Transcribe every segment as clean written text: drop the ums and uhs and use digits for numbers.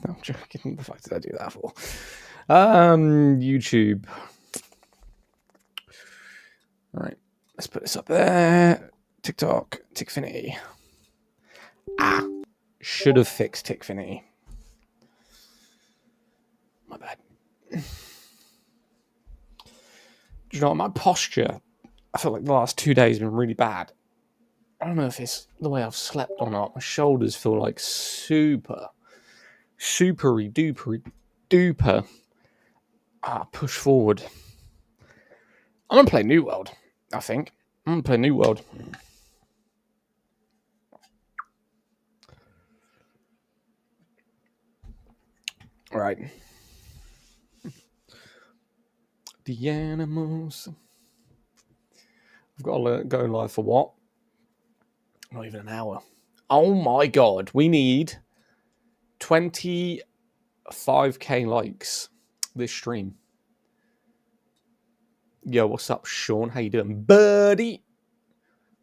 I'm joking. What the fuck did I do that for? YouTube. All right, let's put this up there. TikTok, Tickfinity. Should have fixed Tickfinity. My bad. Do you know what? My posture, I feel like the last 2 days have been really bad. I don't know if it's the way I've slept or not. My shoulders feel like supery duper. Push forward. I'm going to play New World, I think. I'm going to play New World. All right. The animals. I've got to go live for what? Not even an hour. Oh my god. We need 25k likes this stream. Yo, what's up, Sean? How you doing, buddy?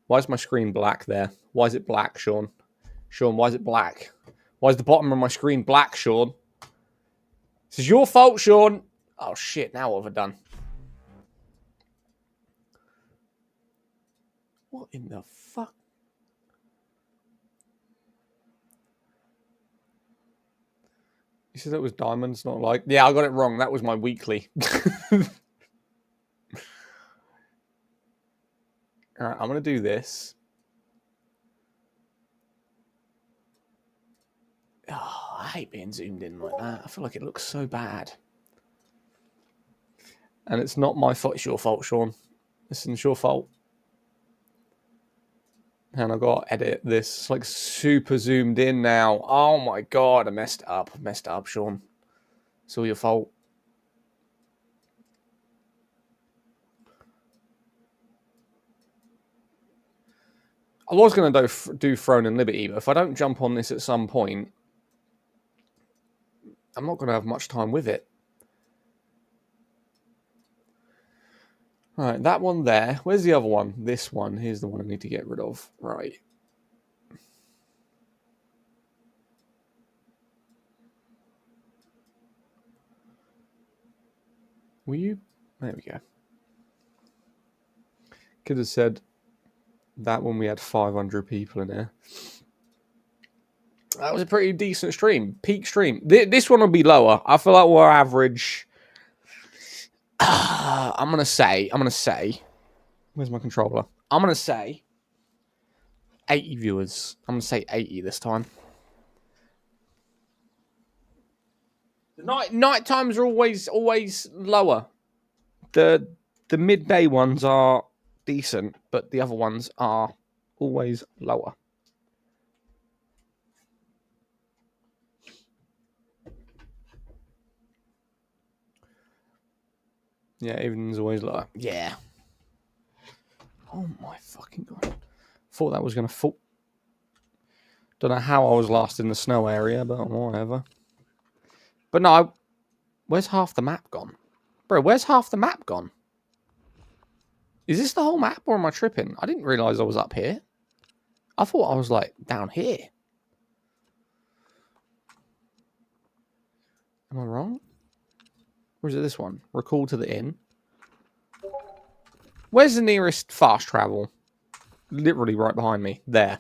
Why is my screen black there? Why is it black, Sean? Sean, why is it black? Why is the bottom of my screen black, Sean? This is your fault, Sean. Oh, shit. Now what have I done? What in the fuck? You said that was diamonds, not like... Yeah, I got it wrong. That was my weekly. All right, I'm going to do this. Oh, I hate being zoomed in like that. I feel like it looks so bad. And it's not my fault. It's your fault, Sean. Listen, it's your fault. And I've got to edit this. It's like super zoomed in now. Oh my god, I messed up. I messed up, Sean. It's all your fault. I was going to do Throne and Liberty, but if I don't jump on this at some point, I'm not going to have much time with it. Right, that one there. Where's the other one? This one. Here's the one I need to get rid of. Right. Will you? There we go. Could have said that when we had 500 people in there. That was a pretty decent stream. Peak stream. This one will be lower. I feel like we're average. I'm going to say. Where's my controller? I'm going to say 80 viewers. I'm going to say 80 this time. The night times are always lower. The midday ones are decent, but the other ones are always lower. Yeah, evening's always lower. Yeah. Oh my fucking god. Thought that was going to fall. Don't know how I was last in the snow area, but whatever. But no, where's half the map gone? Bro, where's half the map gone? Is this the whole map or am I tripping? I didn't realise I was up here. I thought I was like down here. Am I wrong? Or is it this one? Recall to the inn. Where's the nearest fast travel? Literally right behind me. There.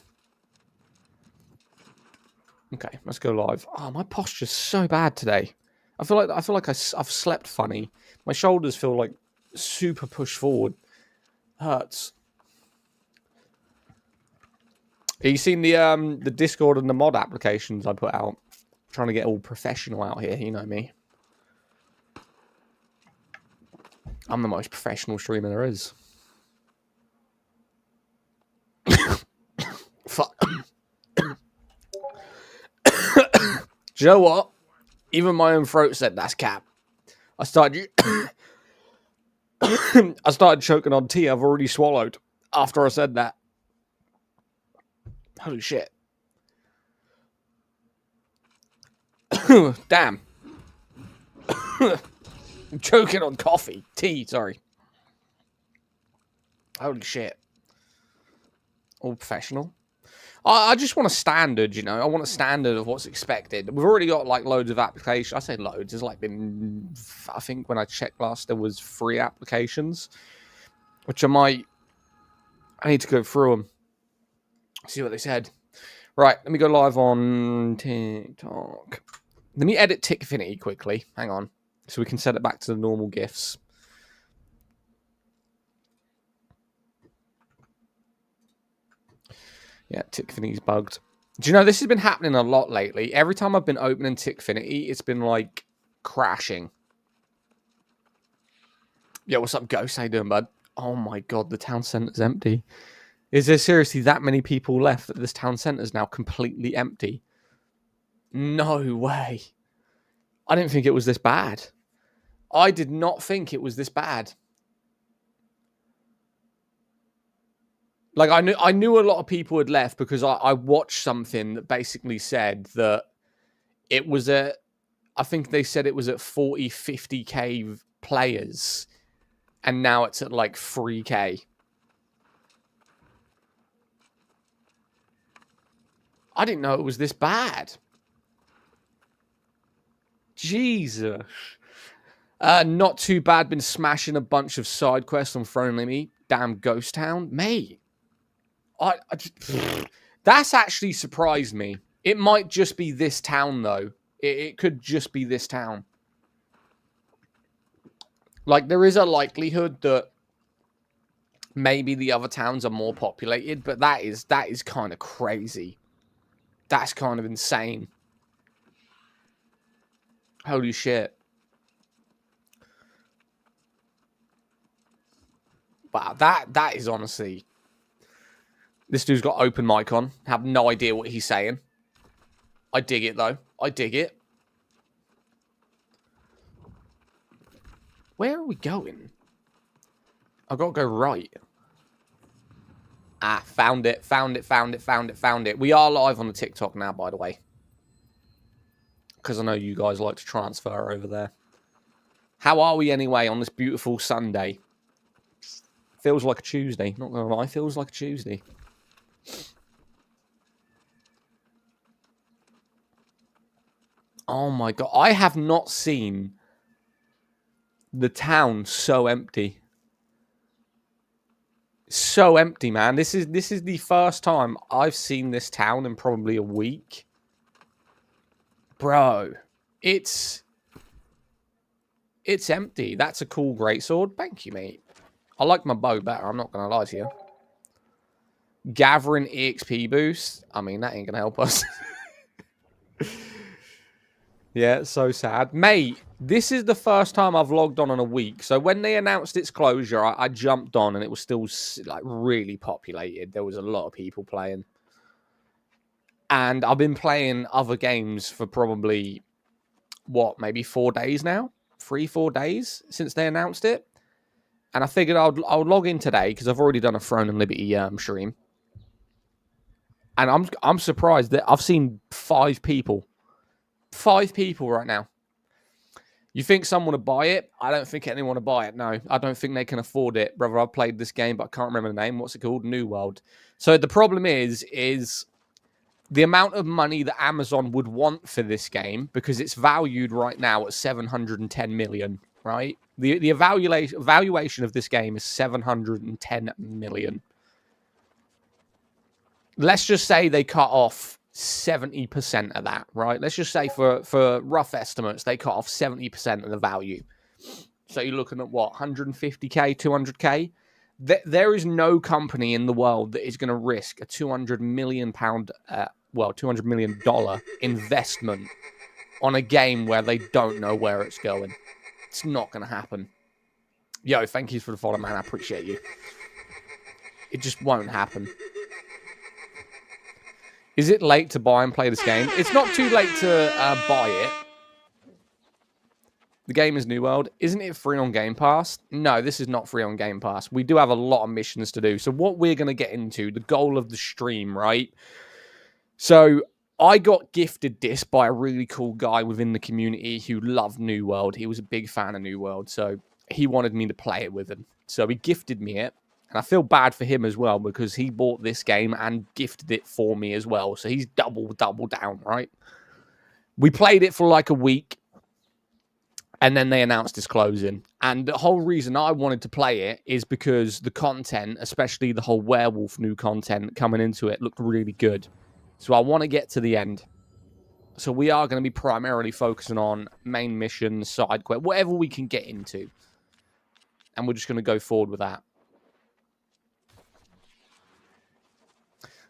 Okay, let's go live. Oh, my posture's so bad today. I feel like I've slept funny. My shoulders feel like super pushed forward. Hurts. Have you seen the Discord and the mod applications I put out? I'm trying to get all professional out here, you know me. I'm the most professional streamer there is. Fuck. Do you know what? Even my own throat said that's cap. I started choking on tea I've already swallowed after I said that. Holy shit. Damn. I'm choking on coffee. Tea, sorry. Holy shit. All professional. I just want a standard, you know. I want a standard of what's expected. We've already got like loads of applications. I say loads. There's like been, I think when I checked last, there was 3 applications, which I need to go through them. See what they said. Right, let me go live on TikTok. Let me edit Tickfinity quickly. Hang on, so we can set it back to the normal GIFs. Yeah, Tickfinity's bugged. Do you know, this has been happening a lot lately. Every time I've been opening Tickfinity, it's been, like, crashing. Yo, what's up, Ghost? How you doing, bud? Oh, my God, the town centre's empty. Is there seriously that many people left that this town centre's now completely empty? No way. I didn't think it was this bad. I did not think it was this bad. Like, I knew a lot of people had left because I watched something that basically said that it was I think they said it was at 40, 50k players, and now it's at like 3k. I didn't know it was this bad. Jesus. Not too bad. Been smashing a bunch of side quests on Throne Limmy. Damn Ghost Town. Mate. That's actually surprised me. It might just be this town, though. It could just be this town. Like, there is a likelihood that maybe the other towns are more populated, but that is kind of crazy. That's kind of insane. Holy shit. Wow, that is honestly... This dude's got open mic on. Have no idea what he's saying. I dig it, though. I dig it. Where are we going? I've got to go right. Ah, found it. Found it, found it, found it, found it. We are live on the TikTok now, by the way. Because I know you guys like to transfer over there. How are we anyway on this beautiful Sunday? Feels like a Tuesday. Not going to lie, feels like a Tuesday. Oh my God. I have not seen the town so empty. So empty, man. This is the first time I've seen this town in probably a week. Bro, it's empty. That's a cool greatsword. Thank you, mate. I like my bow better. I'm not going to lie to you. Gathering EXP boost. I mean, that ain't going to help us. Yeah, it's so sad. Mate, this is the first time I've logged on in a week. So when they announced its closure, I jumped on and it was still like really populated. There was a lot of people playing. And I've been playing other games for probably, what, maybe 4 days now? 3-4 days since they announced it. And I figured I'll log in today because I've already done a Throne and Liberty stream. And I'm surprised that I've seen 5 people. 5 people right now. You think someone would buy it? I don't think anyone would buy it. No, I don't think they can afford it. Brother, I've played this game, but I can't remember the name. What's it called? New World. So the problem is the amount of money that Amazon would want for this game, because it's valued right now at 710 million, right? The valuation of this game is 710 million. Let's just say they cut off 70% of that, right? Let's just say for rough estimates, they cut off 70% of the value. So you're looking at what, 150k, 200k? There is no company in the world that is going to risk a 200 million pound, $200 million investment on a game where they don't know where it's going. It's not going to happen. Yo, thank you for the follow, man. I appreciate you. It just won't happen. Is it late to buy and play this game? It's not too late to buy it. The game is New World. Isn't it free on Game Pass? No, this is not free on Game Pass. We do have a lot of missions to do. So what we're going to get into, the goal of the stream, right? So I got gifted this by a really cool guy within the community who loved New World. He was a big fan of New World. So he wanted me to play it with him. So he gifted me it. And I feel bad for him as well because he bought this game and gifted it for me as well. So he's double down, right? We played it for like a week. And then they announced it's closing. And the whole reason I wanted to play it is because the content, especially the whole werewolf new content coming into it, looked really good. So I want to get to the end. So we are going to be primarily focusing on main missions, side quest, whatever we can get into. And we're just going to go forward with that.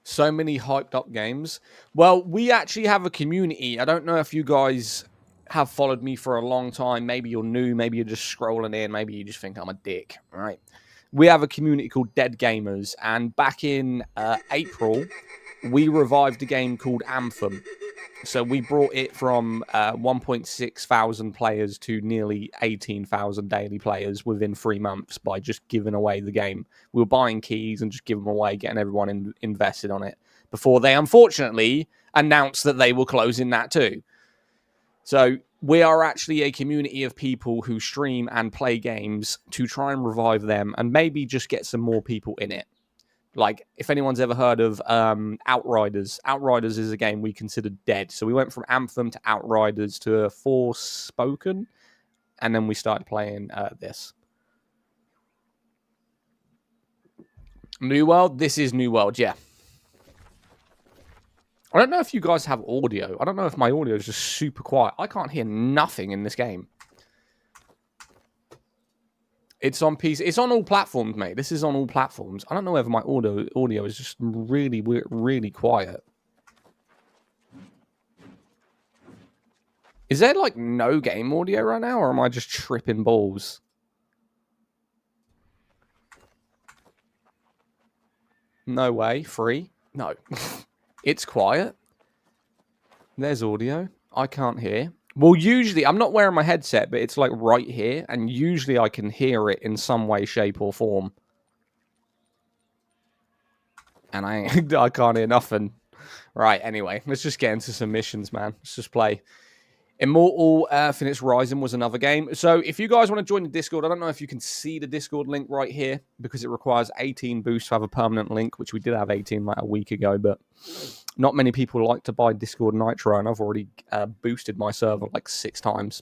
So many hyped up games. Well, we actually have a community. I don't know if you guys have followed me for a long time. Maybe you're new. Maybe you're just scrolling in. Maybe you just think I'm a dick. All right. We have a community called Dead Gamers. And back in April, we revived a game called Anthem. So we brought it from 1.6 thousand players to nearly 18,000 daily players within 3 months by just giving away the game. We were buying keys and just giving them away, getting everyone invested on it before they unfortunately announced that they were closing that too. So we are actually a community of people who stream and play games to try and revive them and maybe just get some more people in it. Like, if anyone's ever heard of Outriders. Outriders is a game we considered dead. So we went from Anthem to Outriders to Forspoken, and then we started playing this. New World? This is New World, yeah. I don't know if you guys have audio. I don't know if my audio is just super quiet. I can't hear nothing in this game. It's on PC. It's on all platforms, mate. This is on all platforms. I don't know whether my audio is just really, really quiet. Is there, like, no game audio right now, or am I just tripping balls? No way. Free? No. It's quiet. There's audio. I can't hear. Well, usually, I'm not wearing my headset, but it's like right here, and usually I can hear it in some way, shape, or form. And I can't hear nothing. Right, anyway, let's just get into some missions, man. Let's just play. Immortal Phoenix Rising was another game. So if you guys want to join the Discord, I don't know if you can see the Discord link right here, because it requires 18 boosts to have a permanent link, which we did have 18 like a week ago, but not many people like to buy Discord Nitro, and I've already boosted my server like 6 times.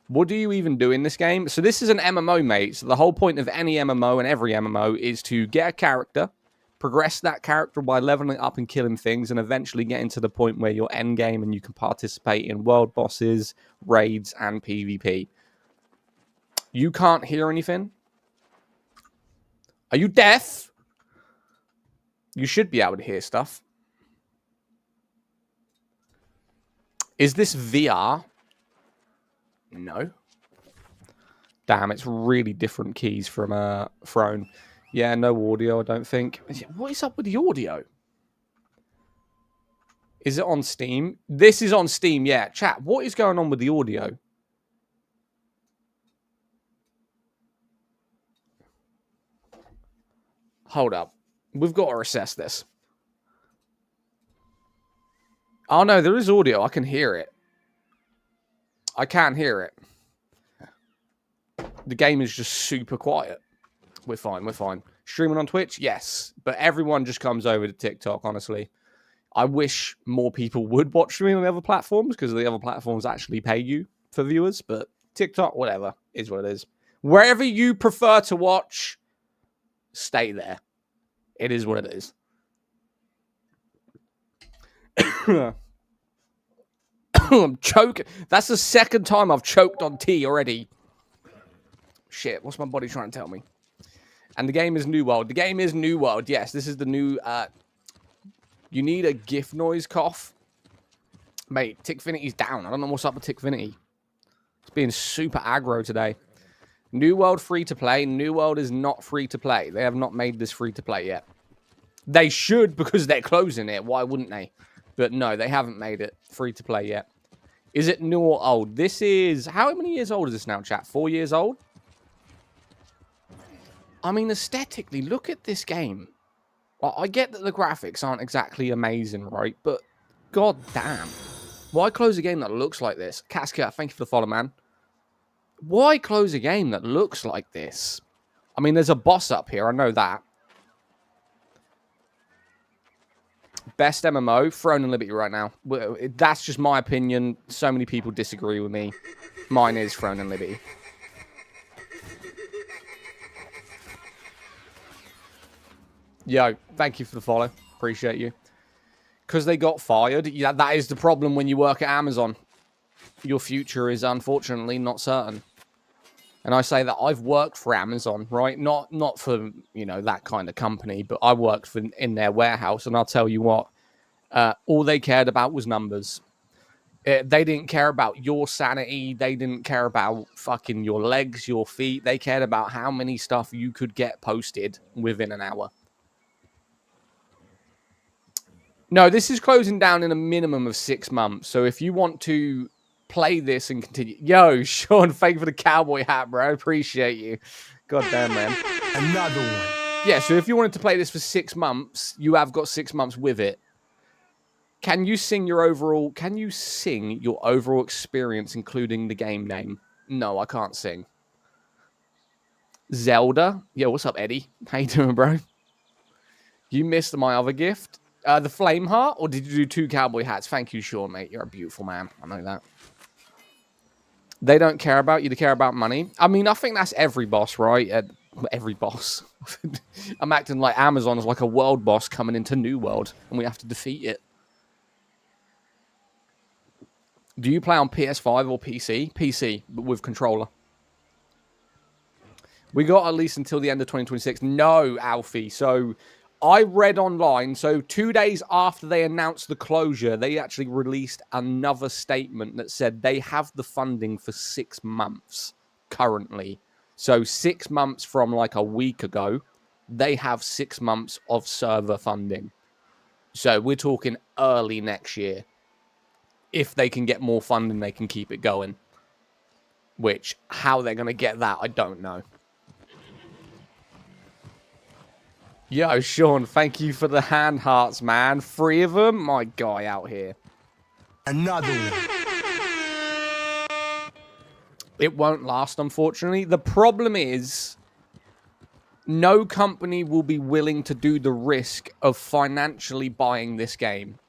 What do you even do in this game? So this is an MMO, mate. So the whole point of any MMO and every MMO is to get a character, progress that character by leveling up and killing things, and eventually getting to the point where you're endgame and you can participate in world bosses, raids, and PvP. You can't hear anything? Are you deaf? You should be able to hear stuff. Is this VR? No. Damn, it's really different keys from a Throne. Yeah, no audio, I don't think. What is up with the audio? Is it on Steam? This is on Steam, yeah. Chat, what is going on with the audio? Hold up. We've got to assess this. Oh, no, there is audio. I can hear it. I can hear it. The game is just super quiet. We're fine, we're fine. Streaming on Twitch? Yes. But everyone just comes over to TikTok, honestly. I wish more people would watch streaming on the other platforms, because the other platforms actually pay you for viewers. But TikTok, whatever, is what it is. Wherever you prefer to watch, stay there. It is what it is. I'm choking. That's the second time I've choked on tea already. Shit, what's my body trying to tell me? And the game is New World. The game is New World. Yes, this is the new... you need a GIF noise cough. Mate, Tickfinity's down. I don't know what's up with Tickfinity. It's being super aggro today. New World free-to-play. New World is not free-to-play. They have not made this free-to-play yet. They should, because they're closing it. Why wouldn't they? But no, they haven't made it free-to-play yet. Is it new or old? This is... How many years old is this now, chat? 4 years old? I mean, aesthetically, look at this game. I get that the graphics aren't exactly amazing, right? But, god damn. Why close a game that looks like this? Casca, thank you for the follow, man. Why close a game that looks like this? I mean, there's a boss up here. I know that. Best MMO, Throne and Liberty right now. That's just my opinion. So many people disagree with me. Mine is Throne and Liberty. Yo, thank you for the follow. Appreciate you. Because they got fired. Yeah, that is the problem when you work at Amazon. Your future is unfortunately not certain. And I say that I've worked for Amazon, right? Not for, you know, that kind of company, but I worked in their warehouse, and I'll tell you what, all they cared about was numbers. They didn't care about your sanity. They didn't care about fucking your legs, your feet. They cared about how many stuff you could get posted within an hour. No, this is closing down in a minimum of 6 months. So if you want to play this and continue... Yo, Sean, thank you for the cowboy hat, bro. I appreciate you. God damn, man. Another one. Yeah, so if you wanted to play this for 6 months, you have got 6 months with it. Can you sing your overall experience, including the game name? No, I can't sing. Zelda? Yo, what's up, Eddie? How you doing, bro? You missed my other gift. The flame heart, or did you do 2 cowboy hats? Thank you, Sean, mate. You're a beautiful man. I know that. They don't care about you. They care about money. I mean, I think that's every boss, right? Every boss. I'm acting like Amazon is like a world boss coming into New World, and we have to defeat it. Do you play on PS5 or PC? PC, but with controller. We got at least until the end of 2026. No, Alfie. So... I read online, so 2 days after they announced the closure, they actually released another statement that said they have the funding for 6 months currently. So 6 months from like a week ago, they have 6 months of server funding. So we're talking early next year. If they can get more funding, they can keep it going. Which, how they're going to get that, I don't know. Yo, Sean, thank you for the hand hearts, man. 3 of them? My guy out here. Another one. It won't last, unfortunately. The problem is, no company will be willing to do the risk of financially buying this game.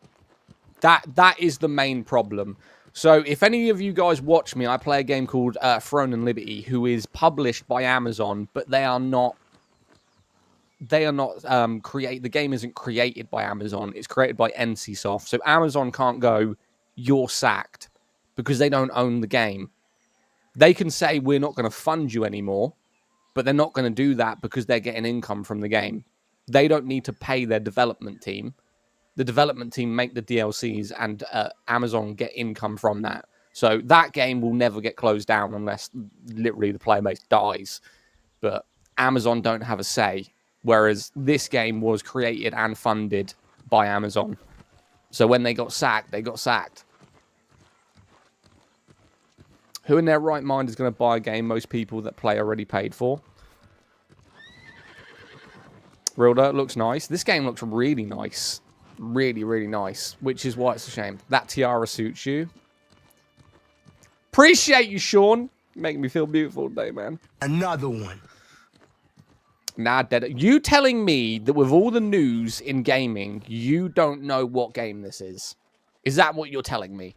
That is the main problem. So, if any of you guys watch me, I play a game called Throne and Liberty, who is published by Amazon, but they are not the game isn't created by Amazon. It's created by NCSoft. So Amazon can't go, you're sacked, because they don't own the game. They can say, we're not going to fund you anymore, but they're not going to do that because they're getting income from the game. They don't need to pay their development team. The development team make the DLCs, and Amazon get income from that. So that game will never get closed down unless literally the player base dies. But Amazon don't have a say. Whereas this game was created and funded by Amazon. So when they got sacked, they got sacked. Who in their right mind is going to buy a game most people that play already paid for? Real Dirt looks nice. This game looks really nice. Really, really nice. Which is why it's a shame. That tiara suits you. Appreciate you, Sean. Making me feel beautiful today, man. Another one. Nah, dead. You telling me that with all the news in gaming, you don't know what game this is? Is that what you're telling me?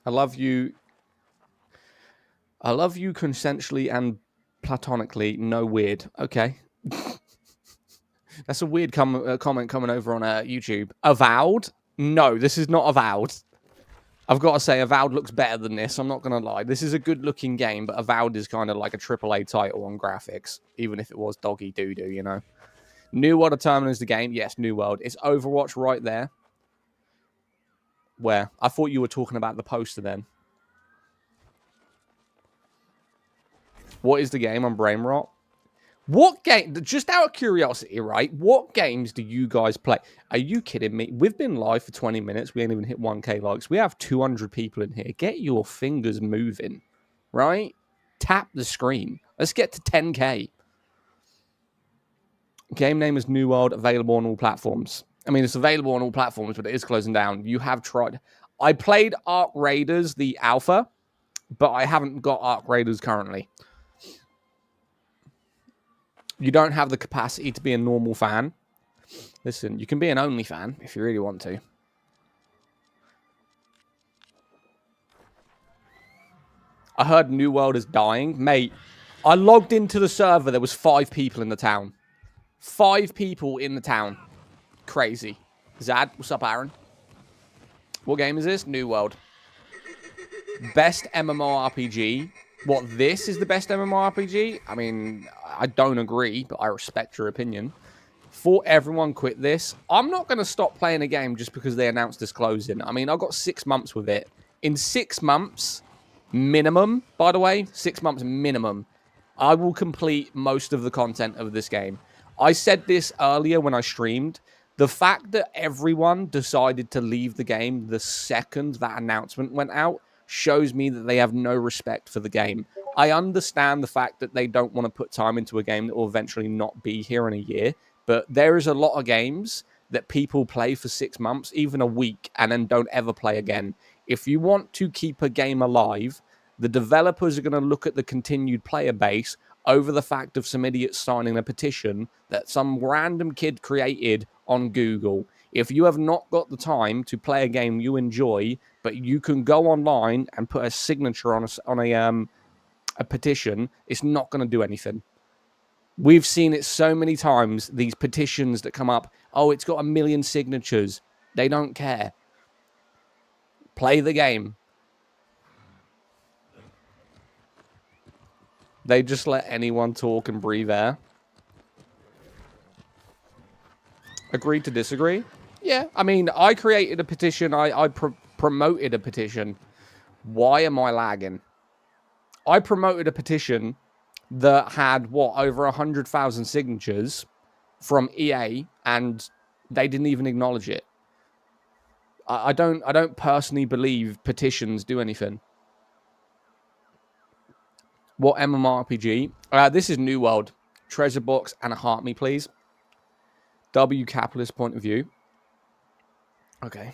I love you. I love you consensually and platonically. No weird. Okay. That's a weird comment coming over on YouTube. Avowed? No, this is not Avowed. I've got to say, Avowed looks better than this. I'm not going to lie. This is a good-looking game, but Avowed is kind of like a AAA title on graphics, even if it was doggy doo-doo, you know. New World determines the game. Yes, New World. It's Overwatch right there. Where? I thought you were talking about the poster then. What is the game on Brain Rot? What game, just out of curiosity, right? What games do you guys play? Are you kidding me? We've been live for 20 minutes. We ain't even hit 1K likes. We have 200 people in here. Get your fingers moving, right? Tap the screen. Let's get to 10K. Game name is New World, available on all platforms. I mean, it's available on all platforms, but it is closing down. You have tried. I played Ark Raiders, the alpha. but I haven't got Arc Raiders currently. You don't have the capacity to be a normal fan. Listen, you can be an only fan if you really want to. I heard New World is dying. Mate, I logged into the server. There was 5 people in the town. 5 people in the town. Crazy. Zad, what's up, Aaron? What game is this? New World. Best MMORPG. What, this is the best MMORPG? I mean, I don't agree, but I respect your opinion. For everyone quit this, I'm not going to stop playing a game just because they announced this closing. I mean, I got 6 months with it. In 6 months, minimum, by the way, 6 months minimum, I will complete most of the content of this game. I said this earlier when I streamed. The fact that everyone decided to leave the game the second that announcement went out shows me that they have no respect for the game. I understand the fact that they don't want to put time into a game that will eventually not be here in a year, but there is a lot of games that people play for 6 months, even a week, and then don't ever play again. If you want to keep a game alive, the developers are going to look at the continued player base over the fact of some idiots signing a petition that some random kid created on Google. If you have not got the time to play a game you enjoy, but you can go online and put a signature on a petition, it's not going to do anything. We've seen it so many times, these petitions that come up. Oh, it's got 1 million signatures. They don't care. Play the game. They just let anyone talk and breathe air. Agree to disagree? Yeah, I mean, I created a petition. I promoted a petition. Why am I lagging? I promoted a petition that had, what, over 100,000 signatures from EA, and they didn't even acknowledge it. I don't personally believe petitions do anything. What MMORPG? This is New World. Treasure Box and a Heart Me, please. W capitalist point of view. Okay.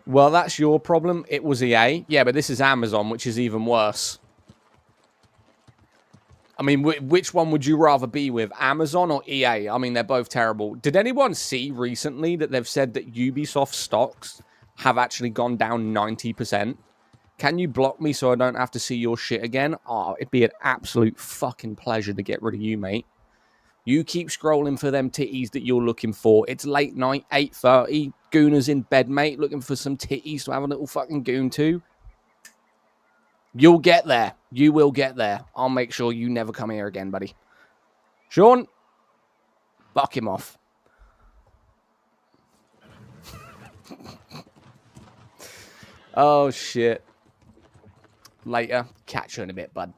Well, that's your problem. It was EA. Yeah, but this is Amazon, which is even worse. I mean, which one would you rather be with, Amazon or EA? I mean, they're both terrible. Did anyone see recently that they've said that Ubisoft stocks have actually gone down 90%? Can you block me so I don't have to see your shit again? Oh, it'd be an absolute fucking pleasure to get rid of you, mate. You keep scrolling for them titties that you're looking for. It's late night, 8:30. Gooner's in bed, mate, looking for some titties to have a little fucking goon to. You'll get there. You will get there. I'll make sure you never come here again, buddy. Sean, buck him off. Oh, shit. Later. Catch you in a bit, bud.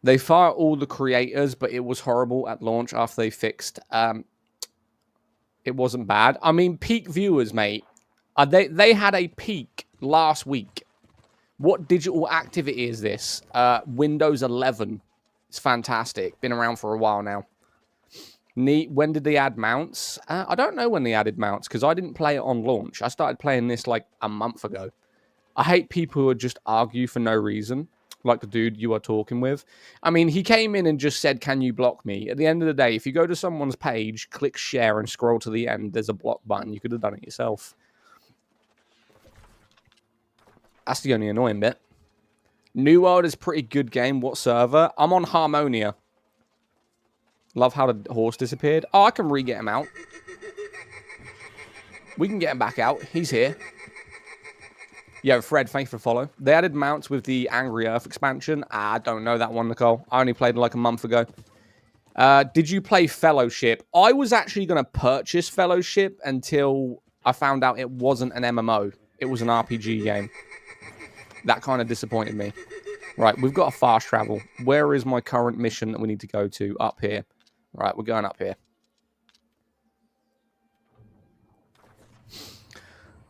They fired all the creators, but it was horrible at launch after they fixed. It wasn't bad. I mean, peak viewers, mate. They had a peak last week. What digital activity is this? Windows 11. It's fantastic. Been around for a while now. Neat. When did they add mounts? I don't know when they added mounts because I didn't play it on launch. I started playing this like a month ago. I hate people who just argue for no reason, like the dude you are talking with. I mean, he came in and just said, can you block me? At the end of the day, if you go to someone's page, click share and scroll to the end, there's a block button. You could have done it yourself. That's the only annoying bit. New World is a pretty good game. What server? I'm on Harmonia. Love how the horse disappeared. Oh, I can re-get him out. We can get him back out. He's here. Yo, Fred, thanks for the follow. They added mounts with the Angry Earth expansion. I don't know that one, Nicole. I only played it like a month ago. Did you play Fellowship? I was actually going to purchase Fellowship until I found out it wasn't an MMO. It was an RPG game. That kind of disappointed me. Right, we've got a fast travel. Where is my current mission that we need to go to? Up here. Right, we're going up here.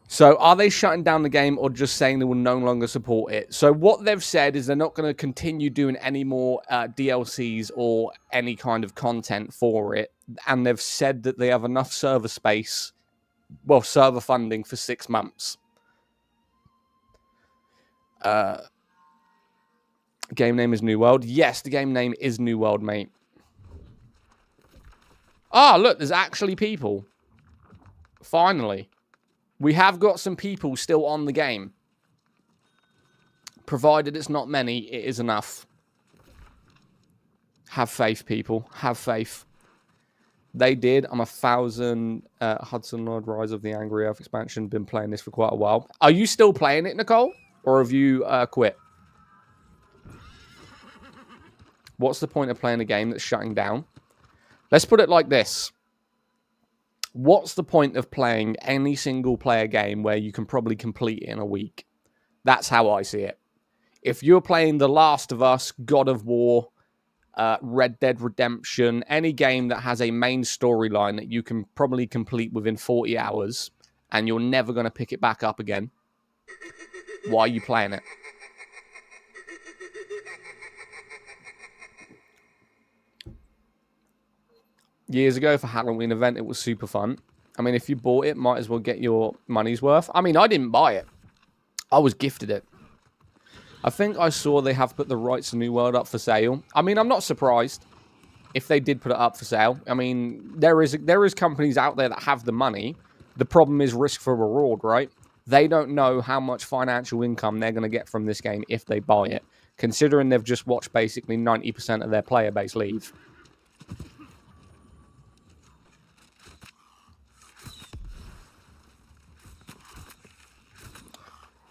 So are they shutting down the game or just saying they will no longer support it? So what they've said is they're not going to continue doing any more DLCs or any kind of content for it. And they've said that they have enough server space well, server funding for 6 months. Game name is New World. Yes, the game name is New World, mate. Ah, look, there's actually people. Finally. We have got some people still on the game. Provided it's not many, it is enough. Have faith, people. Have faith. They did. I'm 1,000 Hudson Lord Rise of the Angry Earth expansion. Been playing this for quite a while. Are you still playing it, Nicole? Or have you quit? What's the point of playing a game that's shutting down? Let's put it like this. What's the point of playing any single player game where you can probably complete it in a week? That's how I see it. If you're playing The Last of Us, God of War, Red Dead Redemption, any game that has a main storyline that you can probably complete within 40 hours and you're never going to pick it back up again, why are you playing it? Years ago for Halloween event, it was super fun. I mean, if you bought it, might as well get your money's worth. I mean, I didn't buy it. I was gifted it. I think I saw they have put the rights to New World up for sale. I mean, I'm not surprised if they did put it up for sale. I mean, there is companies out there that have the money. The problem is risk for reward, right? They don't know how much financial income they're going to get from this game if they buy it, considering they've just watched basically 90% of their player base leave.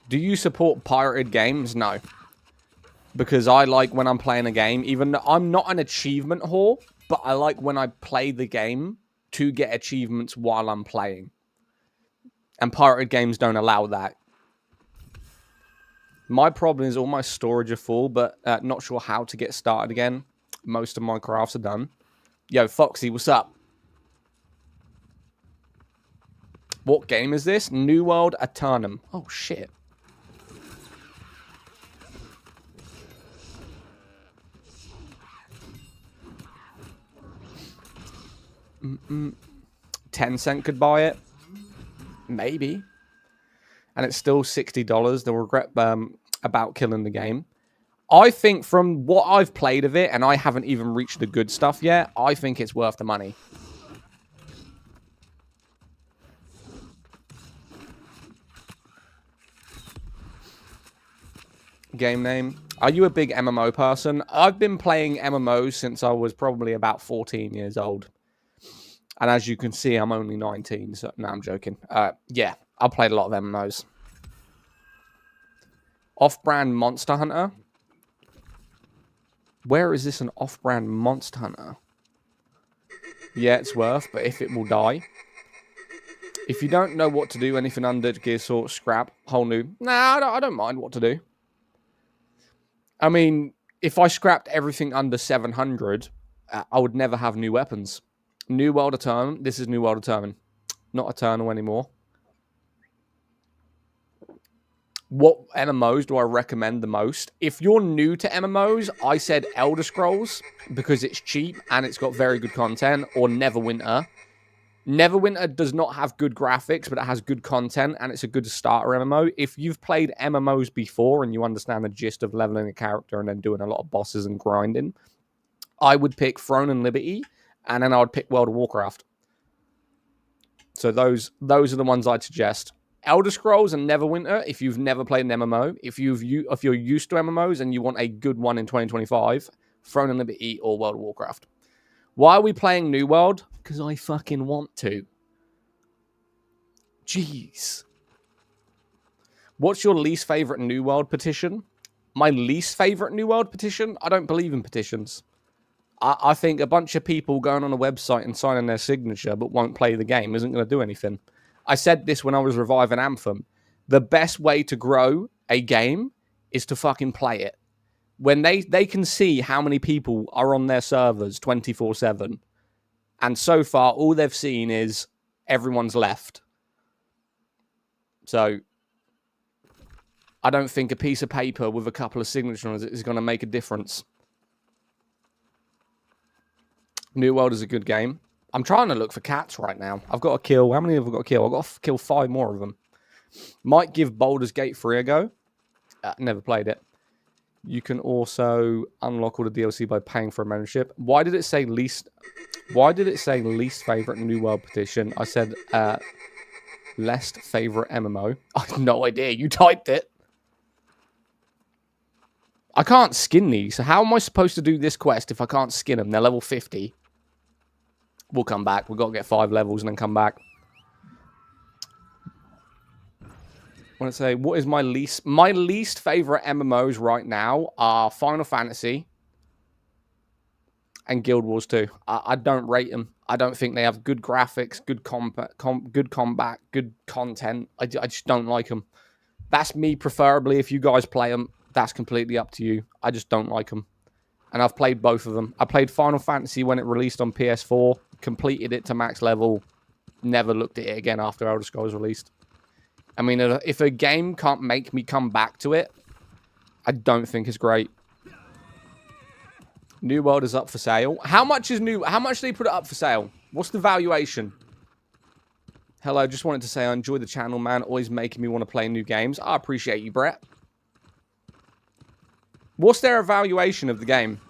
Do you support pirated games? No. Because I like when I'm playing a game, even though I'm not an achievement whore, but I like when I play the game to get achievements while I'm playing. And pirated games don't allow that. My problem is all my storage are full, but not sure how to get started again. Most of my crafts are done. Yo, Foxy, what's up? What game is this? New World Eternum. Oh, shit. Tencent could buy it. Maybe. And it's still $60. They'll regret about killing the game. I think from what I've played of it, and I haven't even reached the good stuff yet, I think it's worth the money. Game name. Are you a big MMO person? I've been playing MMOs since I was probably about 14 years old. And as you can see, I'm only 19, so no, I'm joking. Yeah, I played a lot of MMOs. Off-brand Monster Hunter. Where is this an off-brand Monster Hunter? Yeah, it's worth, but if it will die. If you don't know what to do, anything under Gear Sort, scrap, whole new. Nah, I don't mind what to do. I mean, if I scrapped everything under 700, I would never have new weapons. New World Eternum. This is New World Eternum. Not Eternal anymore. What MMOs do I recommend the most? If you're new to MMOs, I said Elder Scrolls because it's cheap and it's got very good content, or Neverwinter. Neverwinter does not have good graphics, but it has good content and it's a good starter MMO. If you've played MMOs before and you understand the gist of leveling a character and then doing a lot of bosses and grinding, I would pick Throne and Liberty, and then I would pick World of Warcraft. So those are the ones I'd suggest. Elder Scrolls and Neverwinter, if you've never played an MMO, if you're used to MMOs and you want a good one in 2025, Throne and Liberty or World of Warcraft. Why are we playing New World? Because I fucking want to. Jeez. What's your least favorite New World petition? My least favorite New World petition? I don't believe in petitions. I think a bunch of people going on a website and signing their signature but won't play the game isn't going to do anything. I said this when I was reviving Anthem. The best way to grow a game is to fucking play it. When they can see how many people are on their servers 24/7. And so far, all they've seen is everyone's left. So I don't think a piece of paper with a couple of signatures on it is going to make a difference. New World is a good game. I'm trying to look for cats right now. I've got to kill... How many have I got to kill? I've got to kill 5 more of them. Might give Baldur's Gate 3 a go. Never played it. You can also unlock all the DLC by paying for a membership. Why did it say least... Why did it say least favorite New World petition? I said least favorite MMO. I have no idea. You typed it. I can't skin these. So how am I supposed to do this quest if I can't skin them? They're level 50. We'll come back. We've got to get 5 levels and then come back. I want to say, what is my least favorite MMOs right now are Final Fantasy and Guild Wars 2. I don't rate them. I don't think they have good graphics, good combat, good content. I just don't like them. That's me preferably. If you guys play them, that's completely up to you. I just don't like them. And I've played both of them. I played Final Fantasy when it released on PS4, completed it to max level, never looked at it again after Elder Scrolls released. I mean, if a game can't make me come back to it, I don't think it's great. New World is up for sale. How much is new? How much do they put it up for sale? What's the valuation? Hello, just wanted to say I enjoy the channel, man. Always making me want to play new games. I appreciate you, Brett. What's their evaluation of the game?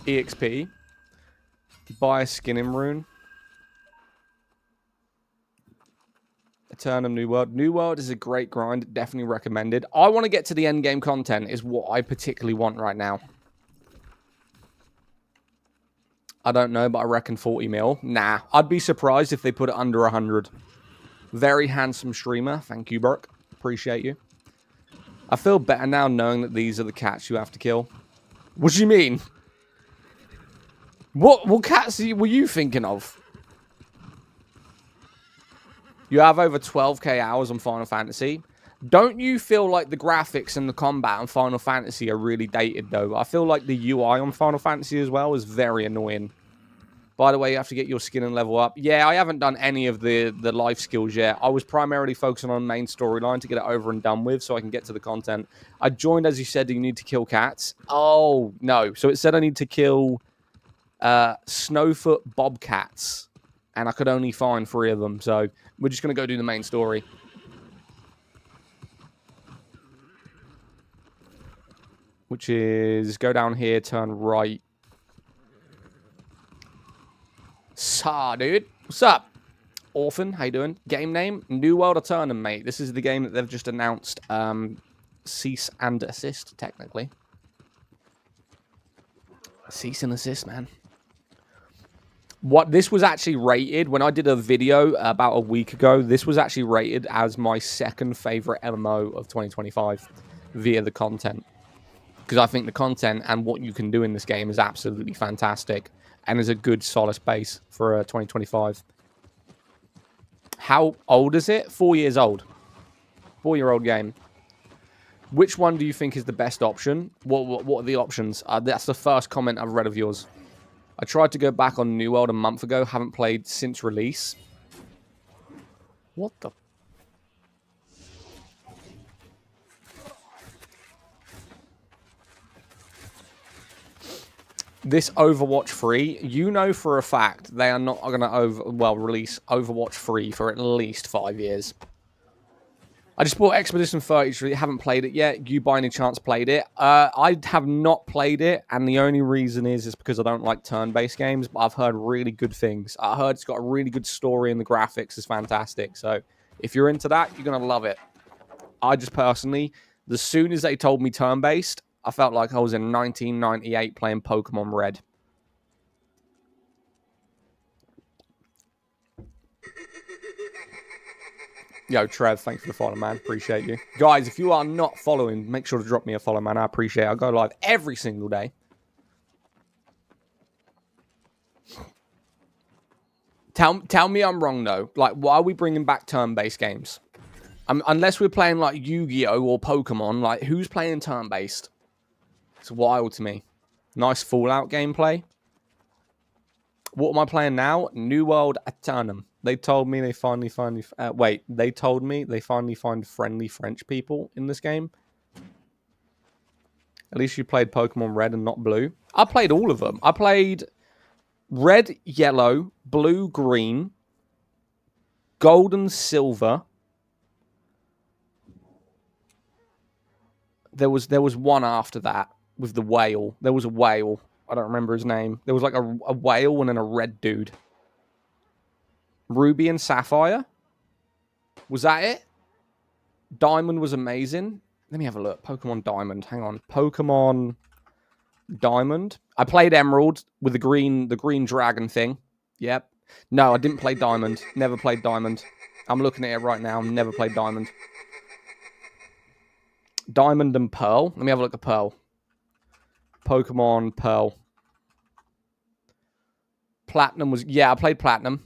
EXP. Buy a skin in rune. Eternum New World. New World is a great grind. Definitely recommended. I want to get to the end game content is what I particularly want right now. I don't know, but I reckon 40 mil. Nah, I'd be surprised if they put it under 100. Very handsome streamer. Thank you, Burke. Appreciate you. I feel better now knowing that these are the cats you have to kill. What do you mean? What cats were you thinking of? You have over 12k hours on Final Fantasy. Don't you feel like the graphics and the combat on Final Fantasy are really dated, though? I feel like the UI on Final Fantasy as well is very annoying. By the way, you have to get your skin and level up. Yeah, I haven't done any of the life skills yet. I was primarily focusing on main storyline to get it over and done with so I can get to the content. I joined, as you said, you need to kill cats. Oh, no. So it said I need to kill Snowfoot bobcats. And I could only find 3 of them. So we're just going to go do the main story. Which is go down here, turn right. Sa, dude. What's up? Orphan, how you doing? Game name? New World Eternum, mate. This is the game that they've just announced. Cease and assist, technically. Cease and assist, man. What this was actually rated, when I did a video about a week ago, this was actually rated as my second favorite MMO of 2025 via the content. Because I think the content and what you can do in this game is absolutely fantastic and is a good solace base for 2025. How old is it? 4 years old. 4-year-old game. Which one do you think is the best option? What are the options? That's the first comment I've read of yours. I tried to go back on New World a month ago. Haven't played since release. What the... This Overwatch 3, you know for a fact they are not going to release Overwatch 3 for at least 5 years. I just bought Expedition 33, haven't played it yet. You by any chance played it? I have not played it, and the only reason is because I don't like turn-based games, but I've heard really good things. I heard it's got a really good story and the graphics is fantastic. So if you're into that, you're going to love it. I just personally, as soon as they told me turn-based, I felt like I was in 1998 playing Pokemon Red. Yo, Trev, thanks for the follow, man. Appreciate you. Guys, if you are not following, make sure to drop me a follow, man. I appreciate it. I go live every single day. Tell me I'm wrong, though. Like, why are we bringing back turn-based games? Unless we're playing, like, Yu-Gi-Oh! Or Pokemon, like, who's playing turn-based? It's wild to me. Nice Fallout gameplay. What am I playing now? New World Eternum. They told me they finally find friendly French people in this game. At least you played Pokemon Red and not Blue. I played all of them. I played Red, Yellow, Blue, Green, Gold and Silver. There was one after that with the whale. There was a whale. I don't remember his name. There was like a whale and then a red dude. Ruby and Sapphire. Was that it? Diamond was amazing. Let me have a look. Pokemon Diamond. Hang on. Pokemon Diamond. I played Emerald with the green dragon thing. Yep. No, I didn't play Diamond. Never played Diamond. I'm looking at it right now. Never played Diamond. Diamond and Pearl. Let me have a look at Pearl. Pokemon Pearl. Platinum was... Yeah, I played Platinum.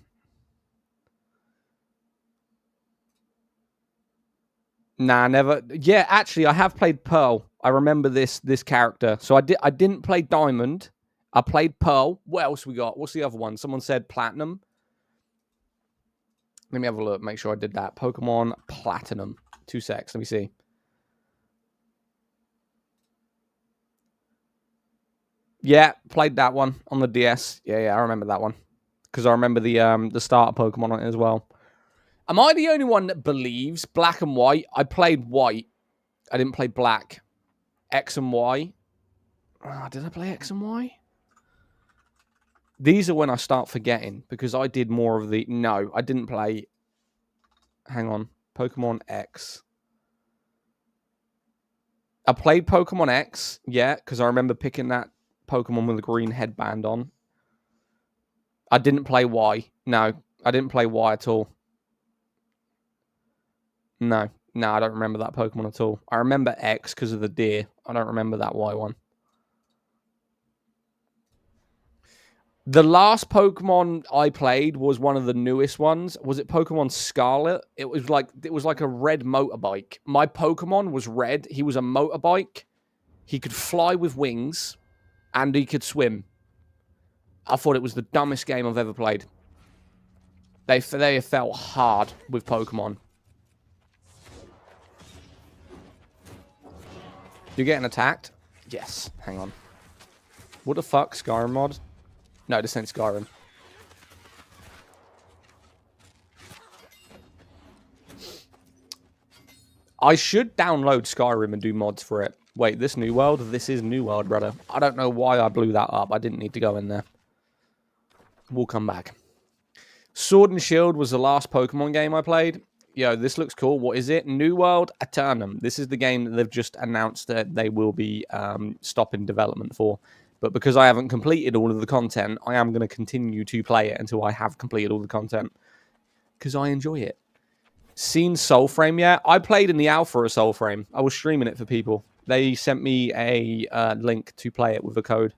Nah, never. Yeah, actually, I have played Pearl. I remember this character. So I didn't play Diamond. I played Pearl. What else we got? What's the other one? Someone said Platinum. Let me have a look. Make sure I did that. Pokemon Platinum. 2 secs. Let me see. Yeah, played that one on the DS. Yeah, I remember that one. Because I remember the starter Pokemon on it as well. Am I the only one that believes Black and White? I played White. I didn't play Black. X and Y. Did I play X and Y? These are when I start forgetting. Because I did more of the... No, I didn't play... Hang on. Pokemon X. I played Pokemon X. Yeah, because I remember picking that Pokemon with a green headband on. I didn't play Y. No, I didn't play Y at all. No, I don't remember that Pokemon at all. I remember X because of the deer. I don't remember that Y one. The last Pokemon I played was one of the newest ones. Was it Pokemon Scarlet? It was like a red motorbike. My Pokemon was red. He was a motorbike. He could fly with wings, and he could swim. I thought it was the dumbest game I've ever played. They felt hard with Pokemon. You're getting attacked? Yes. Hang on. What the fuck? Skyrim mod? No, this ain't Skyrim. I should download Skyrim and do mods for it. Wait, this New World? This is New World, brother. I don't know why I blew that up. I didn't need to go in there. We'll come back. Sword and Shield was the last Pokemon game I played. Yo, this looks cool. What is it? New World Eternum. This is the game that they've just announced that they will be stopping development for. But because I haven't completed all of the content, I am going to continue to play it until I have completed all the content. Because I enjoy it. Seen Soulframe yet? I played in the alpha of Soulframe. I was streaming it for people. They sent me a link to play it with a code.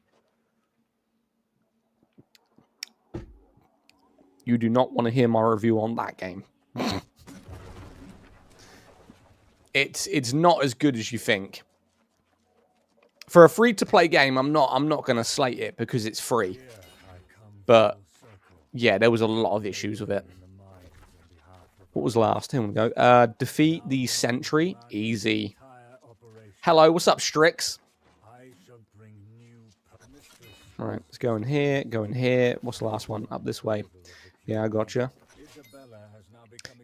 You do not want to hear my review on that game. It's not as good as you think. For a free-to-play game, I'm not going to slate it because it's free. But yeah, there was a lot of issues with it. What was last? Here we go. Defeat the Sentry. Easy. Hello, what's up, Strix? All right, let's go in here. Go in here. What's the last one? Up this way. Yeah, I gotcha.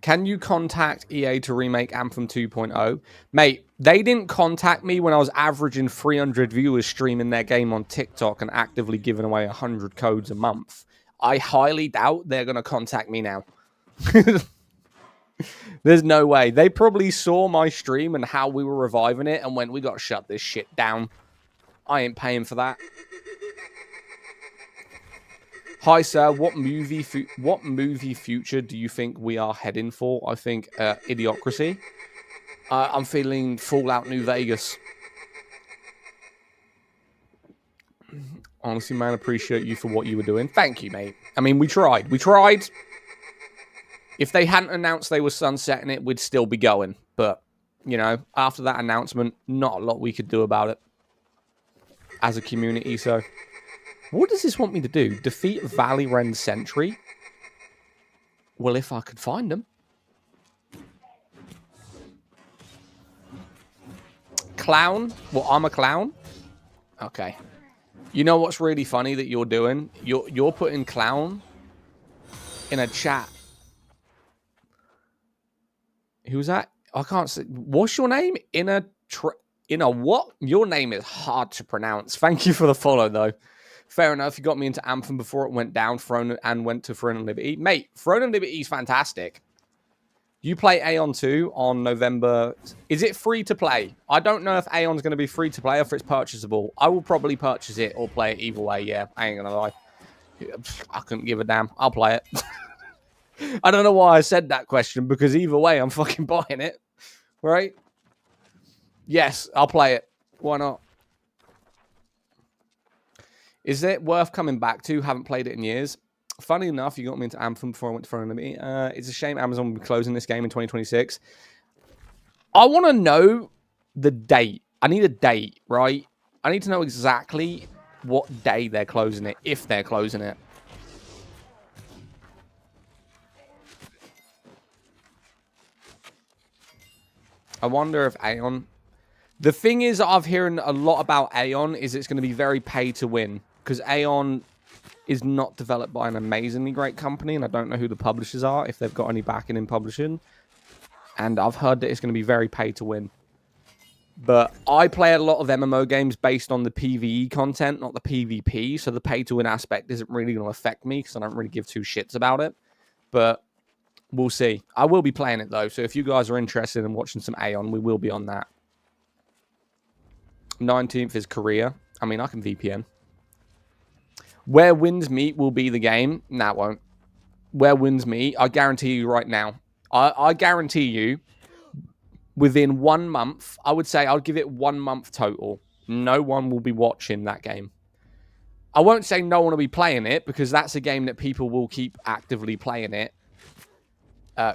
Can you contact EA to remake Anthem 2.0? Mate, they didn't contact me when I was averaging 300 viewers streaming their game on TikTok and actively giving away 100 codes a month. I highly doubt they're going to contact me now. There's no way. They probably saw my stream and how we were reviving it and went, we got to shut this shit down. I ain't paying for that. Hi, sir. What movie future do you think we are heading for? I think Idiocracy. I'm feeling Fallout New Vegas. Honestly, man, appreciate you for what you were doing. Thank you, mate. I mean, we tried. We tried. If they hadn't announced they were sunsetting it, we'd still be going. But, you know, after that announcement, not a lot we could do about it as a community, so... What does this want me to do? Defeat Valley Ren Sentry? Well, if I could find them. Clown? Well, I'm a clown? Okay. You know what's really funny that you're doing? You're putting clown in a chat. Who's that? I can't say. What's your name? In a what? Your name is hard to pronounce. Thank you for the follow, though. Fair enough. You got me into Anthem before it went down, Throne and went to Throne and Liberty. Mate, Throne and Liberty is fantastic. You play Aeon 2 on November. Is it free to play? I don't know if Aeon's going to be free to play or if it's purchasable. I will probably purchase it or play it either way. Yeah, I ain't going to lie. I couldn't give a damn. I'll play it. I don't know why I said that question, because either way, I'm fucking buying it. Right? Yes, I'll play it. Why not? Is it worth coming back to? Haven't played it in years. Funny enough, you got me into Anthem before I went to Throne and Liberty. It's a shame Amazon will be closing this game in 2026. I want to know the date. I need a date, right? I need to know exactly what day they're closing it, if they're closing it. I wonder if Aeon... The thing is, I've heard a lot about Aeon is it's going to be very pay to win, because Aeon is not developed by an amazingly great company, and I don't know who the publishers are, if they've got any backing in publishing. And I've heard that it's going to be very pay to win. But I play a lot of MMO games based on the PvE content, not the PvP, so the pay to win aspect isn't really going to affect me, because I don't really give two shits about it. But we'll see. I will be playing it, though, so if you guys are interested in watching some Aeon, we will be on that. 19th is Korea. I mean, I can VPN. Where Winds Meet will be the game. Nah, it won't. Where Winds Meet, I guarantee you right now. I guarantee you, within 1 month, I would say I'll give it 1 month total. No one will be watching that game. I won't say no one will be playing it, because that's a game that people will keep actively playing it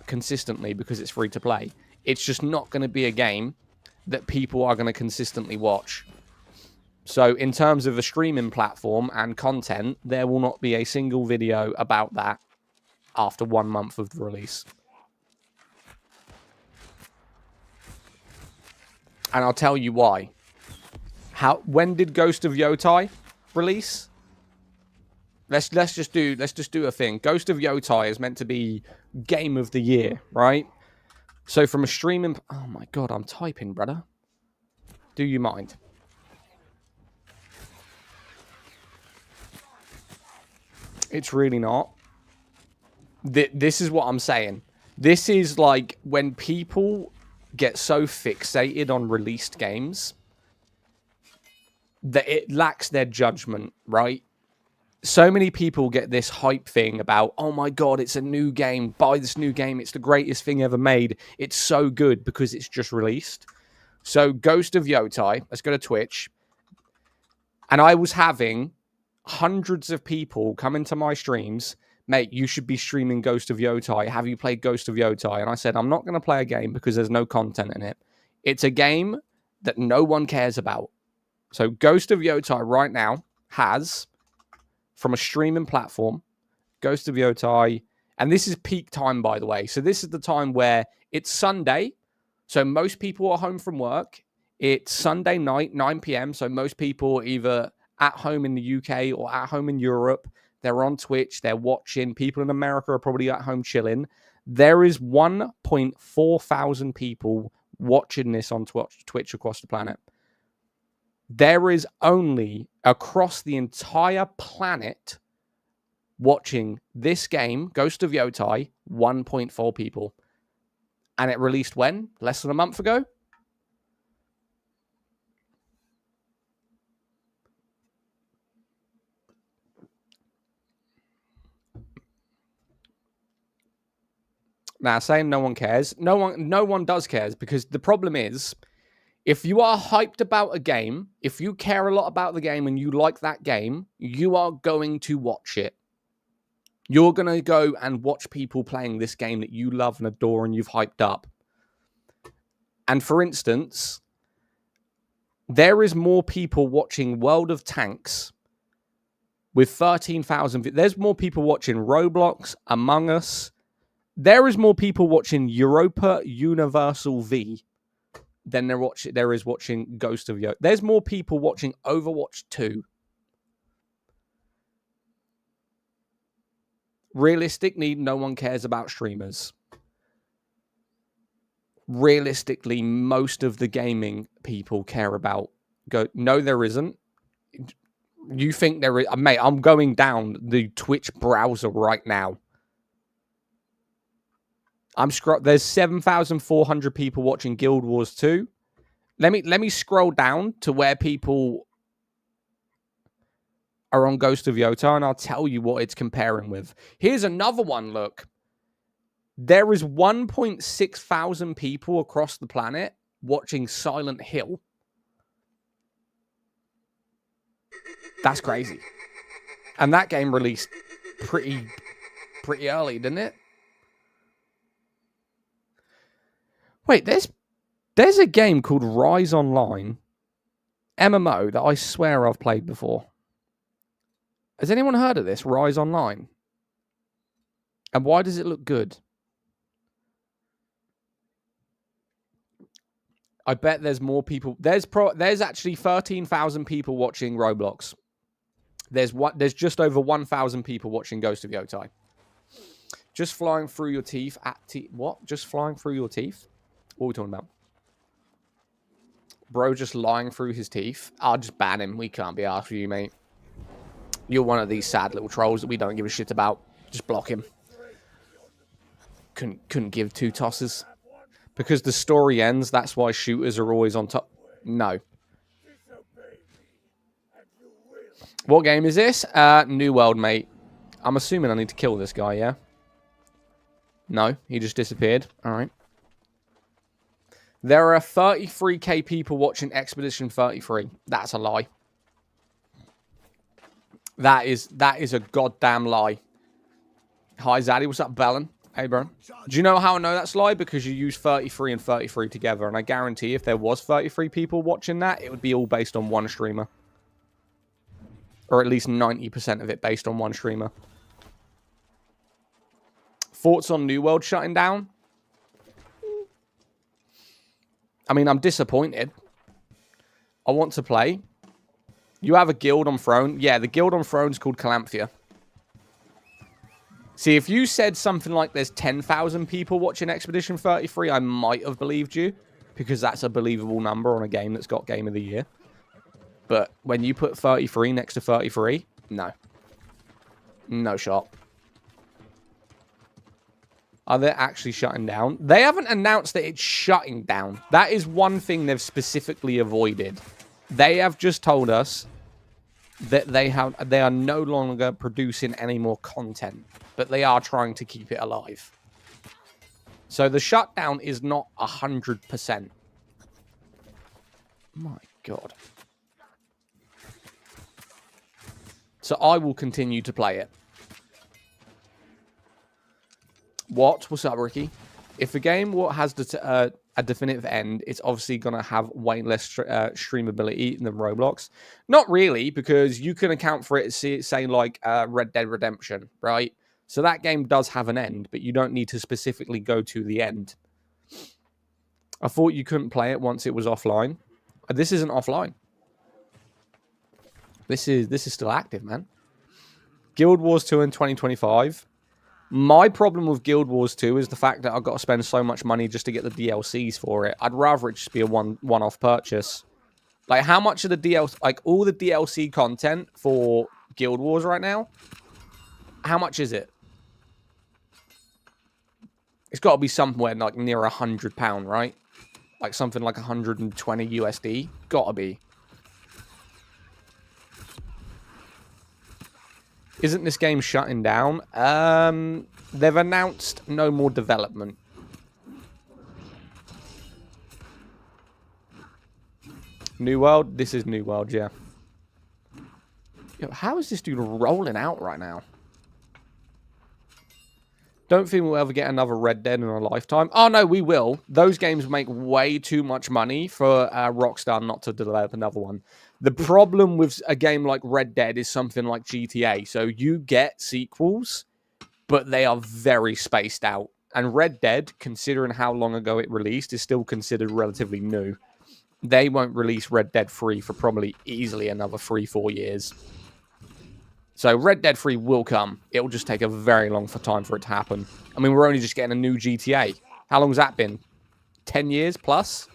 consistently, because it's free to play. It's just not going to be a game that people are going to consistently watch. So in terms of a streaming platform and content, there will not be a single video about that after 1 month of the release. And I'll tell you why. When did Ghost of Yotai release? Let's just do a thing. Ghost of Yotai is meant to be Game of the Year, right? So from a streaming... Oh my god, I'm typing, brother. Do you mind? It's really not. This is what I'm saying. This is like when people get so fixated on released games that it lacks their judgment, right? So many people get this hype thing about, oh my god, it's a new game. Buy this new game. It's the greatest thing ever made. It's so good because it's just released. So Ghost of Yotai, let's go to Twitch. And I was having hundreds of people come into my streams, mate, you should be streaming Ghost of Yotai. Have you played Ghost of Yotai? And I said, I'm not going to play a game because there's no content in it. It's a game that no one cares about. So Ghost of Yotai right now has, from a streaming platform, Ghost of Yotai, and this is peak time, by the way. So this is the time where it's Sunday, so most people are home from work. It's Sunday night, 9 p.m., so most people are either at home in the UK or at home in Europe. They're on Twitch. They're watching. People in America are probably at home chilling. There is 1.4 thousand people watching this on Twitch across the planet. There is only, across the entire planet, watching this game, Ghost of Yotai, 1.4 people. And it released when? Less than a month ago? Now, saying no one cares, no one does cares, because the problem is, if you are hyped about a game, if you care a lot about the game and you like that game, you are going to watch it. You're going to go and watch people playing this game that you love and adore and you've hyped up. And for instance, there is more people watching World of Tanks with 13,000. There's more people watching Roblox, Among Us, There is more people watching Europa Universal V than there is watching Ghost of Yo. There's more people watching Overwatch 2. Realistically, no one cares about streamers. Realistically, most of the gaming people care about no, there isn't. You think there is? Mate, I'm going down the Twitch browser right now. There's 7,400 people watching Guild Wars 2. Let me scroll down to where people are on Ghost of Yota, and I'll tell you what it's comparing with. Here's another one, look. There is 1.6 thousand people across the planet watching Silent Hill. That's crazy. And that game released pretty early, didn't it? Wait, there's a game called Rise Online, MMO, that I swear I've played before. Has anyone heard of this, Rise Online? And why does it look good? I bet there's more people. There's actually 13,000 people watching Roblox. There's just over 1,000 people watching Ghost of Yotai. Just flying through your teeth what? Just flying through your teeth? What are we talking about? Bro just lying through his teeth. I'll just ban him. We can't be asked for you, mate. You're one of these sad little trolls that we don't give a shit about. Just block him. Couldn't give two tosses. Because the story ends, that's why shooters are always on top. No. What game is this? New World, mate. I'm assuming I need to kill this guy, yeah? No, he just disappeared. All right. There are 33k people watching Expedition 33. That's a lie. That is a goddamn lie. Hi, Zaddy. What's up, Bellin? Hey, bro. Do you know how I know that's a lie? Because you use 33 and 33 together. And I guarantee if there was 33 people watching that, it would be all based on one streamer. Or at least 90% of it based on one streamer. Thoughts on New World shutting down? I mean, I'm disappointed. I want to play. You have a guild on Throne. Yeah, the guild on Throne is called Calanthia. See, if you said something like there's 10,000 people watching Expedition 33, I might have believed you. Because that's a believable number on a game that's got Game of the Year. But when you put 33 next to 33, no. No shot. Are they actually shutting down? They haven't announced that it's shutting down. That is one thing they've specifically avoided. They have just told us that they are no longer producing any more content, but they are trying to keep it alive. So the shutdown is not 100%. My God. So I will continue to play it. What's up, Ricky? If a game has a definitive end, it's obviously going to have way less streamability than Roblox. Not really, because you can account for it, say like Red Dead Redemption, right? So that game does have an end, but you don't need to specifically go to the end. I thought you couldn't play it once it was offline. This isn't offline. This is still active, man. Guild Wars 2 in 2025. My problem with Guild Wars 2 is the fact that I've got to spend so much money just to get the DLCs for it. I'd rather it just be a one-off purchase. Like, how much of the DLC... Like, all the DLC content for Guild Wars right now, how much is it? It's got to be somewhere, like, near £100, right? Like, something like 120 USD. Gotta be. Isn't this game shutting down? They've announced no more development. New World? This is New World, yeah. Yo, how is this dude rolling out right now? Don't think we'll ever get another Red Dead in our lifetime. Oh, no, we will. Those games make way too much money for Rockstar not to develop another one. The problem with a game like Red Dead is something like GTA. So you get sequels, but they are very spaced out. And Red Dead, considering how long ago it released, is still considered relatively new. They won't release Red Dead 3 for probably easily another 3-4 years. So Red Dead 3 will come. It will just take a very long time for it to happen. I mean, we're only just getting a new GTA. How long has that been? 10 years plus?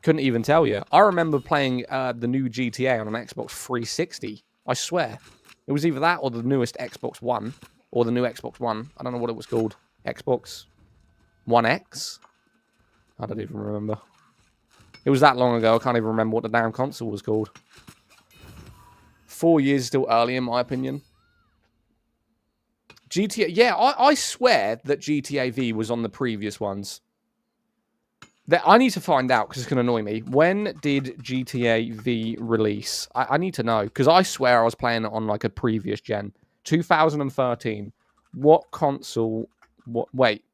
Couldn't even tell you. I remember playing the new GTA on an Xbox 360. I swear. It was either that or the newest Xbox One. Or the new Xbox One. I don't know what it was called. Xbox One X? I don't even remember. It was that long ago. I can't even remember what the damn console was called. 4 years is still early, in my opinion. GTA... Yeah, I swear that GTA V was on the previous ones. I need to find out, because it's going to annoy me. When did GTA V release? I need to know, because I swear I was playing it on, like, a previous gen. 2013. What console... Wait.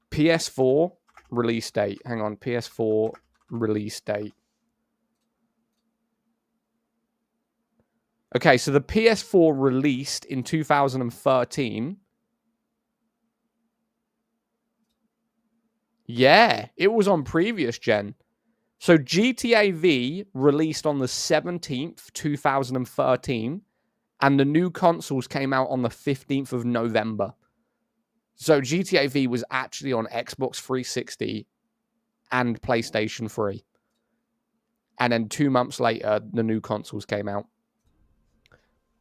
PS4 release date. Hang on. PS4 release date. Okay, so the PS4 released in 2013. Yeah, it was on previous gen. So GTA V released on the 17th, 2013. And the new consoles came out on the 15th of November. So GTA V was actually on Xbox 360 and PlayStation 3. And then 2 months later, the new consoles came out.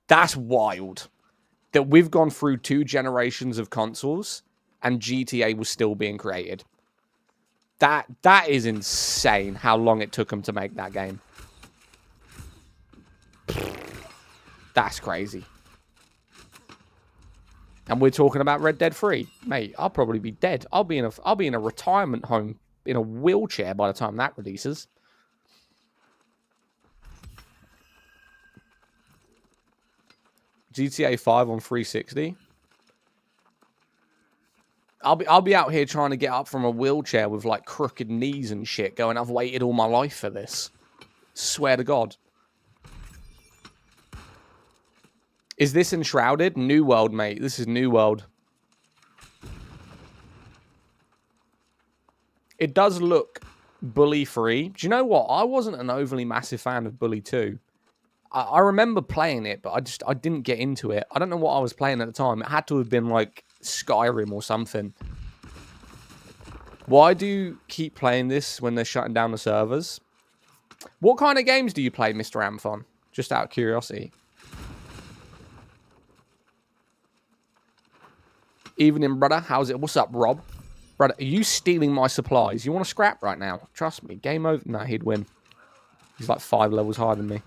That's wild. That we've gone through 2 generations of consoles and GTA was still being created. That is insane how long it took them to make that game. That's crazy. And we're talking about Red Dead 3. Mate, I'll probably be dead. I'll be in a retirement home in a wheelchair by the time that releases. GTA 5 on 360. I'll be out here trying to get up from a wheelchair with like crooked knees and shit, going, I've waited all my life for this. Swear to God. Is this Enshrouded? New World, mate. This is New World. It does look bully-free. Do you know what? I wasn't an overly massive fan of Bully 2. I remember playing it, but I didn't get into it. I don't know what I was playing at the time. It had to have been like Skyrim or something. Why do you keep playing this when they're shutting down the servers? What kind of games do you play, Mr. Amphon? Just out of curiosity. Evening, brother. How's it? What's up, Rob? Brother, are you stealing my supplies? You want to scrap right now? Trust me. Game over. Nah, he'd win. He's like 5 levels higher than me.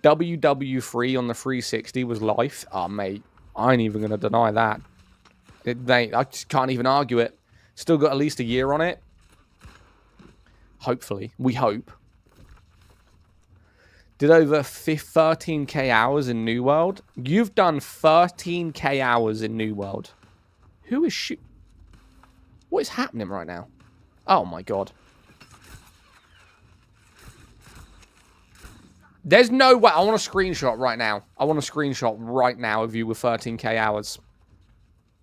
WW3 on the 360 was life. Oh, mate. I ain't even going to deny that. I just can't even argue it. Still got at least a year on it. Hopefully. We hope. Did over 13k hours in New World. You've done 13k hours in New World. Who is What is happening right now? Oh my God. There's no way. I want a screenshot right now. I want a screenshot right now of you with 13k hours.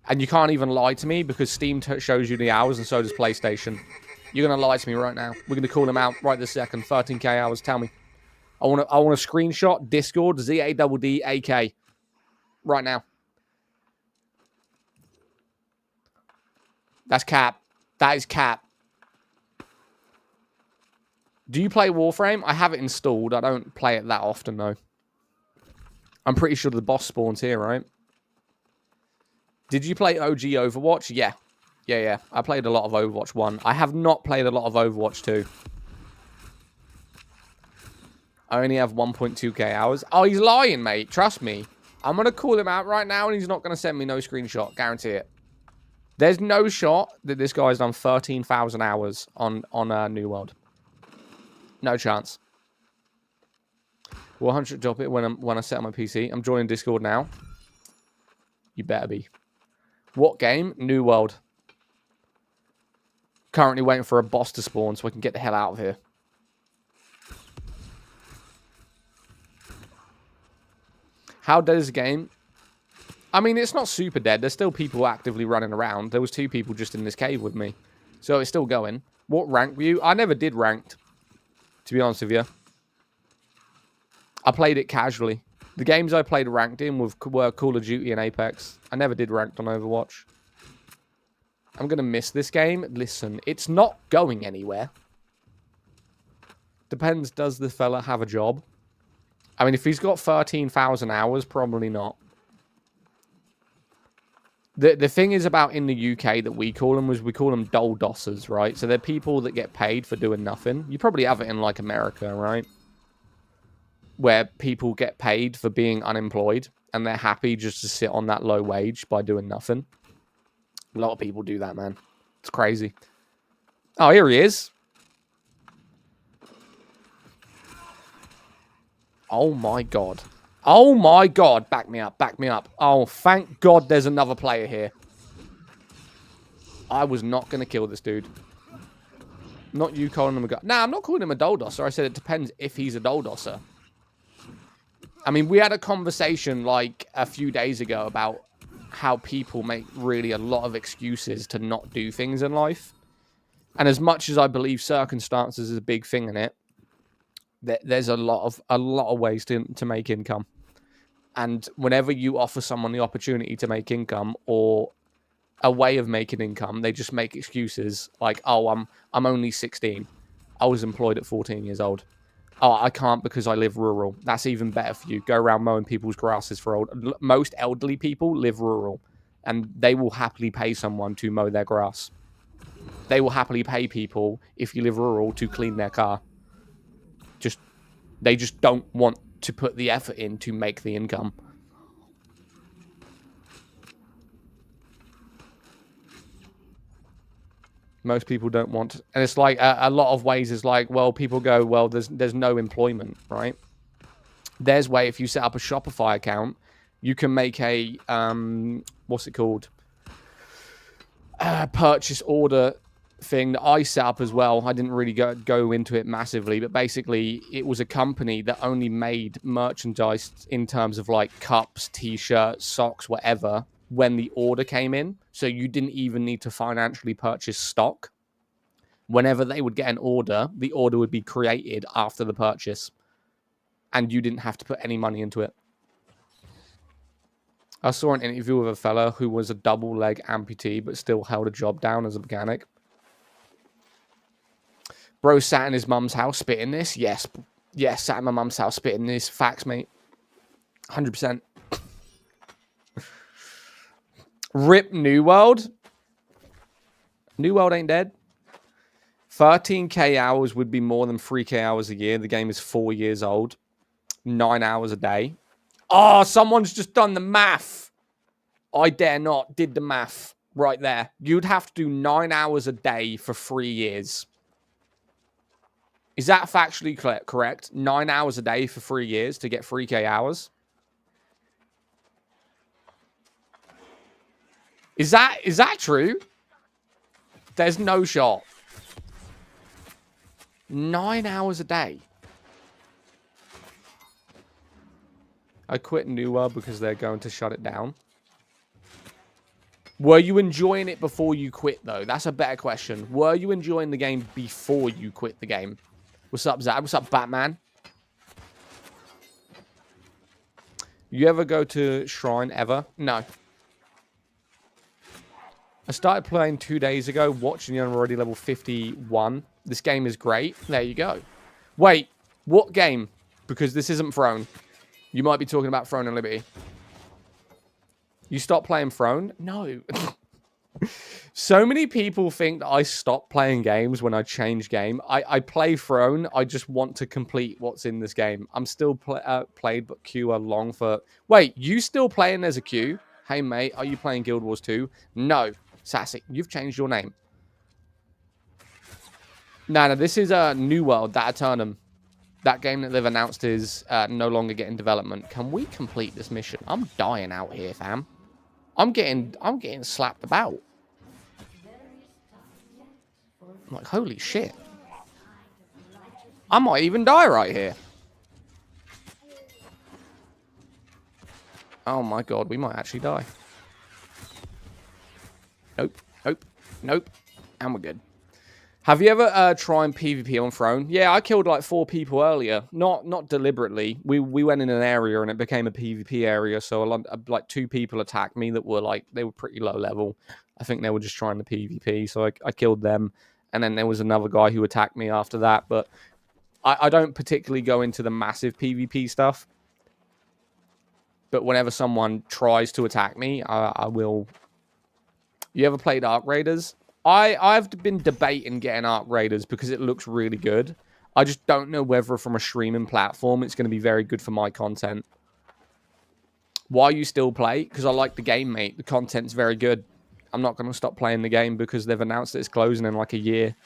And you can't even lie to me because Steam shows you the hours and so does PlayStation. You're going to lie to me right now. We're going to call them out right this second. 13k hours. Tell me. I want a screenshot. Discord. ZADDAK. Right now. That's cap. That is cap. Do you play Warframe? I have it installed. I don't play it that often, though. I'm pretty sure the boss spawns here, right? Did you play OG Overwatch? Yeah. Yeah. I played a lot of Overwatch 1. I have not played a lot of Overwatch 2. I only have 1.2k hours. Oh, he's lying, mate. Trust me. I'm going to call him out right now, and he's not going to send me no screenshot. Guarantee it. There's no shot that this guy's done 13,000 hours on New World. No chance. 100 drop it when I set up my PC. I'm joining Discord now. You better be. What game? New World. Currently waiting for a boss to spawn so I can get the hell out of here. How dead is the game? I mean, it's not super dead. There's still people actively running around. There was 2 people just in this cave with me. So it's still going. What rank were you? I never did ranked, to be honest with you. I played it casually. The games I played ranked in were Call of Duty and Apex. I never did ranked on Overwatch. I'm going to miss this game. Listen, it's not going anywhere. Depends, does the fella have a job? I mean, if he's got 13,000 hours, probably not. The thing is about in the UK that we call them dole dossers, right? So they're people that get paid for doing nothing. You probably have it in, like, America, right? Where people get paid for being unemployed and they're happy just to sit on that low wage by doing nothing. A lot of people do that, man. It's crazy. Oh, here he is. Oh, my God. Oh, my God. Back me up. Back me up. Oh, thank God there's another player here. I was not going to kill this dude. Not you calling him a guy. Nah, I'm not calling him a dole dosser. I said it depends if he's a dole dosser. I mean, we had a conversation like a few days ago about how people make really a lot of excuses to not do things in life. And as much as I believe circumstances is a big thing in it, there's a lot of ways to make income. And whenever you offer someone the opportunity to make income or a way of making income, they just make excuses like, oh, I'm only 16. I was employed at 14 years old. Oh, I can't because I live rural. That's even better for you. Go around mowing people's grasses for most elderly people live rural, and they will happily pay someone to mow their grass. They will happily pay people, if you live rural, to clean their car. They just don't want to put the effort in to make the income. Most people don't want, and it's like a lot of ways is like, well, people go, well, there's no employment, right? There's way if you set up a Shopify account, you can make a what's it called? Purchase order thing that I set up as well. I didn't really go into it massively, but basically it was a company that only made merchandise in terms of like cups, t-shirts, socks, whatever, when the order came in. So you didn't even need to financially purchase stock. Whenever they would get an order, the order would be created after the purchase. And you didn't have to put any money into it. I saw an interview with a fella who was a double leg amputee, but still held a job down as a mechanic. Bro sat in his mum's house spitting this. Yes. Yes, sat in my mum's house spitting this. Facts, mate. 100%. Rip New World. New World ain't dead. 13k hours would be more than 3k hours a year. The game is 4 years old. 9 hours a day. Oh, someone's just done the math. I dare not. Did the math right there. You'd have to do 9 hours a day for 3 years. Is that factually correct? 9 hours a day for 3 years to get 3k hours? Is that true? There's no shot. 9 hours a day. I quit New World because they're going to shut it down. Were you enjoying it before you quit, though? That's a better question. Were you enjoying the game before you quit the game? What's up, Zad? What's up, Batman? You ever go to Shrine ever? No. I started playing 2 days ago, watching you. I'm already level 51. This game is great. There you go. Wait, what game? Because this isn't Throne. You might be talking about Throne and Liberty. You stopped playing Throne? No. So many people think that I stop playing games when I change game. I play Throne. I just want to complete what's in this game. I'm still played, but queue along for... Wait, you still playing as a queue? Hey, mate, are you playing Guild Wars 2? No. Sassy, you've changed your name. No, this is a New World, that Eternum. That game that they've announced is no longer getting development. Can we complete this mission? I'm dying out here, fam. I'm getting slapped about. I'm like, holy shit. I might even die right here. Oh my god, we might actually die. Nope, nope, nope. And we're good. Have you ever tried PvP on Throne? Yeah, I killed like 4 people earlier. Not deliberately. We went in an area and it became a PvP area. So like 2 people attacked me that were like, they were pretty low level. I think they were just trying the PvP. So I killed them. And then there was another guy who attacked me after that. But I don't particularly go into the massive PvP stuff. But whenever someone tries to attack me, I will. You ever played Arc Raiders? I've been debating getting Arc Raiders because it looks really good. I just don't know whether from a streaming platform it's going to be very good for my content. Why you still play? Because I like the game, mate. The content's very good. I'm not going to stop playing the game because they've announced that it's closing in like a year.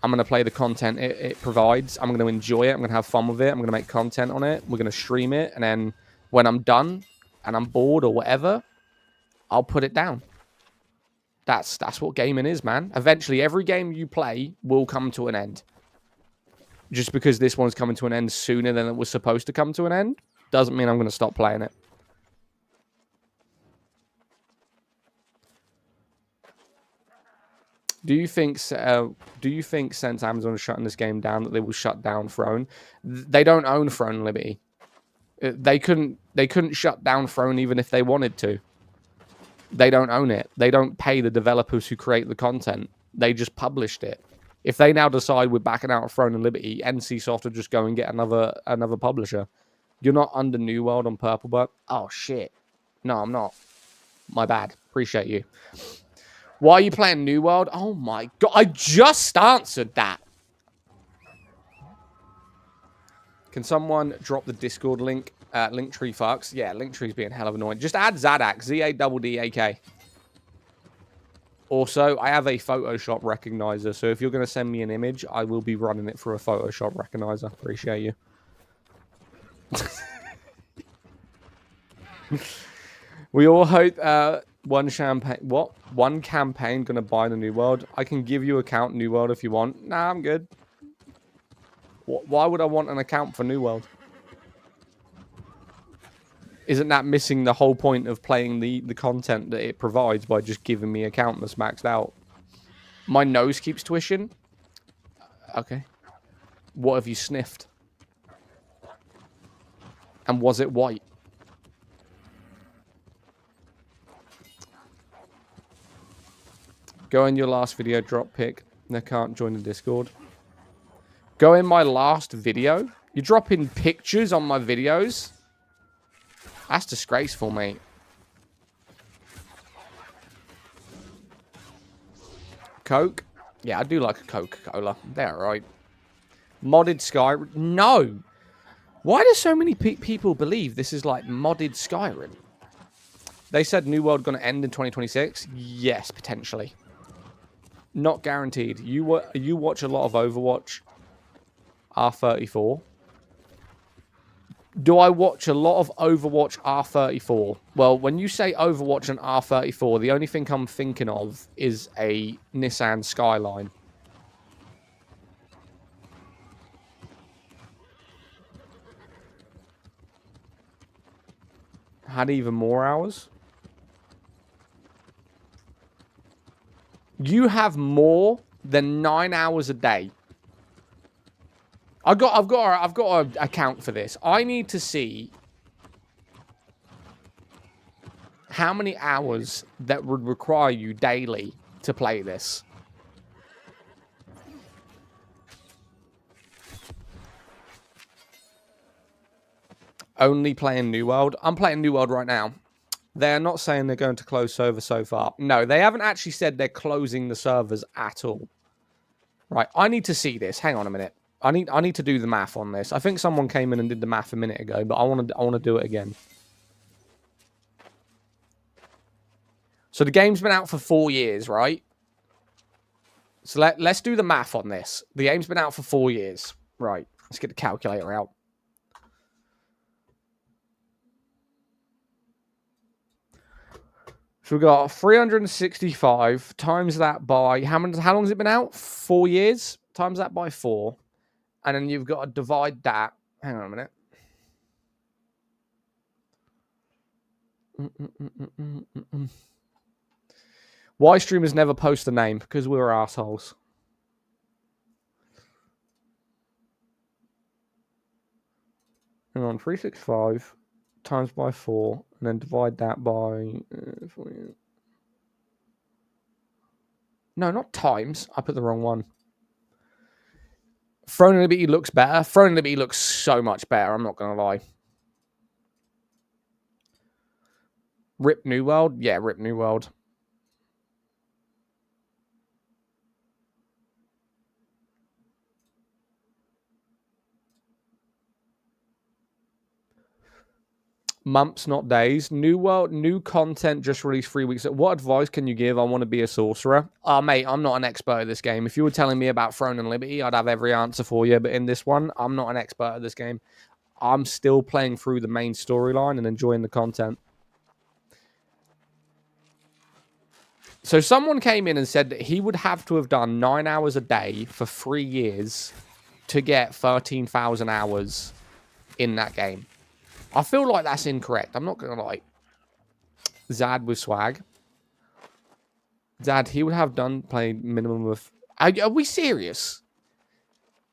I'm going to play the content it provides. I'm going to enjoy it. I'm going to have fun with it. I'm going to make content on it. We're going to stream it. And then when I'm done and I'm bored or whatever, I'll put it down. That's what gaming is, man. Eventually, every game you play will come to an end. Just because this one's coming to an end sooner than it was supposed to come to an end, doesn't mean I'm going to stop playing it. Do you think since Amazon is shutting this game down that they will shut down Throne? They don't own Throne Liberty. They couldn't shut down Throne even if they wanted to. They don't own it. They don't pay the developers who create the content. They just published it. If they now decide we're backing out of Throne and Liberty, NCSoft will just go and get another publisher. You're not under New World on Purple Buck? Oh, shit. No, I'm not. My bad. Appreciate you. Why are you playing New World? Oh, my God. I just answered that. Can someone drop the Discord link? Linktree fucks. Yeah, Linktree's being hell of annoying. Just add Zaddak. Z-A-D-D-A-K. Also, I have a Photoshop recognizer, so if you're going to send me an image, I will be running it through a Photoshop recognizer. Appreciate you. We all hope one campaign going to buy the New World. I can give you account New World if you want. Nah, I'm good. Why would I want an account for New World? Isn't that missing the whole point of playing the content that it provides by just giving me an account that's maxed out? My nose keeps twitching. Okay. What have you sniffed? And was it white? Go in your last video, drop pic. They can't join the Discord. Go in my last video? You're dropping pictures on my videos? That's disgraceful, mate. Coke? Yeah, I do like a Coca-Cola. They're alright. Modded Skyrim? No! Why do so many people believe this is like modded Skyrim? They said New World going to end in 2026? Yes, potentially. Not guaranteed. You watch a lot of Overwatch R34. Do I watch a lot of Overwatch R34? Well, when you say Overwatch and R34, the only thing I'm thinking of is a Nissan Skyline. Had even more hours? You have more than 9 hours a day. I've got to account for this. I need to see how many hours that would require you daily to play this. Only playing New World. I'm playing New World right now. They're not saying they're going to close servers so far. No, they haven't actually said they're closing the servers at all. Right, I need to see this. Hang on a minute. I need to do the math on this. I think someone came in and did the math a minute ago, but I want to do it again. So the game's been out for 4 years, right? So let's do the math on this. The game's been out for 4 years. Right, let's get the calculator out. So we've got 365 times that by how long has it been out? 4 years. Times that by 4. And then you've got to divide that. Hang on a minute. Why streamers never post the name? Because we're assholes. Hang on, 365 times by 4, and then divide that by... no, not times. I put the wrong one. Throne and Liberty looks better. Throne and Liberty looks so much better, I'm not going to lie. Rip New World? Yeah, Rip New World. Months, not days. New World, new content just released 3 weeks. What advice can you give? I want to be a sorcerer. Mate, I'm not an expert at this game. If you were telling me about Throne and Liberty, I'd have every answer for you. But in this one, I'm not an expert at this game. I'm still playing through the main storyline and enjoying the content. So someone came in and said that he would have to have done 9 hours a day for 3 years to get 13,000 hours in that game. I feel like that's incorrect. I'm not going to lie. Zad with swag. Zad, he would have played minimum of... Are we serious?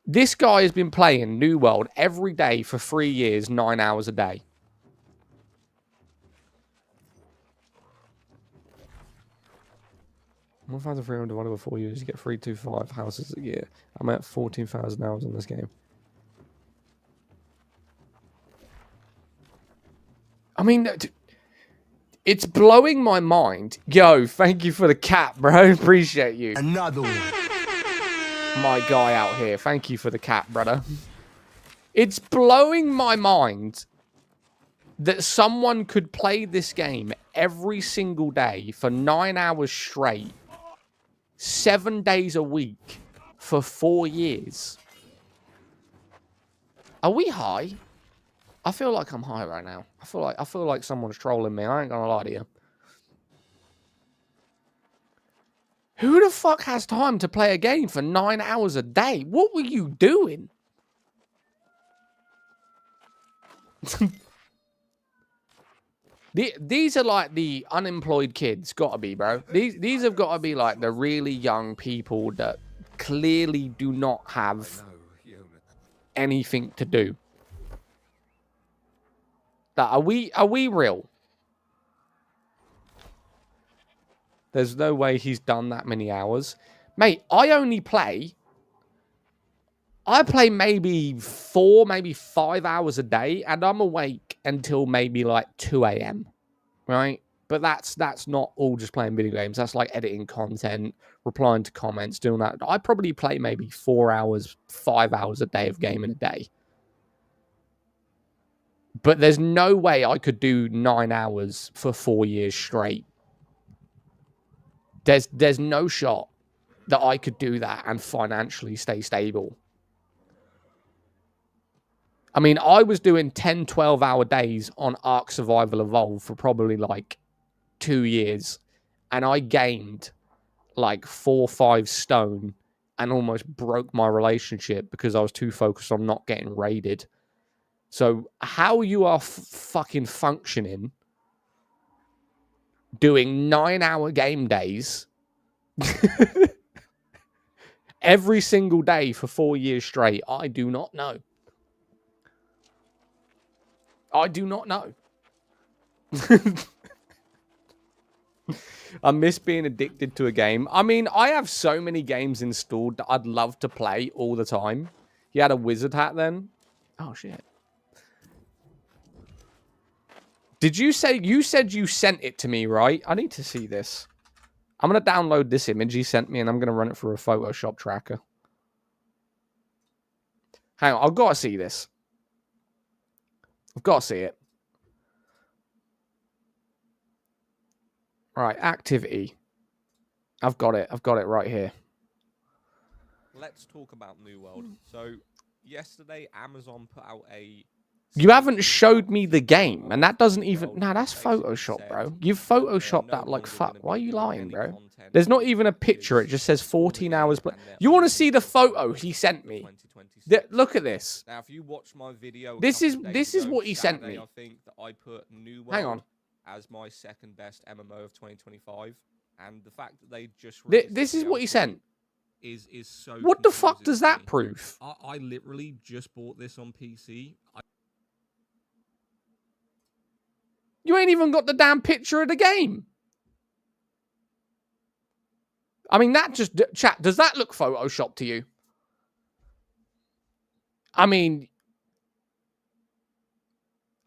This guy has been playing New World every day for 3 years, 9 hours a day. $1,300 divided by 4 years, you get 325 houses a year. I'm at 14,000 hours in this game. I mean, it's blowing my mind. Yo, thank you for the cap, bro. Appreciate you. Another one. My guy out here. Thank you for the cap, brother. It's blowing my mind that someone could play this game every single day for 9 hours straight, 7 days a week for 4 years. Are we high? I feel like I'm high right now. I feel like someone's trolling me. I ain't gonna lie to you. Who the fuck has time to play a game for 9 hours a day? What were you doing? These are like the unemployed kids. Gotta be, bro. These have got to be like the really young people that clearly do not have anything to do. That are we real? There's no way he's done that many hours. Mate, I play maybe 4, maybe 5 hours a day, and I'm awake until maybe like 2 a.m. Right? But that's not all just playing video games. That's like editing content, replying to comments, doing that. I probably play maybe 4 hours, 5 hours a day of gaming a day. But there's no way I could do 9 hours for 4 years straight. There's no shot that I could do that and financially stay stable. I mean, I was doing 10, 12-hour days on Ark Survival Evolved for probably like 2 years. And I gained like 4 or 5 stone and almost broke my relationship because I was too focused on not getting raided. So how you are fucking functioning doing 9-hour game days every single day for 4 years straight, I do not know. I do not know. I miss being addicted to a game. I mean, I have so many games installed that I'd love to play all the time. You had a wizard hat then? Oh, shit. Did you say... You said you sent it to me, right? I need to see this. I'm going to download this image he sent me, and I'm going to run it through a Photoshop tracker. Hang on. I've got to see this. I've got to see it. Right, activity. I've got it. I've got it right here. Let's talk about New World. So, yesterday, Amazon put out a... You haven't showed me the game, and that doesn't even... Nah, that's Photoshop, bro. You've Photoshopped that like fuck. Why are you lying, bro? There's not even a picture. It just says 14 hours... You want to see the photo he sent me? Look at this. Now, if you watch my video... This is what he sent me. I think that I put New World Hang on. as my second best MMO of 2025, and the fact that they just This is what he sent. is so. What the fuck confusing does to that me. prove? I literally just bought this on PC. You ain't even got the damn picture of the game. I mean, that just... Chat, does that look Photoshopped to you? I mean...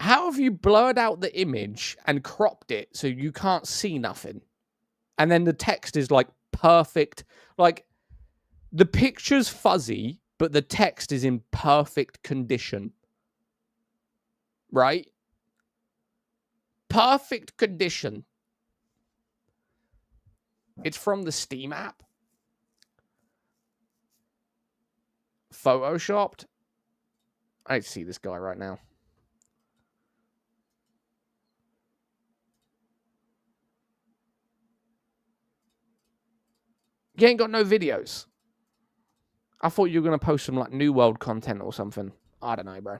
How have you blurred out the image and cropped it so you can't see nothing? And then the text is, like, perfect. Like, the picture's fuzzy, but the text is in perfect condition. Right? Perfect condition. It's from the Steam app. Photoshopped. I need to see this guy right now. You ain't got no videos. I thought you were going to post some like New World content or something. I don't know, bro.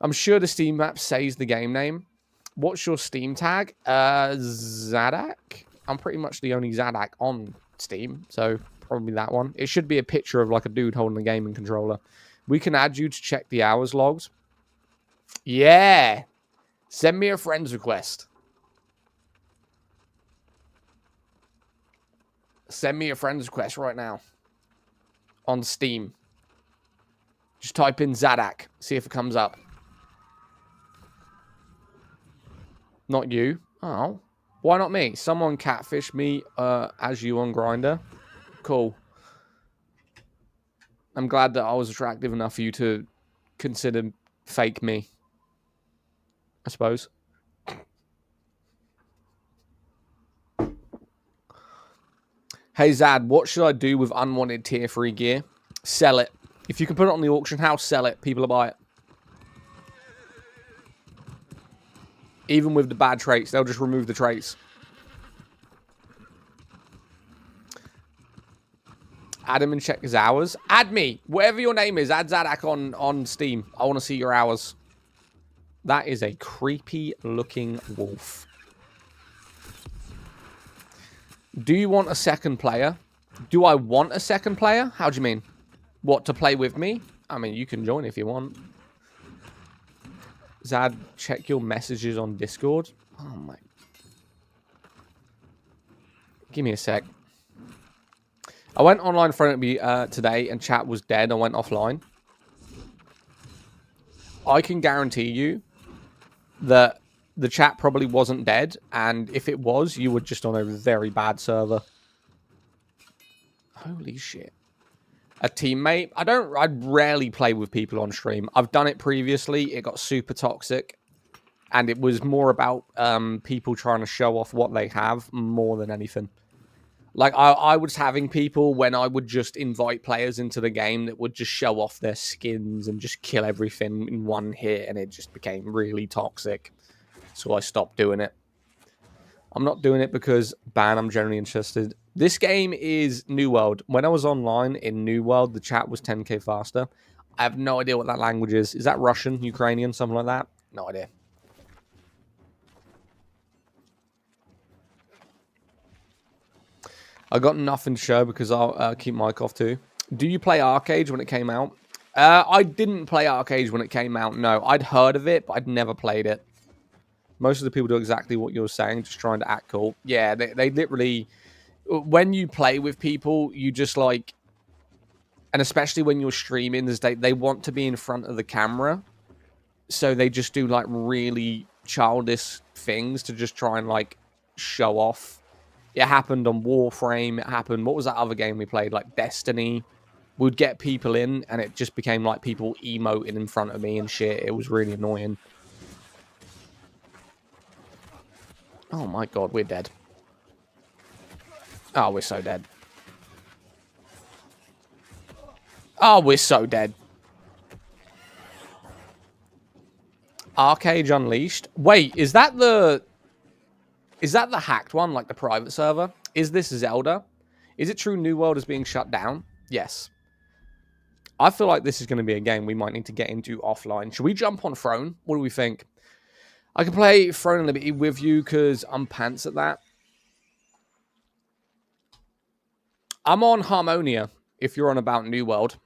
I'm sure the Steam app says the game name. What's your Steam tag? Zaddak. I'm pretty much the only Zaddak on Steam, so probably that one. It should be a picture of like a dude holding a gaming controller. We can add you to check the hours logs. Yeah. Send me a friend's request. Send me a friend's request right now. On Steam. Just type in Zaddak. See if it comes up. Not you. Oh. Why not me? Someone catfish me as you on Grindr. Cool. I'm glad that I was attractive enough for you to consider fake me. I suppose. Hey Zad, what should I do with unwanted tier 3 gear? Sell it. If you can put it on the auction house, sell it. People will buy it. Even with the bad traits, they'll just remove the traits. Add him and check his hours. Add me. Whatever your name is, add Zaddak on Steam. I want to see your hours. That is a creepy looking wolf. Do you want a second player? Do I want a second player? How do you mean? What, to play with me? I mean, you can join if you want. Zad, check your messages on Discord. Oh, my. Give me a sec. I went online in front of me today and chat was dead. I went offline. I can guarantee you that the chat probably wasn't dead, and if it was, you were just on a very bad server. Holy shit. A teammate? I rarely play with people on stream. I've done it previously. It got super toxic, and it was more about people trying to show off what they have more than anything. Like, I was having people when I would just invite players into the game that would just show off their skins and just kill everything in one hit, and it just became really toxic. So I stopped doing it. I'm not doing it because, I'm generally interested. This game is New World. When I was online in New World, the chat was 10k faster. I have no idea what that language is. Is that Russian, Ukrainian, something like that? No idea. I got nothing to show because I'll keep Mike off too. Do you play Arcade when it came out? I didn't play Arcade when it came out, no. I'd heard of it, but I'd never played it. Most of the people do exactly what you're saying, just trying to act cool. Yeah, they literally... When you play with people, you just like... And especially when you're streaming, they want to be in front of the camera. So they just do like really childish things to just try and like show off. It happened on Warframe. It happened... What was that other game we played? Like Destiny. We'd get people in and it just became like people emoting in front of me and shit. It was really annoying. Oh my god, we're dead. Oh, we're so dead. Oh, we're so dead. Arcade Unleashed. Wait, is that the hacked one, like the private server? Is this Zelda? Is it true New World is being shut down? Yes. I feel like this is going to be a game we might need to get into offline. Should we jump on Throne? What do we think? I can play Throne and Liberty with you because I'm pants at that. I'm on Harmonia if you're on about New World.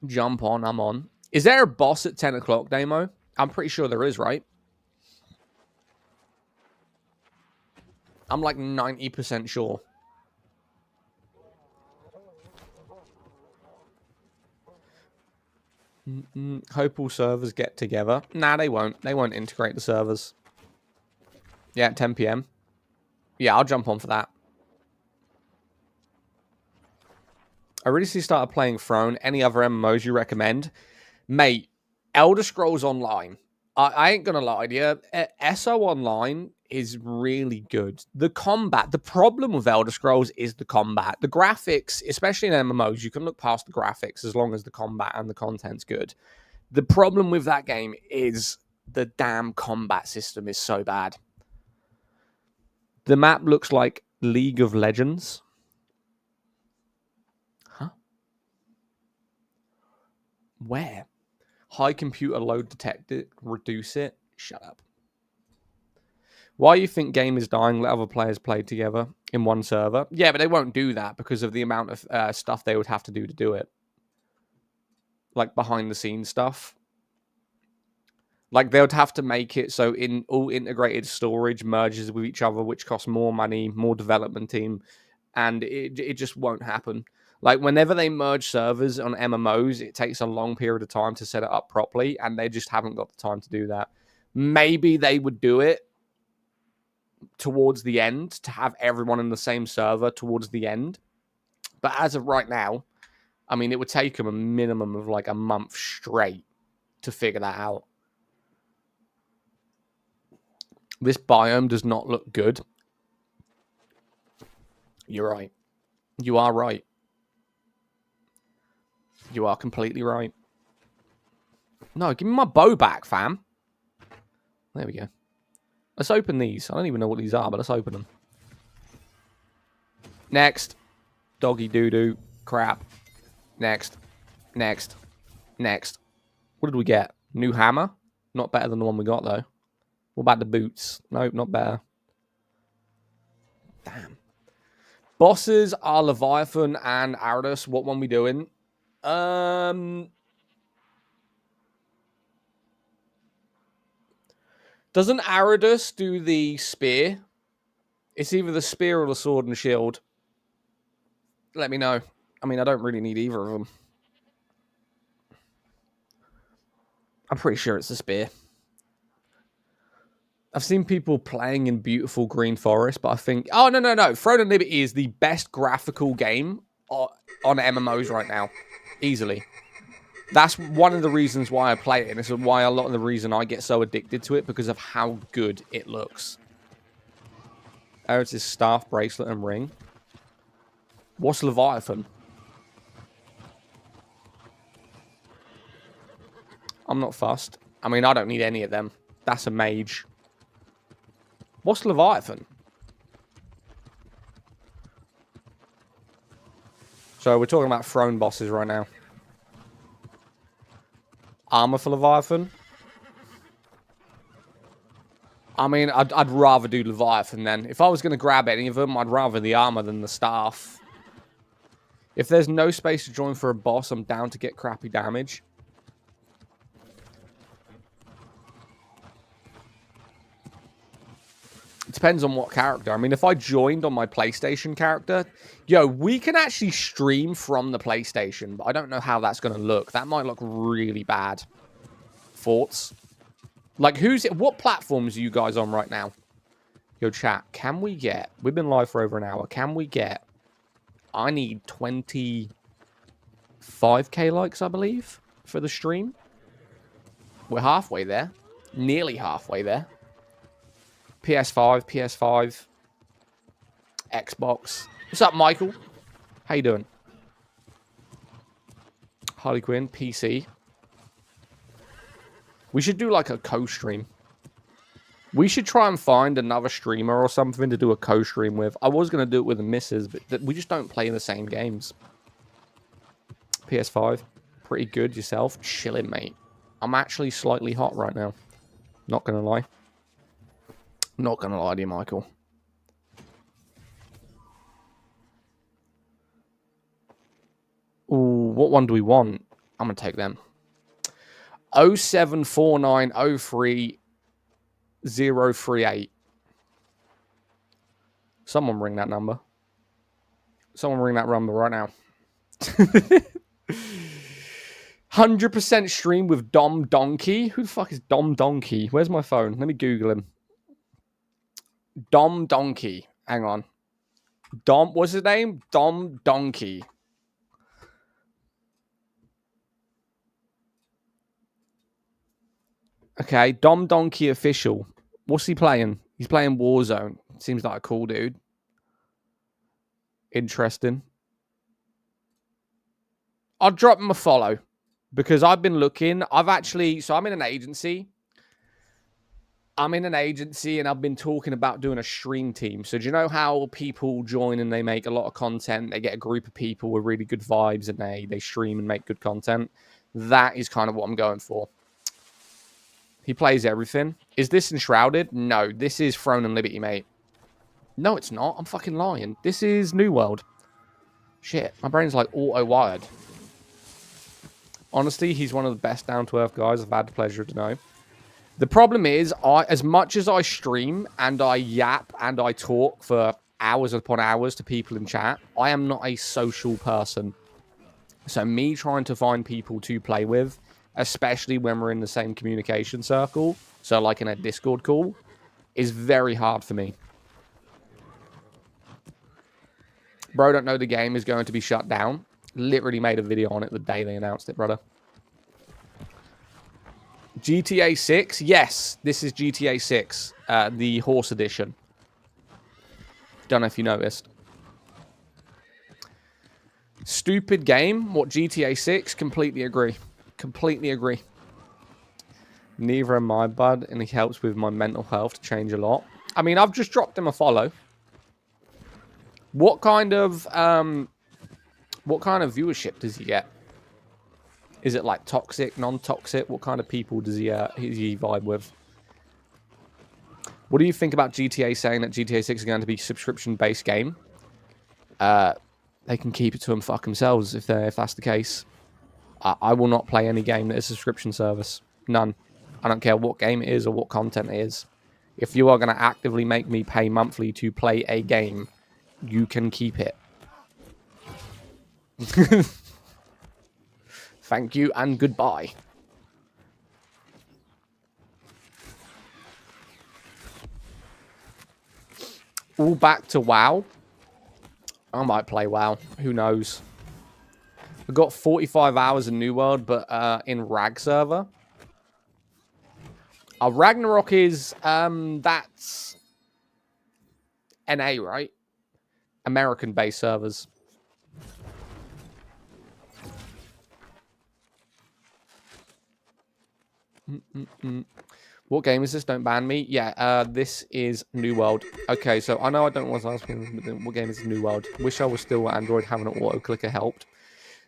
Jump on, I'm on. Is there a boss at 10 o'clock, Damo? I'm pretty sure there is, right? I'm like 90% sure. Hope all servers get together. Nah, they won't. They won't integrate the servers. Yeah, at 10 p.m. Yeah, I'll jump on for that. I recently started playing Throne. Any other MMOs you recommend? Mate, Elder Scrolls Online. I ain't gonna lie to you. SO Online is really good. The combat, the problem with Elder Scrolls is the combat. The graphics, especially in MMOs, you can look past the graphics as long as the combat and the content's good. The problem with that game is the damn combat system is so bad. The map looks like League of Legends. Huh? Where? High computer load detected. Reduce it. Shut up. Why you think game is dying? Let other players play together in one server. Yeah, but they won't do that because of the amount of stuff they would have to do it. Like behind the scenes stuff. Like they would have to make it so in all integrated storage merges with each other, which costs more money, more development team, and it just won't happen. Like whenever they merge servers on MMOs, it takes a long period of time to set it up properly, and they just haven't got the time to do that. Maybe they would do it towards the end to have everyone in the same server towards the end. But as of right now, I mean, it would take them a minimum of like a month straight to figure that out. This biome does not look good. You're right. You are right. You are completely right. No, give me my bow back, fam. There we go. Let's open these. I don't even know what these are, but let's open them. Next. Doggy doo-doo. Crap. Next. Next. Next. What did we get? New hammer? Not better than the one we got, though. What about the boots? Nope, not better. Damn. Bosses are Leviathan and Aradus. What one we doing? Doesn't Aradus do the spear? It's either the spear or the sword and shield. Let me know. I mean, I don't really need either of them. I'm pretty sure it's the spear. I've seen people playing in beautiful green forest, but I think... Oh, no. Throne and Liberty is the best graphical game on MMOs right now. Easily. That's one of the reasons why I play it, and this is why a lot of the reason I get so addicted to it, because of how good it looks. There's his staff, bracelet, and ring. What's Leviathan? I'm not fussed. I mean, I don't need any of them. That's a mage. What's Leviathan? So we're talking about throne bosses right now. Armor for Leviathan? I mean, I'd rather do Leviathan then. If I was going to grab any of them, I'd rather the armor than the staff. If there's no space to join for a boss, I'm down to get crappy damage. It depends on what character. I mean, if I joined on my PlayStation character... Yo, we can actually stream from the PlayStation, but I don't know how that's going to look. That might look really bad. Thoughts? Like, what platforms are you guys on right now? Yo, chat, can we get... We've been live for over an hour. Can we get... I need 25k likes, I believe, for the stream. We're halfway there. Nearly halfway there. PS5, Xbox. What's up, Michael? How you doing? Harley Quinn, PC. We should do like a co-stream. We should try and find another streamer or something to do a co-stream with. I was going to do it with the missus, but we just don't play the same games. PS5. Pretty good yourself. Chilling, mate. I'm actually slightly hot right now. Not gonna lie. Not gonna lie to you, Michael. Ooh, what one do we want? I'm gonna take them. 074903038. Someone ring that number. Someone ring that number right now. 100% stream with Dom Donkey. Who the fuck is Dom Donkey? Where's my phone? Let me Google him. Dom Donkey. Hang on. Dom, what's his name? Dom Donkey. Okay, Dom Donkey official. What's he playing? He's playing Warzone. Seems like a cool dude. Interesting. I'll drop him a follow because I've been looking. I'm in an agency. And I've been talking about doing a stream team. So do you know how people join and they make a lot of content? They get a group of people with really good vibes and they stream and make good content. That is kind of what I'm going for. He plays everything. Is this Enshrouded? No, this is Throne and Liberty, mate. No, it's not. I'm fucking lying. This is New World. Shit, my brain's like auto-wired. Honestly, he's one of the best down-to-earth guys I've had the pleasure to know. The problem is, as much as I stream and I yap and I talk for hours upon hours to people in chat, I am not a social person. So me trying to find people to play with, especially when we're in the same communication circle, so like in a Discord call, is very hard for me. Bro, don't know the game is going to be shut down. Literally made a video on it the day they announced it, brother. GTA 6? Yes, this is GTA 6, the horse edition. Don't know if you noticed. Stupid game. What, GTA 6? Completely agree. Completely agree. Neither am I, bud, and he helps with my mental health to change a lot. I mean, I've just dropped him a follow. What kind of viewership does he get? Is it like toxic, non-toxic? What kind of people does he vibe with? What do you think about GTA saying that GTA 6 is going to be a subscription-based game? They can keep it to them fuck themselves if that's the case. I will not play any game that is a subscription service. None. I don't care what game it is or what content it is. If you are going to actively make me pay monthly to play a game, you can keep it. Thank you and goodbye. All back to WoW. I might play WoW. Who knows? I've got 45 hours in New World, but in Rag server. Ragnarok is, that's NA, right? American-based servers. What game is this? Don't ban me. Yeah, this is New World. Okay, so I know I don't want to ask what game is New World. Wish I was still Android, having an auto clicker helped.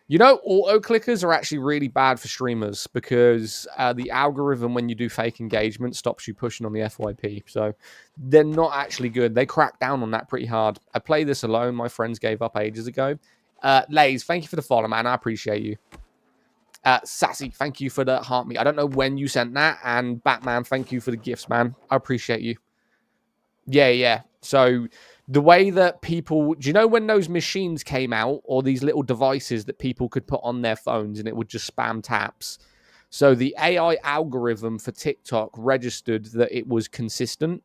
You know, auto clickers are actually really bad for streamers because the algorithm when you do fake engagement stops you pushing on the FYP. So they're not actually good. They crack down on that pretty hard. I play this alone. My friends gave up ages ago. Lays, thank you for the follow, man. I appreciate you. Sassy, thank you for the heart me. I don't know when you sent that. And Batman, thank you for the gifts, man. I appreciate you. Yeah. So the way that people... Do you know when those machines came out, or these little devices that people could put on their phones and it would just spam taps? So the AI algorithm for TikTok registered that it was consistent.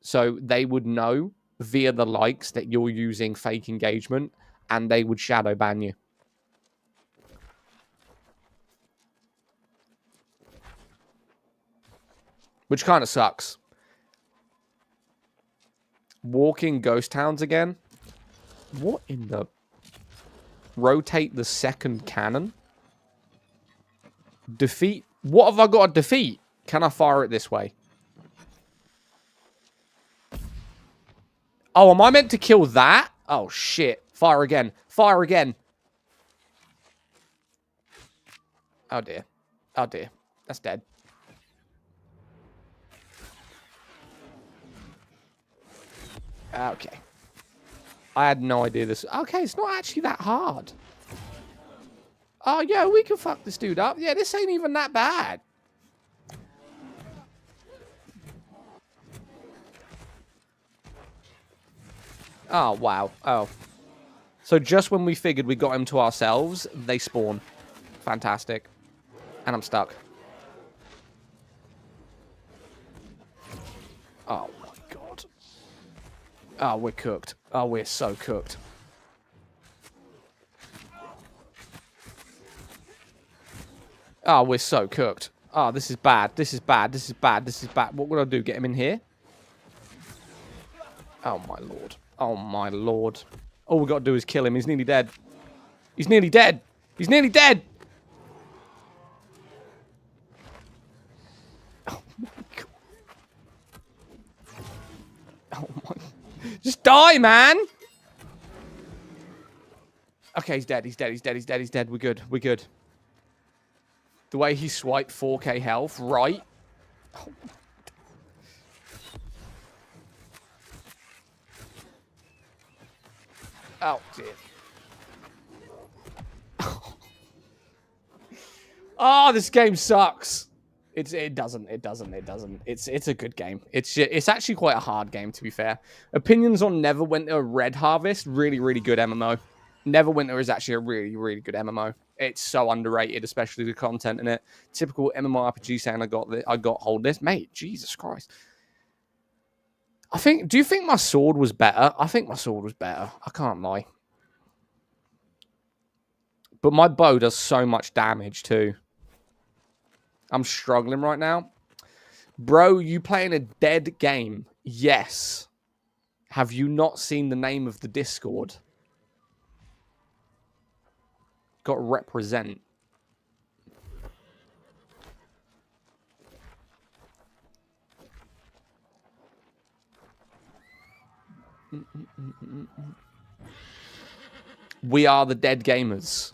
So they would know via the likes that you're using fake engagement, and they would shadow ban you. Which kind of sucks. Walking ghost towns again? What in the... Rotate the second cannon? Defeat... What have I got to defeat? Can I fire it this way? Oh, am I meant to kill that? Oh, shit. Fire again. Fire again. Oh, dear. Oh, dear. That's dead. Okay. I had no idea this... Okay, it's not actually that hard. Oh, yeah, we can fuck this dude up. Yeah, this ain't even that bad. Oh, wow. Oh. So just when we figured we got him to ourselves, they spawn. Fantastic. And I'm stuck. Oh, my God. Oh, we're cooked. Oh, we're so cooked. Oh, we're so cooked. Oh, this is bad. This is bad. This is bad. This is bad. What would I do? Get him in here? Oh, my Lord. Oh, my Lord. All we got to do is kill him. He's nearly dead. He's nearly dead. He's nearly dead. Oh, my God. Oh, my... Just die, man! Okay, he's dead. He's dead. He's dead. He's dead. He's dead. We're good. We're good. The way he swiped 4k health, right? Oh, oh dear. Oh, this game sucks. It doesn't. It's a good game. It's actually quite a hard game, to be fair. Opinions on Neverwinter Red Harvest, really good MMO. Neverwinter is actually a really good MMO. It's so underrated, especially the content in it. Typical MMORPG saying I got hold of this. Mate, Jesus Christ. Do you think my sword was better? I think my sword was better. I can't lie. But my bow does so much damage too. I'm struggling right now. Bro, you playing a dead game? Yes. Have you not seen the name of the Discord? Got represent. We are the dead gamers.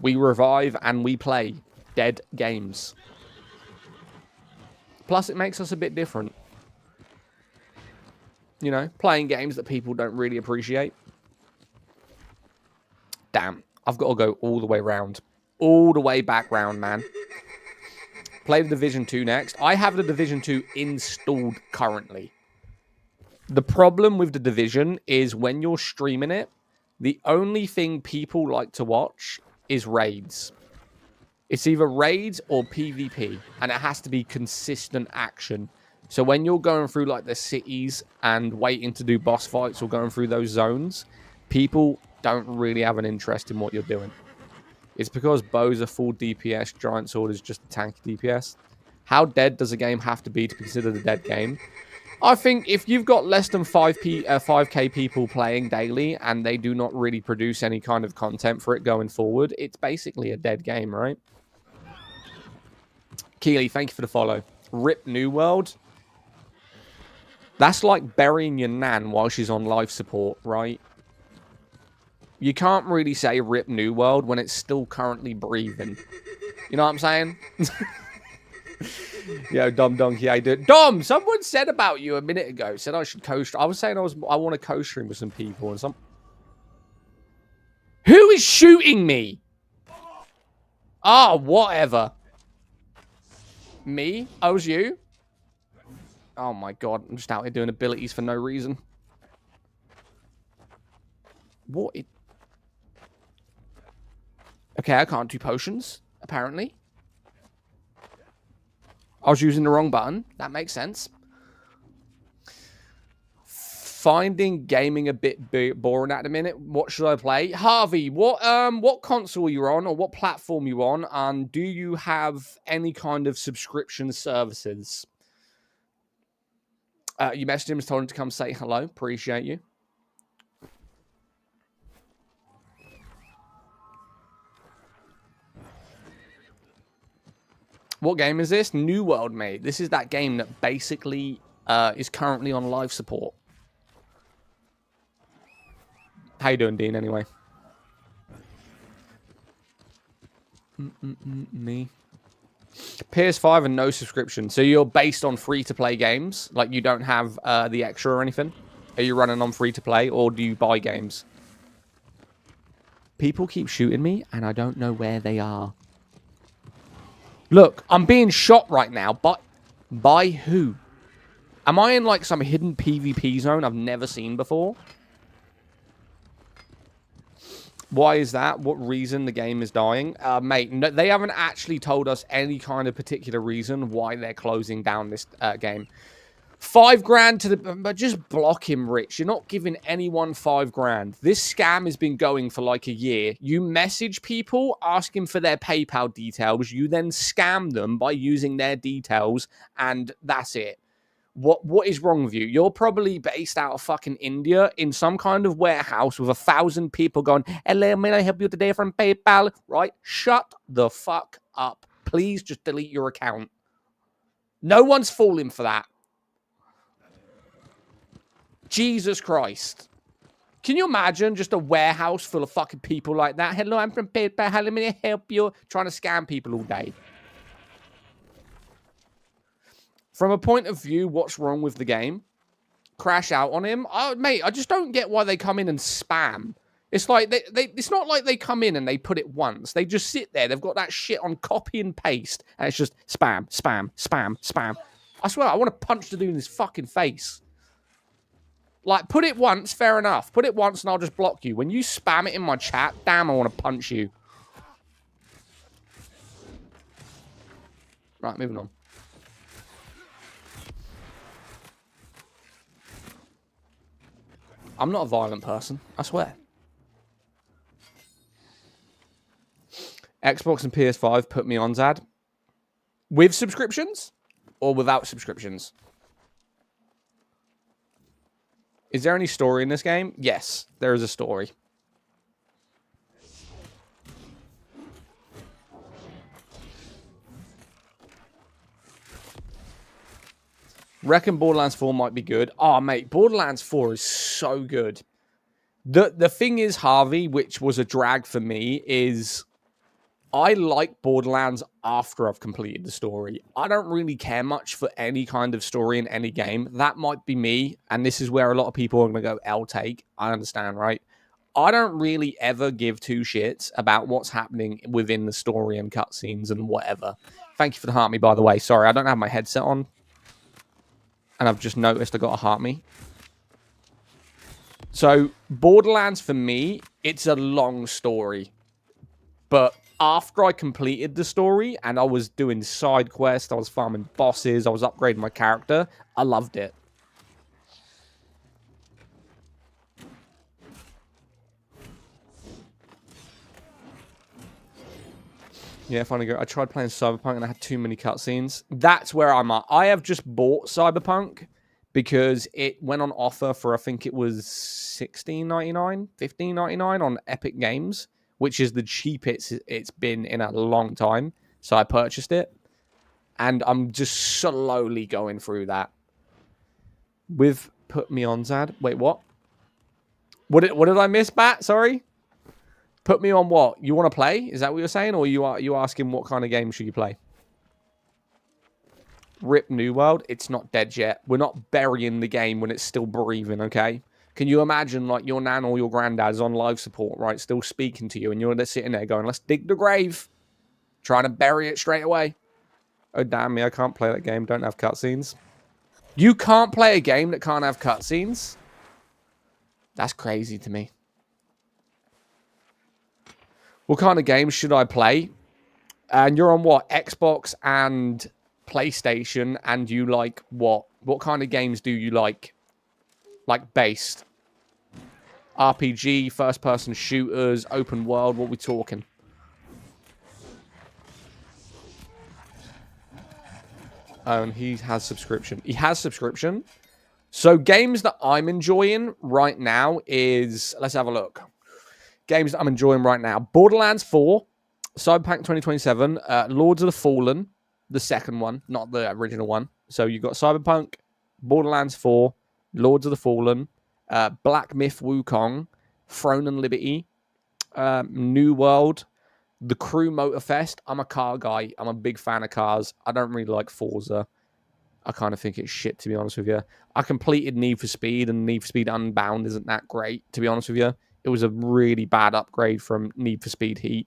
We revive and we play dead games. Plus, it makes us a bit different. You know, playing games that people don't really appreciate. Damn. I've got to go all the way round. All the way back round, man. Play the Division 2 next. I have the Division 2 installed currently. The problem with the Division is when you're streaming it, the only thing people like to watch is raids. It's either raids or PvP, and it has to be consistent action. So when you're going through like the cities and waiting to do boss fights or going through those zones, people don't really have an interest in what you're doing. It's because bows are full DPS, giant sword is just a tanky DPS. How dead does a game have to be to consider the dead game? I think if you've got less than 5k people playing daily and they do not really produce any kind of content for it going forward, it's basically a dead game, right? Keely, thank you for the follow. Rip New World. That's like burying your nan while she's on life support, right? You can't really say Rip New World when it's still currently breathing. You know what I'm saying? Yo, Dom Donkey, I do. Dom, someone said about you a minute ago. Said I should co-stream. I was saying I want to co-stream with some people and some. Who is shooting me? Ah, whatever. Me? I was you? Oh my god, I'm just out here doing abilities for no reason. What? Okay, I can't do potions, apparently. I was using the wrong button. That makes sense. Finding gaming a bit boring at the minute. What should I play? Harvey, what console you're on or what platform you on? And do you have any kind of subscription services? You messaged him, told him to come say hello. Appreciate you. What game is this? New World, mate. This is that game that basically is currently on live support. How you doing, Dean, anyway? Me. PS5 and no subscription. So you're based on free-to-play games? Like you don't have the extra or anything? Are you running on free-to-play or do you buy games? People keep shooting me and I don't know where they are. Look, I'm being shot right now, but by who? Am I in like some hidden PvP zone I've never seen before? Why is that? What reason the game is dying? Mate, no, they haven't actually told us any kind of particular reason why they're closing down this game. $5 to the... But just block him, Rich. You're not giving anyone $5. This scam has been going for like a year. You message people asking for their PayPal details. You then scam them by using their details. And that's it. What is wrong with you? You're probably based out of fucking India in some kind of warehouse with 1,000 people going, hello, may I help you today from PayPal? Right? Shut the fuck up. Please just delete your account. No one's falling for that. Jesus Christ. Can you imagine just a warehouse full of fucking people like that? Hello, I'm from PayPal. How may I help you? Trying to scam people all day. From a point of view, what's wrong with the game? Crash out on him? Oh, mate, I just don't get why they come in and spam. It's like, it's not like they come in and they put it once. They just sit there. They've got that shit on copy and paste. And it's just spam, spam, spam, spam. I swear, I want to punch the dude in his fucking face. Like, put it once, fair enough. Put it once and I'll just block you. When you spam it in my chat, damn, I want to punch you. Right, moving on. I'm not a violent person, I swear. Xbox and PS5 put me on, Zad. With subscriptions or without subscriptions? Is there any story in this game? Yes, there is a story. Reckon Borderlands 4 might be good. Oh, mate, Borderlands 4 is so good. The thing is, Harvey, which was a drag for me, is I like Borderlands after I've completed the story. I don't really care much for any kind of story in any game. That might be me, and this is where a lot of people are going to go, L-take. I understand, right? I don't really ever give two shits about what's happening within the story and cutscenes and whatever. Thank you for the heart me, by the way. Sorry, I don't have my headset on. And I've just noticed I got a heart me. So, Borderlands, for me, it's a long story. But after I completed the story, and I was doing side quests, I was farming bosses, I was upgrading my character, I loved it. Yeah, finally go. I tried playing Cyberpunk and I had too many cutscenes. That's where I'm at. I have just bought Cyberpunk because it went on offer for, I think it was $16.99, $15.99 on Epic Games, which is the cheapest it's been in a long time. So I purchased it. And I'm just slowly going through that. With put me on, Zad. Wait, what? What did I miss, Bat? Sorry? Put me on what? You want to play? Is that what you're saying? Or you asking what kind of game should you play? Rip New World. It's not dead yet. We're not burying the game when it's still breathing, okay? Can you imagine, like, your nan or your granddad is on live support, right? Still speaking to you, and you're sitting there going, let's dig the grave. Trying to bury it straight away. Oh, damn me. I can't play that game. Don't have cutscenes. You can't play a game that can't have cutscenes? That's crazy to me. What kind of games should I play? And you're on what? Xbox and PlayStation, and you like what? What kind of games do you like? Like based? RPG, first-person shooters, open world, what we talking? Oh, and he has subscription. He has subscription. So games that I'm enjoying right now is... Let's have a look. Games that I'm enjoying right now. Borderlands 4, Cyberpunk 2027, Lords of the Fallen, the second one, not the original one. So you've got Cyberpunk, Borderlands 4, Lords of the Fallen, Black Myth Wukong, Throne and Liberty, New World, The Crew Motorfest, I'm a car guy. I'm a big fan of cars. I don't really like Forza. I kind of think it's shit, to be honest with you. I completed Need for Speed, and Need for Speed Unbound isn't that great, to be honest with you. It was a really bad upgrade from Need for Speed Heat.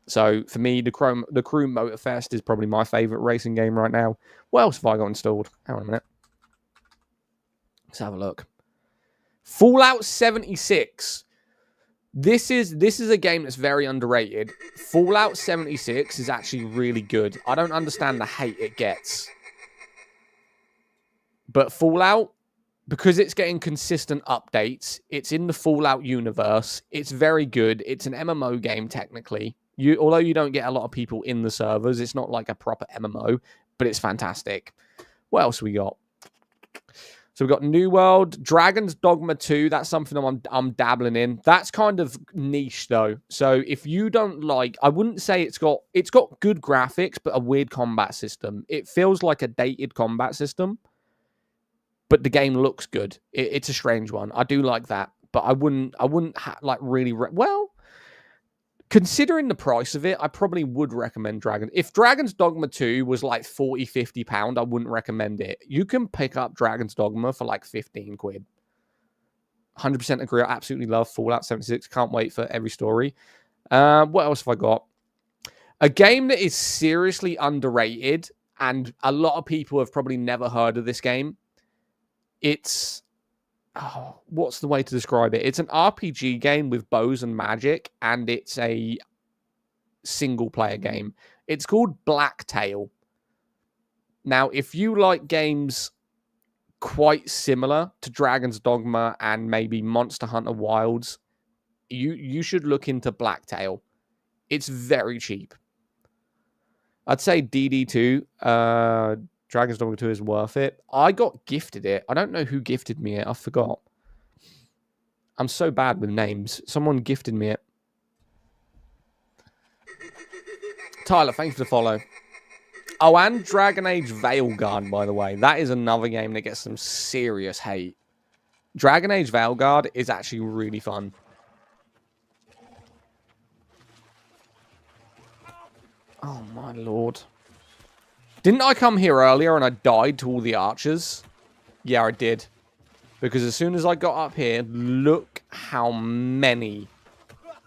So for me, the Crew Motorfest is probably my favourite racing game right now. What else have I got installed? Hang on a minute. Let's have a look. Fallout 76. This is a game that's very underrated. Fallout 76 is actually really good. I don't understand the hate it gets. But Fallout, because it's getting consistent updates, it's in the Fallout universe, it's very good. It's an MMO game, technically. Although you don't get a lot of people in the servers, it's not like a proper MMO, but it's fantastic. What else we got? So we've got New World, Dragon's Dogma 2. That's something I'm dabbling in. That's kind of niche, though. So if you don't like... I wouldn't say it's got good graphics, but a weird combat system. It feels like a dated combat system, but the game looks good. It's a strange one. I do like that, but I wouldn't like really... Well, considering the price of it, I probably would recommend Dragon. If Dragon's Dogma 2 was like 40, 50 pound, I wouldn't recommend it. You can pick up Dragon's Dogma for like 15 quid. 100% agree. I absolutely love Fallout 76. Can't wait for every story. What else have I got? A game that is seriously underrated, and a lot of people have probably never heard of this game. It's... Oh, what's the way to describe it? It's an RPG game with bows and magic, and it's a single-player game. It's called Blacktail. Now, if you like games quite similar to Dragon's Dogma and maybe Monster Hunter Wilds, you should look into Blacktail. It's very cheap. I'd say DD2, Dragon's Dogma 2 is worth it. I got gifted it. I don't know who gifted me it. I forgot. I'm so bad with names. Someone gifted me it. Tyler, thanks for the follow. Oh, and Dragon Age Veilguard, by the way. That is another game that gets some serious hate. Dragon Age Veilguard is actually really fun. Oh, my lord. Didn't I come here earlier and I died to all the archers? Yeah, I did. Because as soon as I got up here, look how many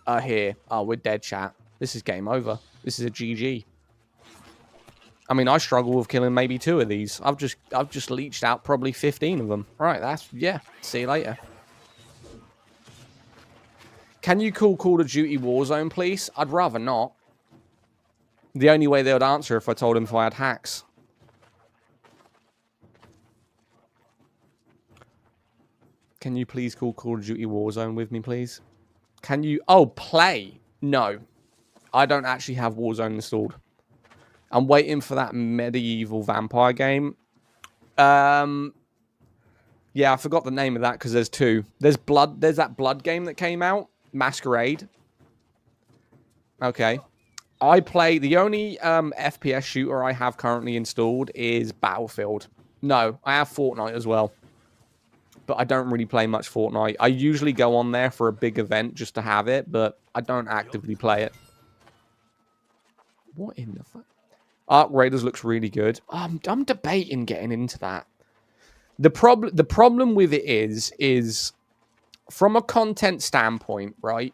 are here. Oh, we're dead, chat. This is game over. This is a GG. I mean, I struggle with killing maybe 2 of these. I've just leached out probably 15 of them. Right, yeah. See you later. Can you Call of Duty Warzone, please? I'd rather not. The only way they would answer if I told them if I had hacks. Can you please Call of Duty Warzone with me, please? Can you... Oh, play? No. I don't actually have Warzone installed. I'm waiting for that medieval vampire game. Yeah, I forgot the name of that because there's 2. There's that Blood game that came out. Masquerade. Okay. I play... The only FPS shooter I have currently installed is Battlefield. No, I have Fortnite as well. But I don't really play much Fortnite. I usually go on there for a big event just to have it, but I don't actively play it. What in the fuck? Ark Raiders looks really good. I'm debating getting into that. The problem with it is from a content standpoint, right?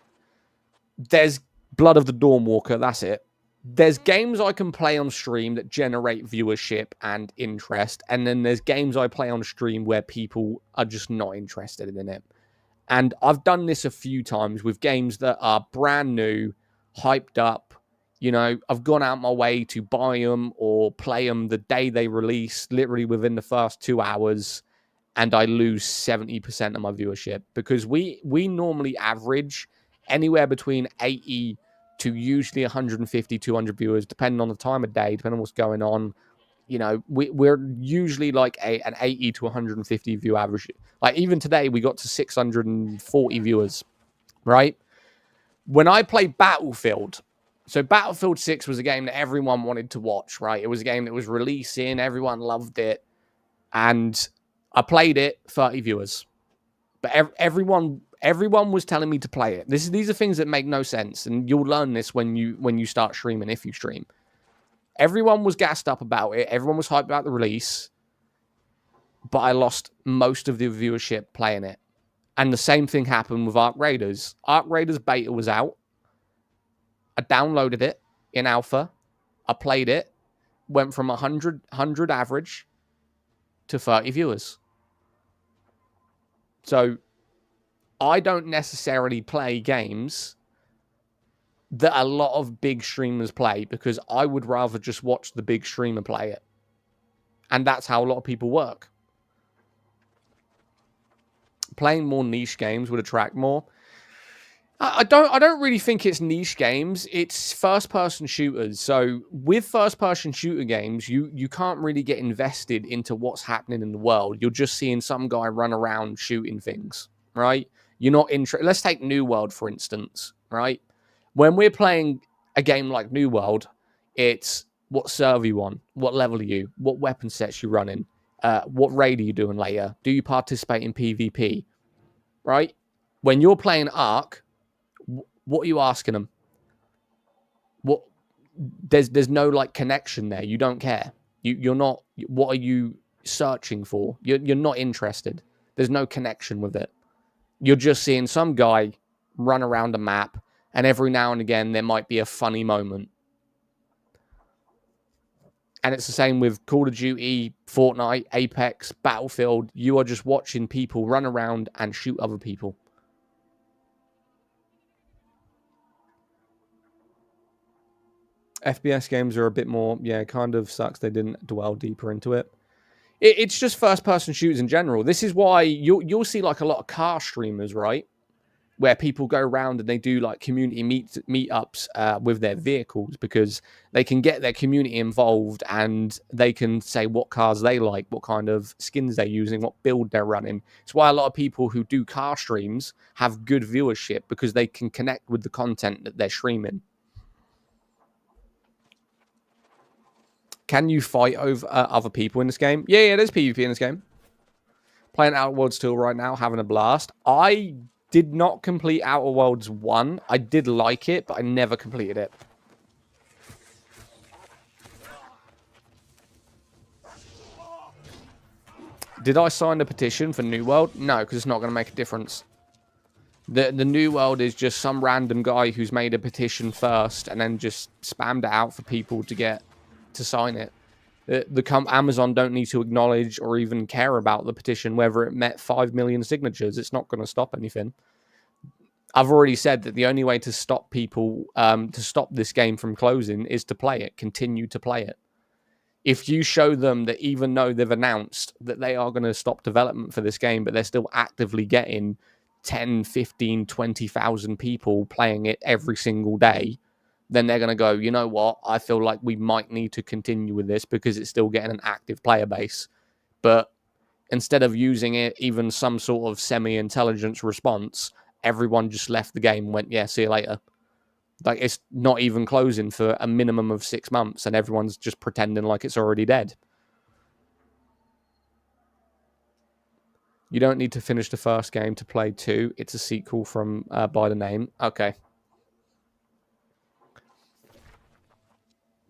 There's Blood of the Dawnwalker, that's it. There's games I can play on stream that generate viewership and interest, and then there's games I play on stream where people are just not interested in it. And I've done this a few times with games that are brand new, hyped up. You know, I've gone out my way to buy them or play them the day they release, literally within the first 2 hours, and I lose 70% of my viewership because we normally average anywhere between 80 to usually 150, 200 viewers, depending on the time of day, depending on what's going on. You know, we're usually like an 80 to 150 view average. Like even today, we got to 640 viewers, right? When I play Battlefield, so Battlefield 6 was a game that everyone wanted to watch, right? It was a game that was releasing, everyone loved it, and I played it, 30 viewers. But everyone Everyone was telling me to play it. These are things that make no sense, and you'll learn this when you start streaming, if you stream. Everyone was gassed up about it. Everyone was hyped about the release, but I lost most of the viewership playing it. And the same thing happened with Ark Raiders. Ark Raiders beta was out. I downloaded it in alpha. I played it. Went from 100 average to 30 viewers. So I don't necessarily play games that a lot of big streamers play because I would rather just watch the big streamer play it. And that's how a lot of people work. Playing more niche games would attract more. I don't really think it's niche games. It's first-person shooters. So with first-person shooter games, you can't really get invested into what's happening in the world. You're just seeing some guy run around shooting things, right? You're not interested. Let's take New World, for instance, right? When we're playing a game like New World, it's what server you on, what level are you, what weapon sets you running, what raid are you doing later, do you participate in PvP, right? When you're playing Ark, what are you asking them? What? There's no like connection there. You don't care. You're not. What are you searching for? You're not interested. There's no connection with it. You're just seeing some guy run around a map, and every now and again there might be a funny moment. And it's the same with Call of Duty, Fortnite, Apex, Battlefield. You are just watching people run around and shoot other people. FPS games are a bit more, yeah, kind of sucks they didn't dwell deeper into it. It's just first-person shooters in general. This is why you'll see like a lot of car streamers, right? Where people go around and they do like community meetups with their vehicles because they can get their community involved and they can say what cars they like, what kind of skins they're using, what build they're running. It's why a lot of people who do car streams have good viewership because they can connect with the content that they're streaming. Can you fight over other people in this game? Yeah, there's PvP in this game. Playing Outer Worlds 2 right now, having a blast. I did not complete Outer Worlds 1. I did like it, but I never completed it. Did I sign the petition for New World? No, because it's not going to make a difference. The New World is just some random guy who's made a petition first and then just spammed it out for people to get to sign it. Amazon don't need to acknowledge or even care about the petition, whether it met 5 million signatures. It's not going to stop anything. I've already said that the only way to stop people, to stop this game from closing is to play it, continue to play it. If you show them that even though they've announced that they are going to stop development for this game, but they're still actively getting 10, 15, 20,000 people playing it every single day, then they're going to go, you know what, I feel like we might need to continue with this because it's still getting an active player base. But instead of using it, even some sort of semi-intelligence response, everyone just left the game and went, yeah, see you later. Like, it's not even closing for a minimum of 6 months, and everyone's just pretending like it's already dead. You don't need to finish the first game to play 2. It's a sequel from by the name. Okay.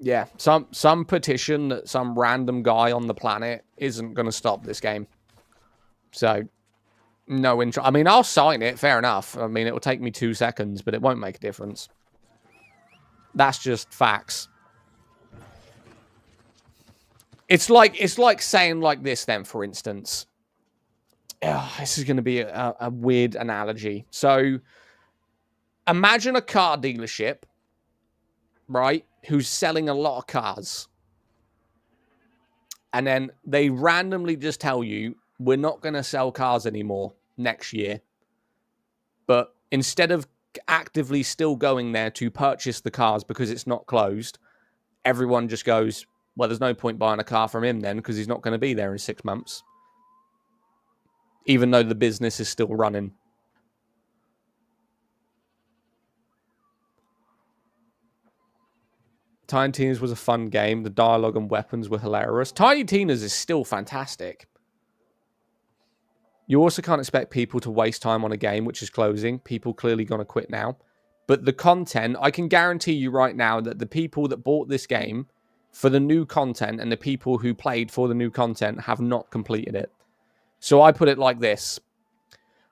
Yeah, some petition that some random guy on the planet isn't going to stop this game. So, no interest. I mean, I'll sign it, fair enough. I mean, it will take me 2 seconds, but it won't make a difference. That's just facts. It's like saying like this then, for instance. This is going to be a weird analogy. So, imagine a car dealership, right, who's selling a lot of cars. And then they randomly just tell you, we're not going to sell cars anymore next year. But instead of actively still going there to purchase the cars because it's not closed, everyone just goes, well, there's no point buying a car from him then because he's not going to be there in 6 months. Even though the business is still running. Tiny Tina's was a fun game. The dialogue and weapons were hilarious. Tiny Tina's is still fantastic. You also can't expect people to waste time on a game which is closing. People clearly going to quit now. But the content, I can guarantee you right now that the people that bought this game for the new content and the people who played for the new content have not completed it. So I put it like this.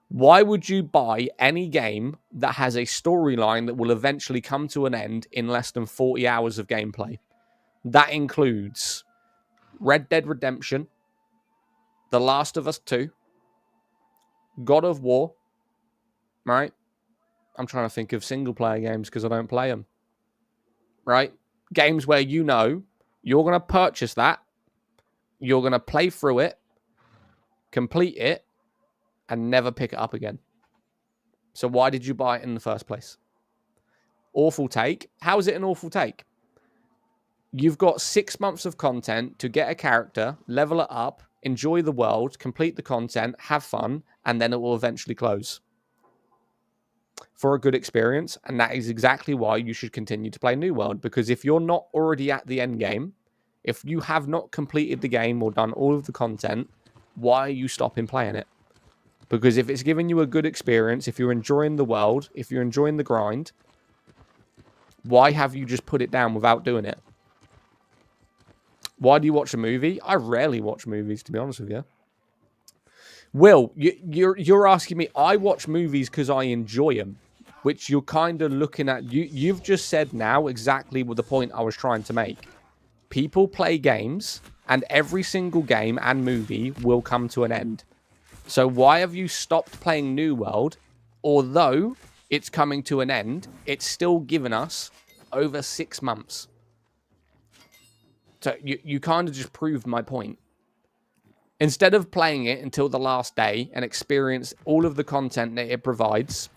Why would you buy any game that has a storyline that will eventually come to an end in less than 40 hours of gameplay? That includes Red Dead Redemption, The Last of Us 2, God of War, right? I'm trying to think of single-player games because I don't play them, right? Games where you know you're going to purchase that, you're going to play through it, complete it, and never pick it up again. So why did you buy it in the first place? Awful take. How is it an awful take? You've got 6 months of content to get a character, level it up, enjoy the world, complete the content, have fun, and then it will eventually close. For a good experience, and that is exactly why you should continue to play New World, because if you're not already at the end game, if you have not completed the game or done all of the content, why are you stopping playing it? Because if it's giving you a good experience, if you're enjoying the world, if you're enjoying the grind, why have you just put it down without doing it? Why do you watch a movie? I rarely watch movies, to be honest with you. Will, you're asking me, I watch movies because I enjoy them, which you're kind of looking at. You've just said now exactly what the point I was trying to make. People play games, and every single game and movie will come to an end. So why have you stopped playing New World? Although it's coming to an end, it's still given us over 6 months. So you kind of just proved my point. Instead of playing it until the last day and experience all of the content that it provides,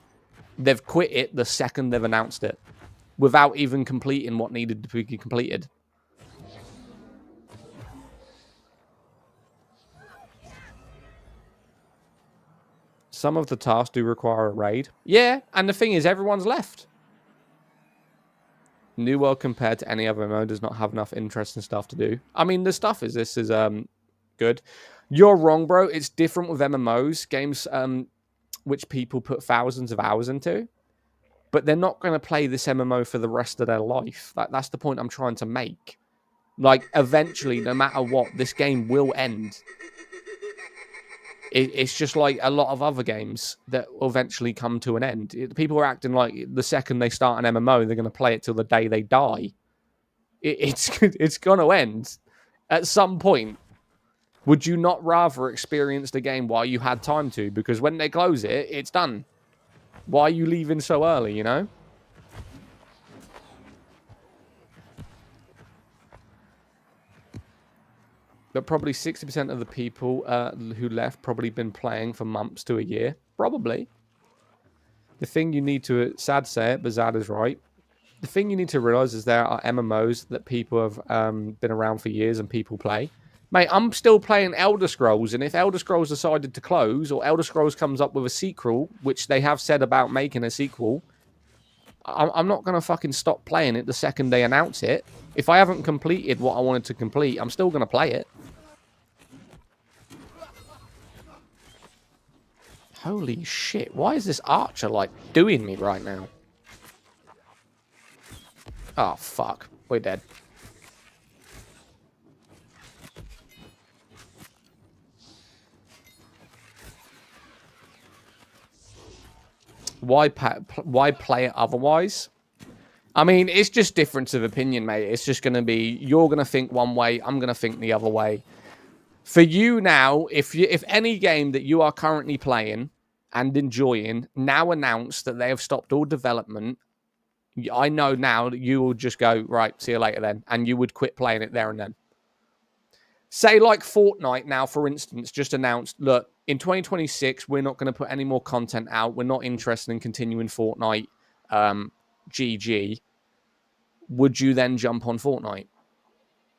they've quit it the second they've announced it, without even completing what needed to be completed. Some of the tasks do require a raid. Yeah, and the thing is, everyone's left. New World compared to any other MMO does not have enough interesting stuff to do. I mean, the stuff is good. You're wrong, bro. It's different with MMOs, games which people put thousands of hours into. But they're not going to play this MMO for the rest of their life. That's the point I'm trying to make. Like, eventually, no matter what, this game will end. It's just like a lot of other games that will eventually come to an end. People are acting like the second they start an MMO, they're going to play it till the day they die. It's going to end at some point. Would you not rather experience the game while you had time to? Because when they close it, it's done. Why are you leaving so early, you know? But probably 60% of the people who left probably been playing for months to a year. Probably. The thing you need to... Sad to say it, but Zad is right. The thing you need to realize is there are MMOs that people have been around for years and people play. Mate, I'm still playing Elder Scrolls, and if Elder Scrolls decided to close, or Elder Scrolls comes up with a sequel, which they have said about making a sequel, I'm not going to fucking stop playing it the second they announce it. If I haven't completed what I wanted to complete, I'm still going to play it. Holy shit, why is this archer, like, doing me right now? Oh, fuck. We're dead. Why play it otherwise? I mean, it's just difference of opinion, mate. It's just going to be, you're going to think one way, I'm going to think the other way. For you now, if any game that you are currently playing and enjoying now announce that they have stopped all development, I know now that you will just go, right, see you later then. And you would quit playing it there and then. Say like Fortnite now, for instance, just announced, look, in 2026, we're not going to put any more content out. We're not interested in continuing Fortnite. GG. Would you then jump on Fortnite?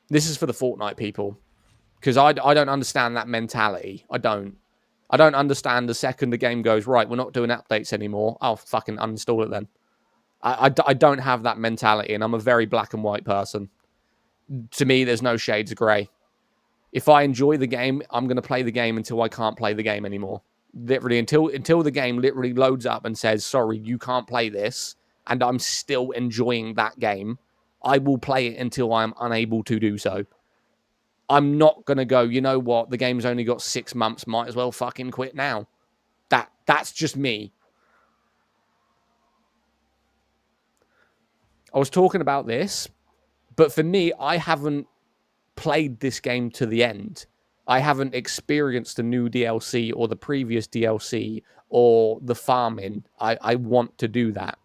This is for the Fortnite people. Because I don't understand that mentality. I don't understand the second the game goes, right, we're not doing updates anymore. I'll fucking uninstall it then. I don't have that mentality, and I'm a very black and white person. To me, there's no shades of grey. If I enjoy the game, I'm going to play the game until I can't play the game anymore. Literally, until the game literally loads up and says, sorry, you can't play this, and I'm still enjoying that game, I will play it until I'm unable to do so. I'm not going to go, you know what, the game's only got 6 months, might as well fucking quit now. That's just me. I was talking about this, but for me, I haven't played this game to the end. I haven't experienced the new DLC or the previous DLC or the farming. I want to do that.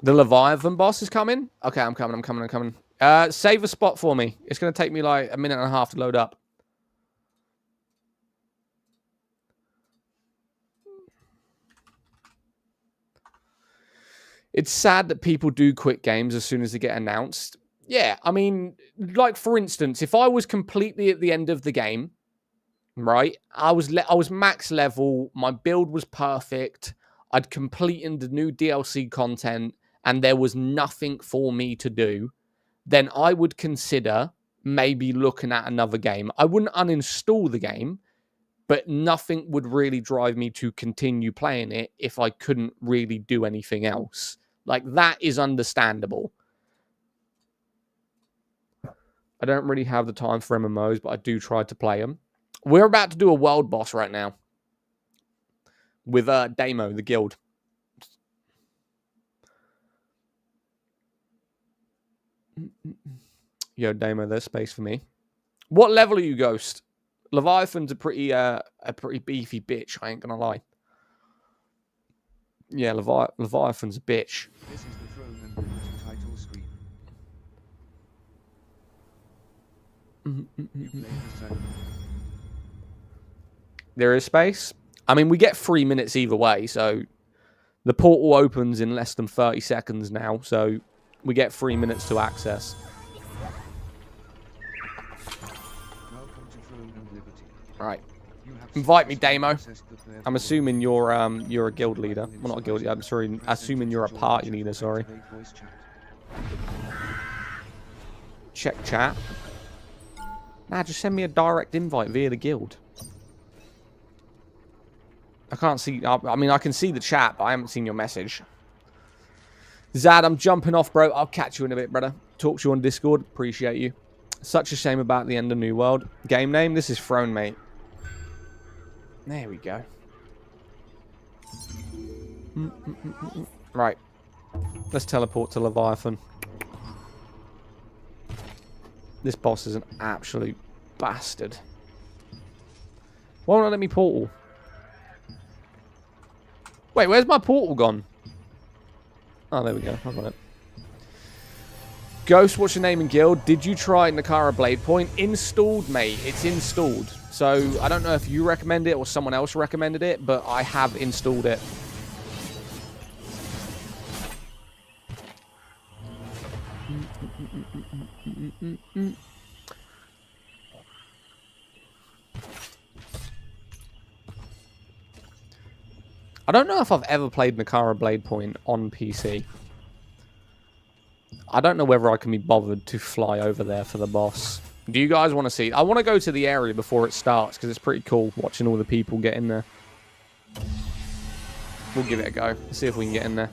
The Leviathan boss is coming? Okay, I'm coming. Save a spot for me. It's going to take me like a minute and a half to load up. It's sad that people do quit games as soon as they get announced. Yeah, I mean, like for instance, if I was completely at the end of the game, right? I was max level, my build was perfect, I'd completed the new DLC content, and there was nothing for me to do, then I would consider maybe looking at another game. I wouldn't uninstall the game, but nothing would really drive me to continue playing it if I couldn't really do anything else. Like, that is understandable. I don't really have the time for MMOs, but I do try to play them. We're about to do a world boss right now. With Damo, the guild. Yo, Damo, there's space for me. What level are you, Ghost? Leviathan's a pretty beefy bitch, I ain't gonna lie. Yeah, Leviathan's a bitch. This is the throne and liberty title screen. You play the ceremony. There is space. I mean, we get 3 minutes either way, so the portal opens in less than 30 seconds now, so we get 3 minutes to access. Welcome to Throne and Liberty. Right. You have Invite me, Damo. accessed the player I'm assuming you're a guild leader. Well, not a guild leader. I'm sorry. Assuming you're a party leader. Sorry. Activate voice chat. Check chat. Nah, just send me a direct invite via the guild. I can't see. I mean, I can see the chat, but I haven't seen your message. Zad, I'm jumping off, bro. I'll catch you in a bit, brother. Talk to you on Discord. Appreciate you. Such a shame about the end of New World. Game name? This is Throne, mate. There we go. Right. Let's teleport to Leviathan. This boss is an absolute bastard. Why won't it let me portal? Wait, where's my portal gone? Oh, there we go. I've got it. Ghost, what's your name in guild? Did you try Nakara Blade Point? Installed, mate. It's installed. So, I don't know if you recommend it or someone else recommended it, but I have installed it. I don't know if I've ever played Nakara Blade Point on PC. I don't know whether I can be bothered to fly over there for the boss. Do you guys want to see? I want to go to the area before it starts because it's pretty cool watching all the people get in there. We'll give it a go. Let's see if we can get in there.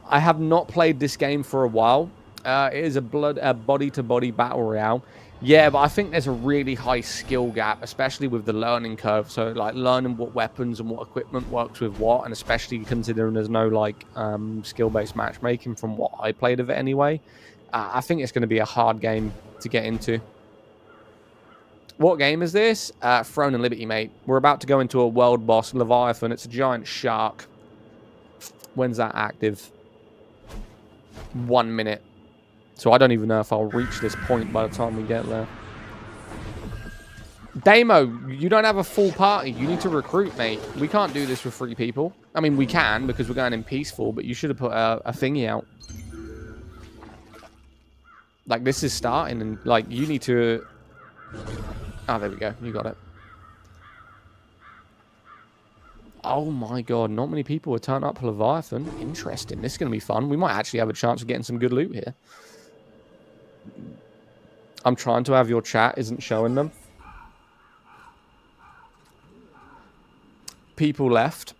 I have not played this game for a while. It is a body-to-body battle royale. Yeah, but I think there's a really high skill gap, especially with the learning curve. So, like, learning what weapons and what equipment works with what, and especially considering there's no, like, skill-based matchmaking from what I played of it anyway. I think it's going to be a hard game to get into. What game is this? Throne and Liberty, mate. We're about to go into a world boss, Leviathan. It's a giant shark. When's that active? 1 minute. So I don't even know if I'll reach this point by the time we get there. Damo, you don't have a full party. You need to recruit, mate. We can't do this with 3 people. I mean, we can because we're going in peaceful, but you should have put a thingy out. Like, this is starting, and, like, you need to... Oh, there we go. You got it. Oh, my God. Not many people will turn up Leviathan. Interesting. This is going to be fun. We might actually have a chance of getting some good loot here. I'm trying to have your chat, isn't showing them. People left.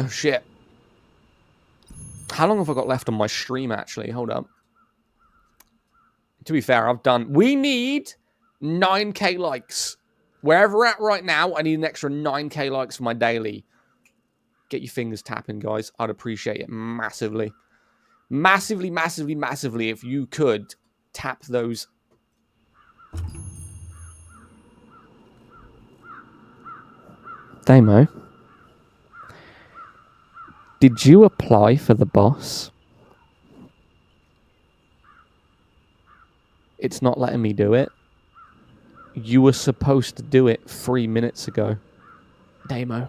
Shit. How long have I got left on my stream, actually? Hold up. To be fair, I've done... We need 9k likes. Wherever we're at right now, I need an extra 9k likes for my daily. Get your fingers tapping, guys. I'd appreciate it massively. Massively, massively, massively, if you could tap those. Damo, did you apply for the boss? It's not letting me do it. You were supposed to do it 3 minutes ago. Damo.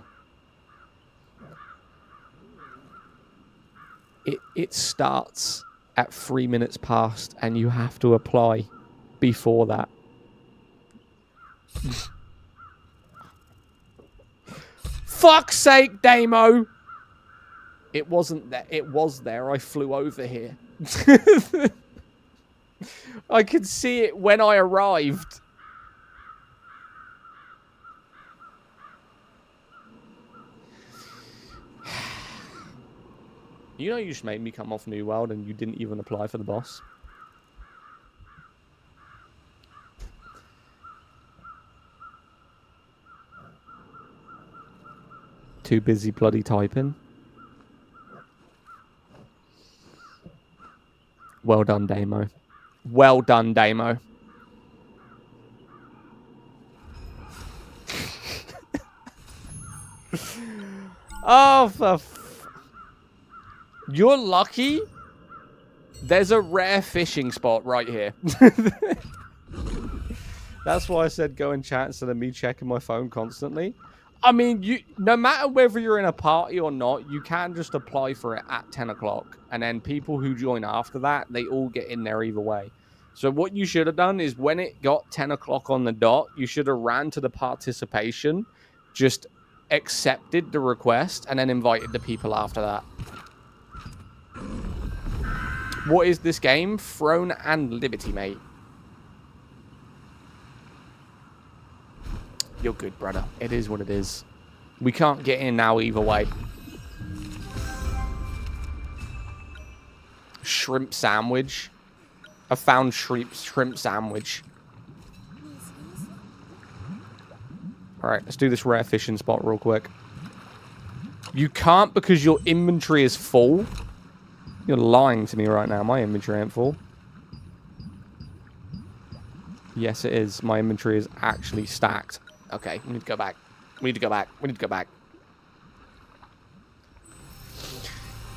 It starts at 3 minutes past and you have to apply before that. Fuck's sake, Damo! It wasn't there. It was there. I flew over here. I could see it when I arrived. You know you just made me come off New World and you didn't even apply for the boss. Too busy bloody typing. Well done, Damo. Well done, Damo. Oh, for you're lucky. There's a rare fishing spot right here. That's why I said go and chat instead of me checking my phone constantly. I mean, no matter whether you're in a party or not, you can just apply for it at 10 o'clock. And then people who join after that, they all get in there either way. So what you should have done is when it got 10 o'clock on the dot, you should have ran to the participation, just accepted the request, and then invited the people after that. What is this game? Throne and Liberty, mate. You're good, brother. It is what it is. We can't get in now either way. Shrimp sandwich. I found shrimp sandwich. Alright, let's do this rare fishing spot real quick. You can't because your inventory is full. You're lying to me right now. My inventory ain't full. Yes, it is. My inventory is actually stacked. Okay, we need to go back. We need to go back. We need to go back.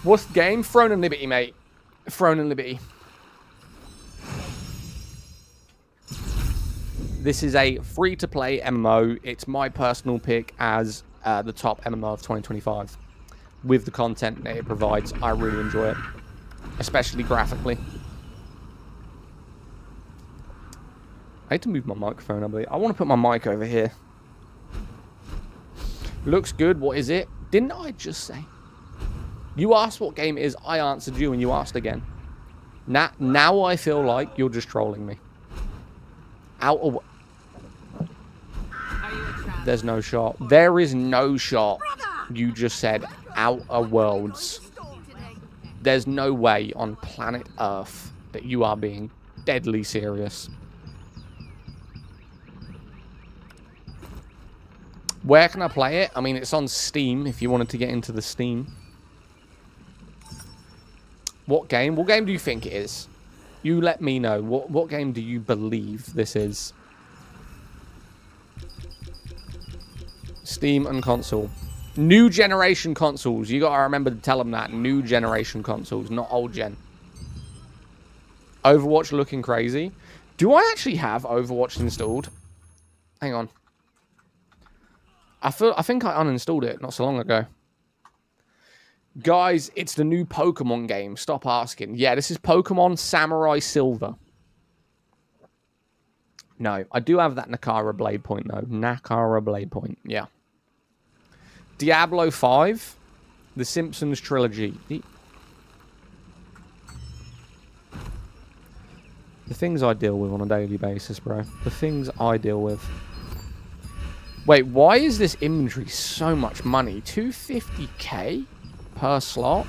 What's the game? Throne and Liberty, mate. Throne and Liberty. This is a free-to-play MMO. It's my personal pick as the top MMO of 2025. With the content that it provides, I really enjoy it. Especially graphically. I need to move my microphone, I believe. I want to put my mic over here. Looks good. What is it? Didn't I just say? You asked what game it is. I answered you and you asked again. Now I feel like you're just trolling me. Out of... There's no shot. There is no shot. You just said Outer Worlds. There's no way on planet Earth that you are being deadly serious. Where can I play it? I mean, it's on Steam if you wanted to get into the Steam. What game? What game do you think it is? You let me know. What game do you believe this is? Steam and console. New generation consoles. You gotta remember to tell them that. New generation consoles, not old gen. Overwatch looking crazy. Do I actually have Overwatch installed? Hang on. I think I uninstalled it not so long ago. Guys, it's the new Pokemon game. Stop asking. Yeah, this is Pokemon Samurai Silver. No, I do have that Nakara Blade Point, though. Nakara Blade Point, yeah. Diablo 5. The Simpsons Trilogy. things I deal with on a daily basis, bro. The things I deal with. Wait, why is this inventory so much money? 250k per slot?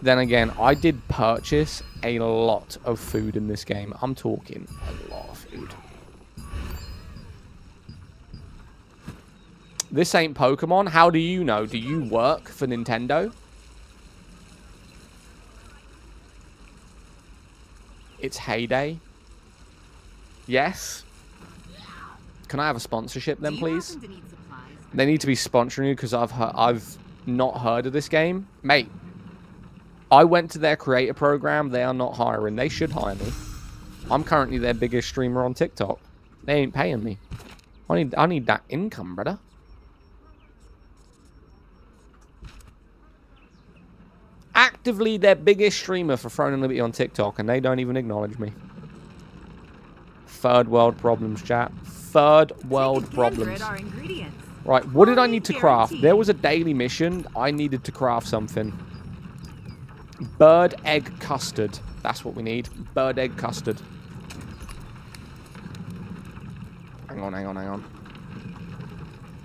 Then again, I did purchase a lot of food in this game. I'm talking a lot of food. This ain't Pokemon. How do you know? Do you work for Nintendo? It's Heyday. Yes. Can I have a sponsorship then, please? They need to be sponsoring you because I've not heard of this game. Mate, I went to their creator program. They are not hiring. They should hire me. I'm currently their biggest streamer on TikTok. They ain't paying me. I need that income, brother. Actively their biggest streamer for Throne and Liberty on TikTok, and they don't even acknowledge me. Third world problems, chat. Third world problems. Right, what did I need to craft? There was a daily mission. I needed to craft something. Bird egg custard. That's what we need. Bird egg custard. Hang on.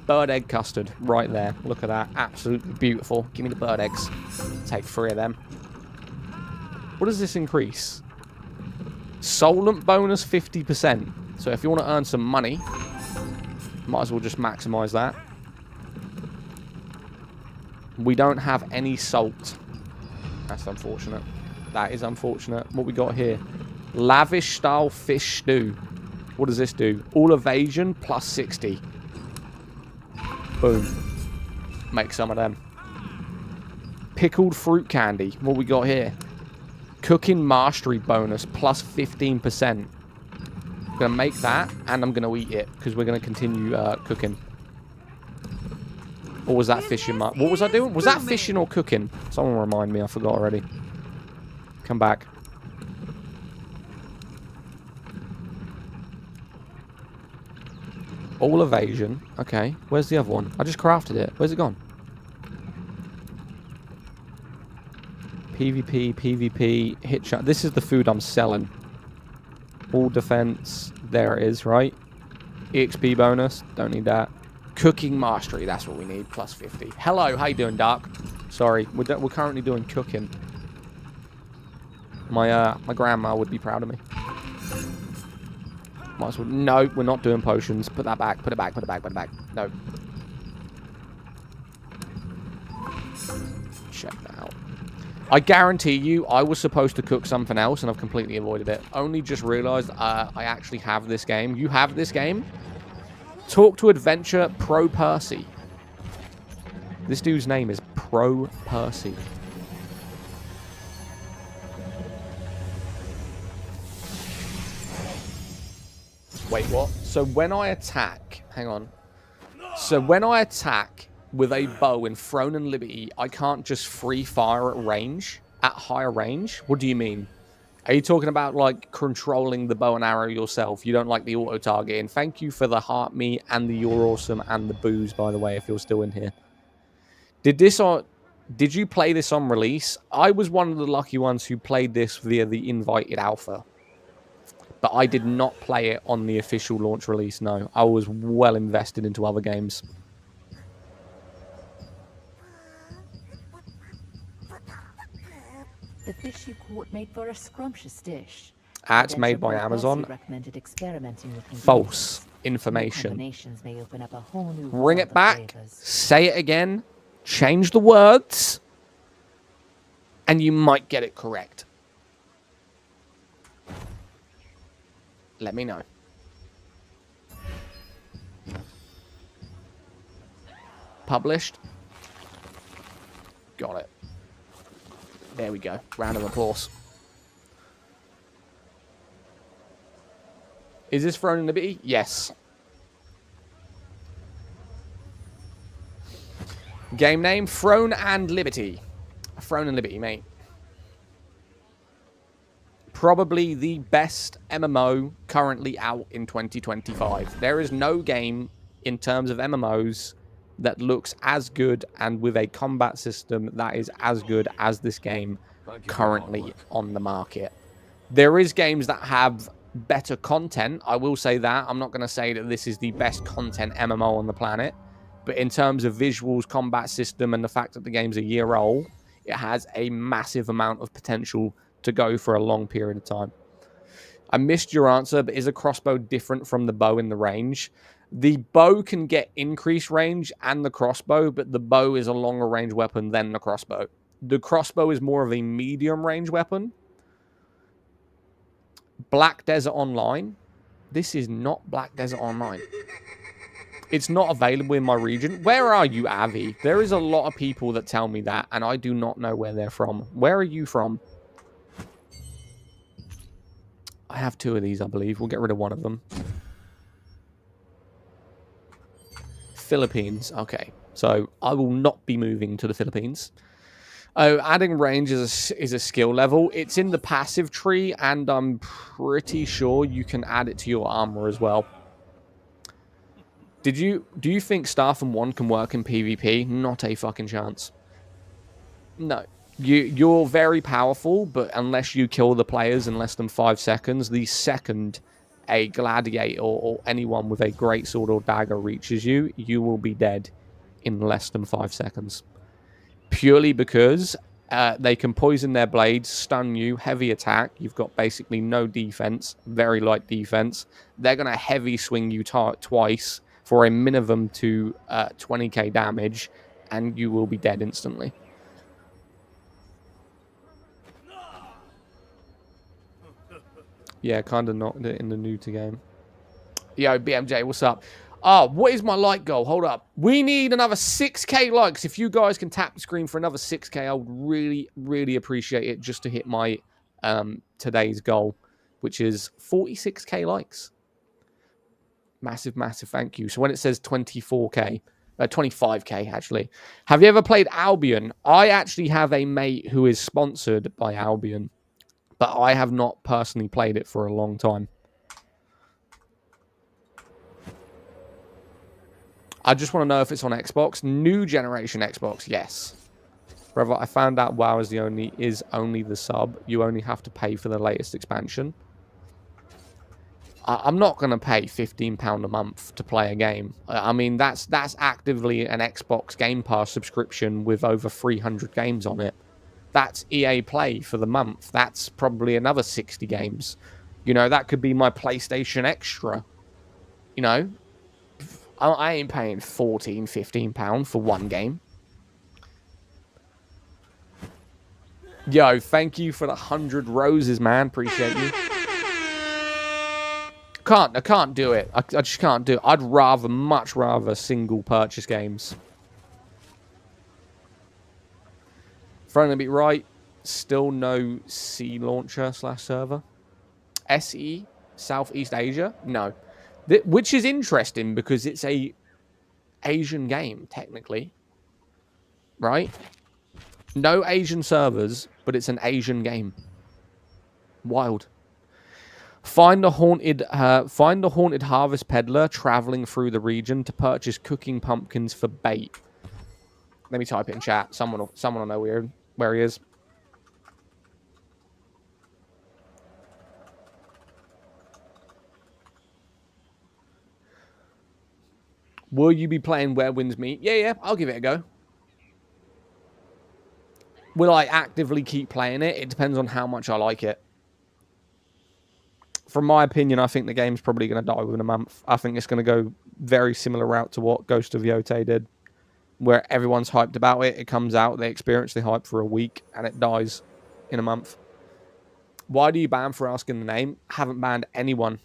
Bird egg custard. Right there. Look at that. Absolutely beautiful. Give me the bird eggs. Take 3 of them. What does this increase? Solent bonus 50%. So if you want to earn some money, might as well just maximize that. We don't have any salt. That's unfortunate. That is unfortunate. What we got here? Lavish style fish stew. What does this do? All evasion plus 60. Boom. Make some of them. Pickled fruit candy. What we got here? Cooking mastery bonus plus 15%. I'm going to make that and I'm going to eat it because we're going to continue cooking. Or was that fishing? What was I doing? Was that fishing or cooking? Someone remind me. I forgot already. Come back. All evasion. Okay. Where's the other one? I just crafted it. Where's it gone? PvP, PvP, hit shot. This is the food I'm selling. All defense. There it is, right? EXP bonus. Don't need that. Cooking mastery. That's what we need. Plus 50. Hello. How you doing, Dark? Sorry. We're currently doing cooking. My grandma would be proud of me. Might as well. No, we're not doing potions. Put that back. Put it back. Put it back. Put it back. No. Check that out. I guarantee you, I was supposed to cook something else, and I've completely avoided it. Only just realized I actually have this game. You have this game? Talk to Adventure Pro Percy. This dude's name is Pro Percy. Wait, what? So when I attack... Hang on. So when I attack with a bow in Throne and Liberty, I can't just free fire at range? At higher range? What do you mean? Are you talking about, like, controlling the bow and arrow yourself? You don't like the auto-targeting? Thank you for the heart me and the you're awesome and the booze, by the way, if you're still in here. Did you play this on release? I was one of the lucky ones who played this via the invited alpha. But I did not play it on the official launch release, no. I was well invested into other games. The fish you caught made for a scrumptious dish. Ads made by Amazon. Recommended experimenting with False information. combinations may open up a whole new Bring world it of back. flavors. Say it again. Change the words. And you might get it correct. Let me know. Published. Got it. There we go. Round of applause. Is this Throne and Liberty? Yes. Game name, Throne and Liberty. Throne and Liberty, mate. Probably the best MMO currently out in 2025. There is no game in terms of MMOs that looks as good and with a combat system that is as good as this game currently on the market. There is games that have better content. I will say that. I'm not going to say that this is the best content MMO on the planet. But in terms of visuals, combat system, and the fact that the game's a year old, it has a massive amount of potential to go for a long period of time. I missed your answer, but is a crossbow different from the bow in the range? The bow can get increased range and the crossbow, but the bow is a longer range weapon than the crossbow. The crossbow is more of a medium range weapon. Black Desert Online. This is not Black Desert Online. It's not available in my region. Where are you, Avi? There is a lot of people that tell me that, and I do not know where they're from. Where are you from? I have 2 of these, I believe. We'll get rid of one of them. Philippines. Okay. So I will not be moving to the Philippines. Oh, adding range is a skill level. It's in the passive tree, and I'm pretty sure you can add it to your armor as well. Do you think Staff and 1 can work in PvP? Not a fucking chance. No. You're very powerful, but unless you kill the players in less than 5 seconds, the second a gladiator or anyone with a greatsword or dagger reaches you, you will be dead in less than 5 seconds. Purely because they can poison their blades, stun you, heavy attack. You've got basically no defense, very light defense. They're going to heavy swing you twice for a minimum to 20k damage, and you will be dead instantly. Yeah, kind of knocked it in the new to game. Yo, BMJ, what's up? Oh, what is my like goal? Hold up. We need another 6k likes. If you guys can tap the screen for another 6k, I would really, really appreciate it just to hit my today's goal, which is 46k likes. Massive, massive thank you. So when it says 24k, 25k actually. Have you ever played Albion? I actually have a mate who is sponsored by Albion, but I have not personally played it for a long time. I just want to know if it's on Xbox. New generation Xbox, yes. Brother, I found out WoW is only the sub. You only have to pay for the latest expansion. I'm not going to pay £15 a month to play a game. I mean, that's actively an Xbox Game Pass subscription with over 300 games on it. That's EA Play for the month. That's probably another 60 games. You know, that could be my PlayStation Extra. You know, I ain't paying £14-15 for one game. Yo, thank you for the 100 roses, man. Appreciate you. I can't do it. I just can't do it. I'd much rather single purchase games. Throwing a bit right. Still no C launcher / server. SE, Southeast Asia? No. Which is interesting because it's a Asian game, technically. Right? No Asian servers, but it's an Asian game. Wild. Find a haunted harvest peddler traveling through the region to purchase cooking pumpkins for bait. Let me type it in chat. Someone will know where he is. Will you be playing Where Winds Meet? Yeah, I'll give it a go. Will I actively keep playing it? It depends on how much I like it. From my opinion, I think the game's probably going to die within a month. I think it's going to go very similar route to what Ghost of Yotei did, where everyone's hyped about it. It comes out, they experience the hype for a week, and it dies in a month. Why do you ban for asking the name? I haven't banned anyone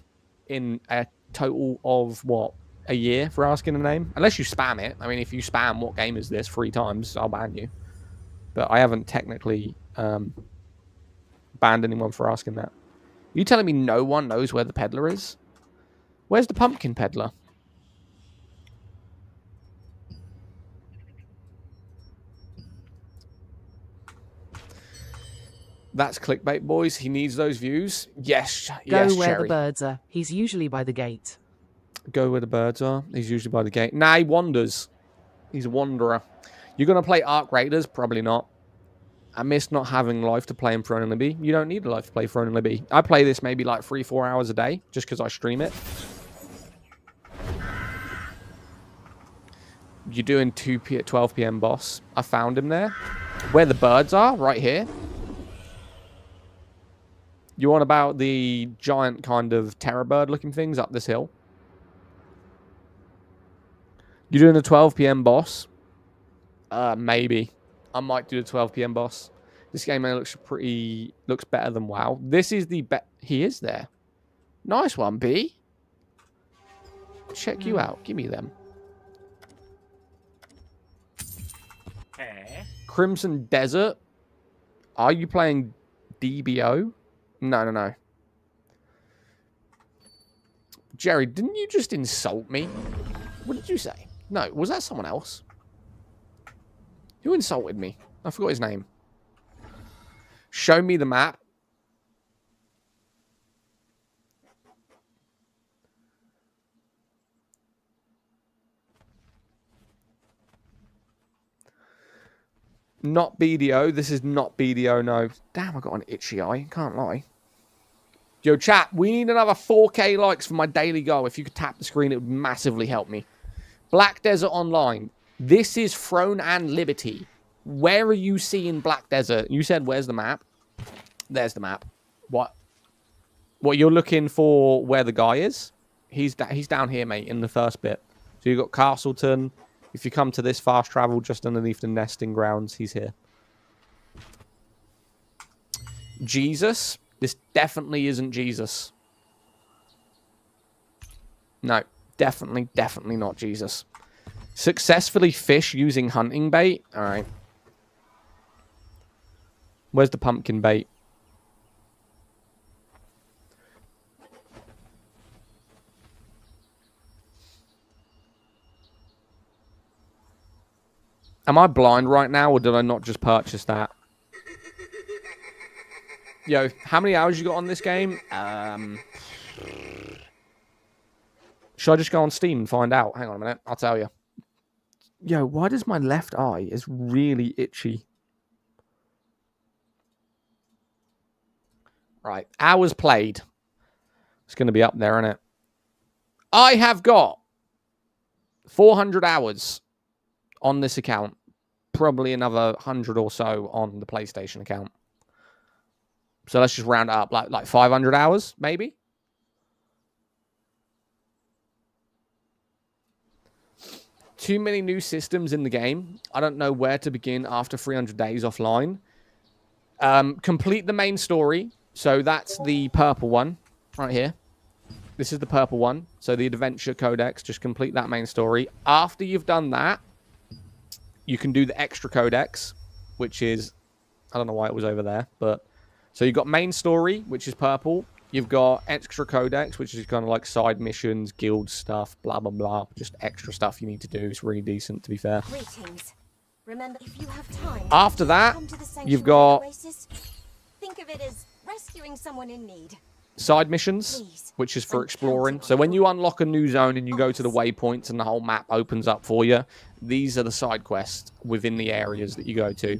in a total of, what, a year for asking the name? Unless you spam it. I mean, if you spam, what game is this 3 times, I'll ban you. But I haven't technically banned anyone for asking that. You telling me no one knows where the peddler is? Where's the pumpkin peddler? That's clickbait, boys. He needs those views. Yes, yes, Go where Cherry. the birds are. He's usually by the gate. Go where the birds are. He's usually by the gate. Nah, he wanders. He's a wanderer. You're going to play Arc Raiders? Probably not. I miss not having life to play in Throne and Libby. You don't need a life to play Throne and Libby. I play this maybe like 3-4 hours a day just because I stream it. You're doing 12 p.m. boss. I found him there. Where the birds are, right here. You want about the giant kind of terror bird looking things up this hill? You're doing a 12 p.m. boss? Maybe. I might do the 12 p.m. boss. This game looks better than WoW. This is the he is there. Nice one, B. Check you out. Give me them. Crimson Desert. Are you playing DBO? No. Jerry, didn't you just insult me? What did you say? No, was that someone else? Who insulted me? I forgot his name. Show me the map. Not BDO. This is not BDO, no. Damn, I got an itchy eye. Can't lie. Yo, chat, we need another 4K likes for my daily goal. If you could tap the screen, it would massively help me. Black Desert Online. This is Throne and Liberty. Where are you seeing Black Desert? You said, where's the map? There's the map. What? What, you're looking for where the guy is? He's down here, mate, in the first bit. So you've got Castleton. If you come to this fast travel just underneath the nesting grounds, he's here. Jesus. This definitely isn't Jesus. No, definitely not Jesus. Successfully fish using hunting bait. All right. Where's the pumpkin bait? Am I blind right now, or did I not just purchase that? Yo, how many hours you got on this game? Should I just go on Steam and find out? Hang on a minute, I'll tell you. Yo, why does my left eye is really itchy? Right, hours played. It's going to be up there, isn't it? I have got 400 hours on this account. Probably another 100 or so on the PlayStation account. So let's just round it up, like 500 hours, maybe? Too many new systems in the game. I don't know where to begin after 300 days offline. Complete the main story. So that's the purple one right here. This is the purple one. So the Adventure Codex, just complete that main story. After you've done that, you can do the extra codex, which is, I don't know why it was over there, but so you've got main story, which is purple. You've got extra codex, which is kind of like side missions, guild stuff, blah, blah, blah. Just extra stuff you need to do. It's really decent, to be fair. Greetings. Remember, if you have time, After that, come to the you've sanctuary got oasis. Think of it as rescuing someone in need. side missions, which is for exploring. So when you unlock a new zone and you go to the waypoints and the whole map opens up for you, these are the side quests within the areas that you go to.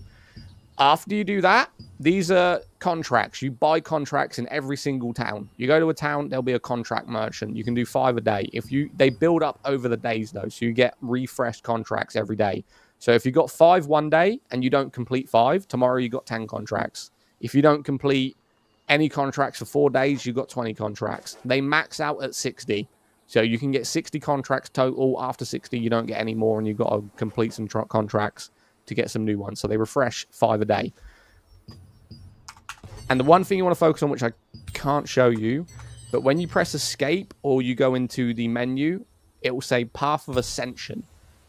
After you do that, these are contracts. You buy contracts in every single town. You go to a town, there'll be a contract merchant. You can do 5 a day. They build up over the days though, so you get refreshed contracts every day. So if you got 5 one day and you don't complete 5, tomorrow you got 10 contracts. If you don't complete any contracts for 4 days, you got 20 contracts. They max out at 60. So you can get 60 contracts total. After 60, you don't get any more, and you've got to complete some contracts to get some new ones. So they refresh 5 a day. And the one thing you want to focus on, which I can't show you, but when you press escape or you go into the menu, it will say Path of Ascension.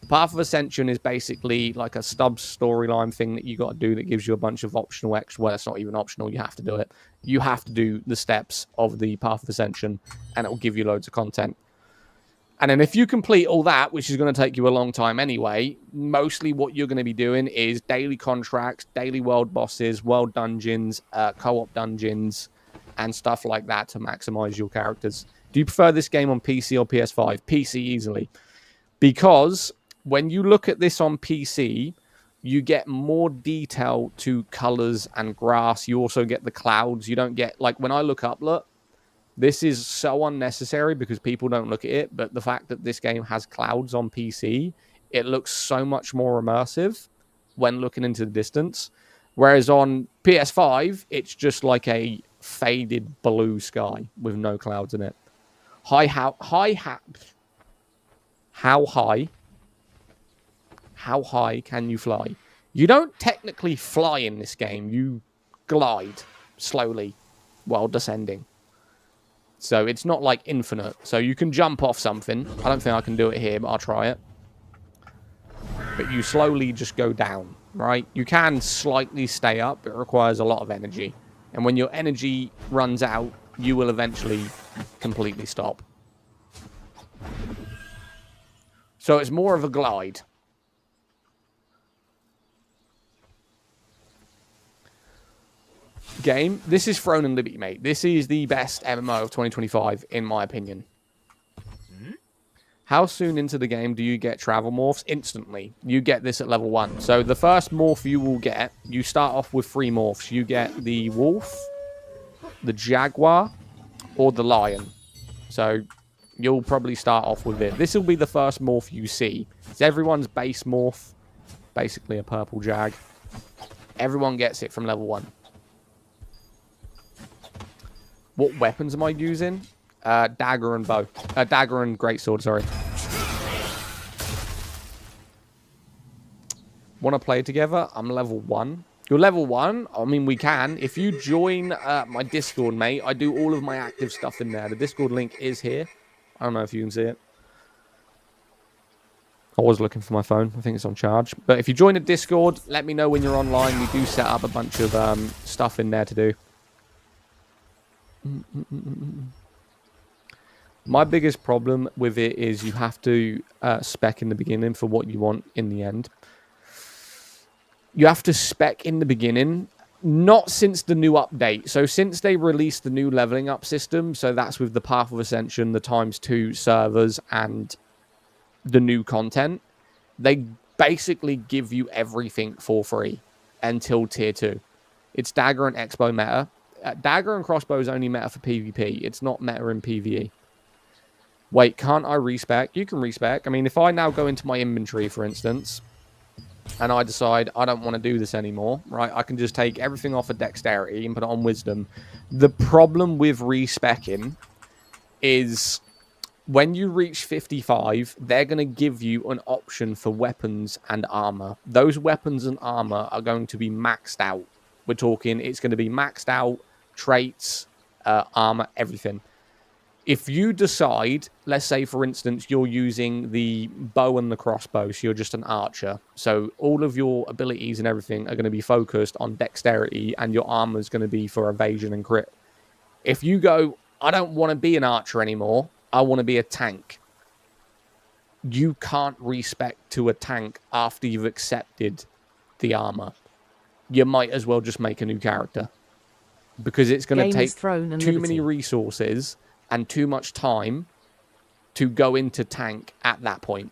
Path of Ascension is basically like a stub storyline thing that you got to do that gives you a bunch of optional extra. Well, it's not even optional. You have to do it. You have to do the steps of the Path of Ascension, and it will give you loads of content. And then if you complete all that, which is going to take you a long time anyway, mostly what you're going to be doing is daily contracts, daily world bosses, world dungeons, co-op dungeons, and stuff like that to maximize your characters. Do you prefer this game on PC or PS5? PC easily. Because when you look at this on PC, you get more detail to colors and grass. You also get the clouds. You don't get, like, when I look up, look, this is so unnecessary because people don't look at it, but the fact that this game has clouds on PC, it looks so much more immersive when looking into the distance. Whereas on PS5, it's just like a faded blue sky with no clouds in it. How high can you fly? You don't technically fly in this game. You glide slowly while descending. So it's not like infinite. So you can jump off something. I don't think I can do it here, but I'll try it. But you slowly just go down, right? You can slightly stay up, but it requires a lot of energy. And when your energy runs out, you will eventually completely stop. So it's more of a glide. Game, this is Throne and Liberty, mate. This is the best MMO of 2025, in my opinion. How soon into the game do you get travel morphs? Instantly. You get this at level 1. So the first morph you will get, you start off with 3 morphs. You get the wolf, the jaguar, or the lion. So you'll probably start off with it. This will be the first morph you see. It's everyone's base morph. Basically a purple jag. Everyone gets it from level 1. What weapons am I using? Dagger and bow. Dagger and greatsword, sorry. Want to play together? I'm level 1. You're level 1? I mean, we can. If you join my Discord, mate, I do all of my active stuff in there. The Discord link is here. I don't know if you can see it. I was looking for my phone. I think it's on charge. But if you join the Discord, let me know when you're online. We do set up a bunch of stuff in there to do. My biggest problem with it is you have to spec in the beginning for what you want in the end. You have to spec in the beginning, not since the new update. So since they released the new leveling up system, so that's with the Path of Ascension, the ×2 servers, and the new content, they basically give you everything for free until tier 2. It's dagger and expo meta. Dagger and crossbow is only meta for PvP. It's not meta in PvE. Wait, can't I respec? You can respec. I mean, if I now go into my inventory, for instance, and I decide I don't want to do this anymore, right? I can just take everything off of dexterity and put it on wisdom. The problem with respecing is when you reach 55, they're going to give you an option for weapons and armor. Those weapons and armor are going to be maxed out. We're talking, it's going to be maxed out, traits, armor, everything. If you decide, let's say, for instance, you're using the bow and the crossbow, so you're just an archer. So all of your abilities and everything are going to be focused on dexterity, and your armor is going to be for evasion and crit. If you go, I don't want to be an archer anymore, I want to be a tank. You can't respec to a tank after you've accepted the armor. You might as well just make a new character. Because it's going to take too many resources and too much time to go into tank at that point.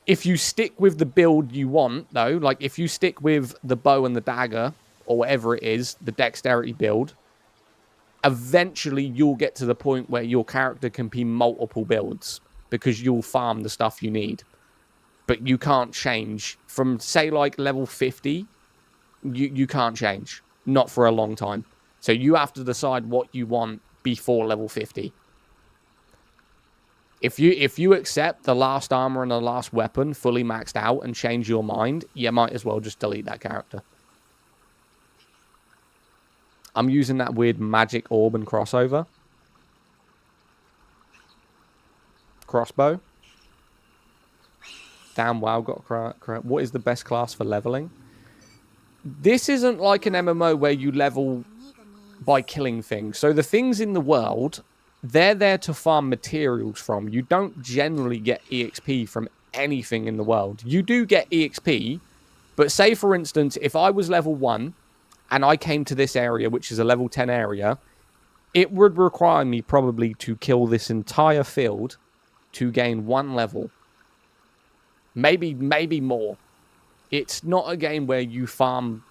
If you stick with the build you want, though, like if you stick with the bow and the dagger, or whatever it is, the dexterity build, eventually you'll get to the point where your character can be multiple builds, because you'll farm the stuff you need. But you can't change. From, say, like level 50, you can't change. Not for a long time. So you have to decide what you want before level 50. If you accept the last armor and the last weapon fully maxed out and change your mind, you might as well just delete that character. I'm using that weird magic orb and crossover. Crossbow. Damn, wow, got correct. What is the best class for leveling? This isn't like an MMO where you level by killing things. So the things in the world, they're there to farm materials from. You don't generally get EXP from anything in the world. You do get EXP, but say, for instance, if I was level 1 and I came to this area, which is a level 10 area, it would require me probably to kill this entire field to gain 1 level. Maybe more. It's not a game where you farm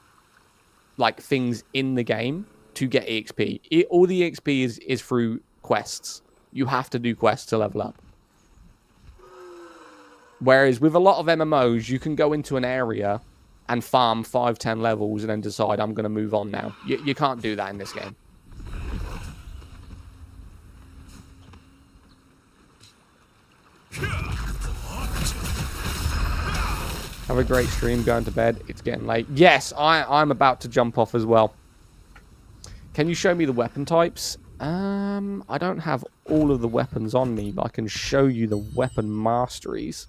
like things in the game to get EXP. All the EXP is through quests. You have to do quests to level up. Whereas with a lot of MMOs, you can go into an area and farm 5-10 levels and then decide I'm going to move on now. You can't do that in this game. Have a great stream, going to bed. It's getting late. Yes, I'm about to jump off as well. Can you show me the weapon types? I don't have all of the weapons on me, but I can show you the weapon masteries.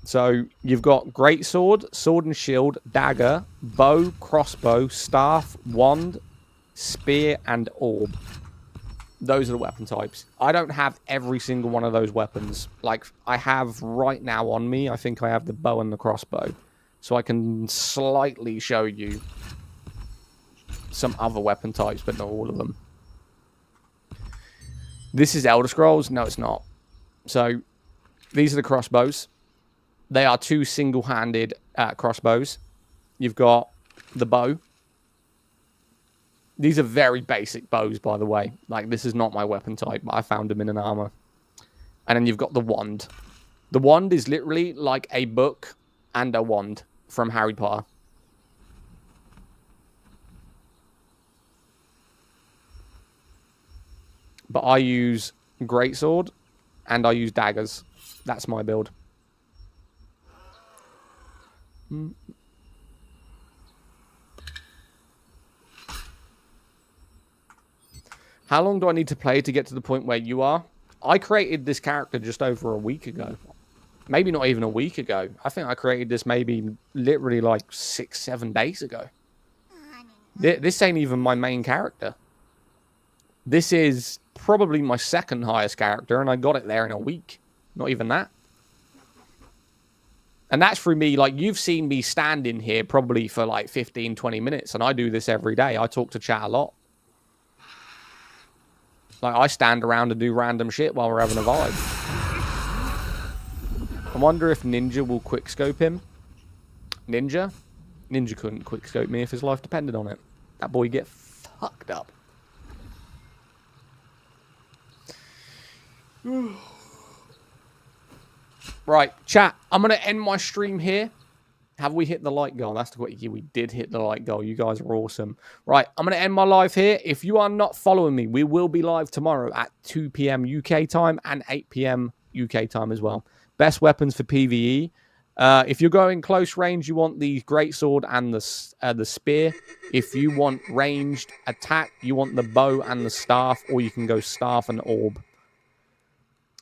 So, you've got greatsword, sword and shield, dagger, bow, crossbow, staff, wand, spear, and orb. Those are the weapon types. I don't have every single one of those weapons. Like, I have right now on me, I think I have the bow and the crossbow. So I can slightly show you some other weapon types, but not all of them. This is Elder Scrolls? No, it's not. So, these are the crossbows. They are 2 single-handed crossbows. You've got the bow. These are very basic bows, by the way. Like, this is not my weapon type, but I found them in an armor. And then you've got the wand. The wand is literally like a book and a wand from Harry Potter. But I use greatsword and I use daggers. That's my build. How long do I need to play to get to the point where you are? I created this character just over a week ago. Maybe not even a week ago. I think I created this maybe literally like 6-7 days ago. This ain't even my main character. This is probably my second highest character, and I got it there in a week. Not even that. And that's through me, like, you've seen me standing here probably for like 15-20 minutes, and I do this every day. I talk to chat a lot. Like, I stand around and do random shit while we're having a vibe. I wonder if Ninja will quickscope him. Ninja? Ninja couldn't quickscope me if his life depended on it. That boy get fucked up. Right, chat. I'm going to end my stream here. Have we hit the like goal? That's the way. Yeah, we did hit the like goal. You guys are awesome. Right, I'm going to end my live here. If you are not following me, we will be live tomorrow at 2 p.m. UK time and 8 p.m. UK time as well. Best weapons for PvE. If you're going close range, you want the greatsword and the spear. If you want ranged attack, you want the bow and the staff, or you can go staff and orb.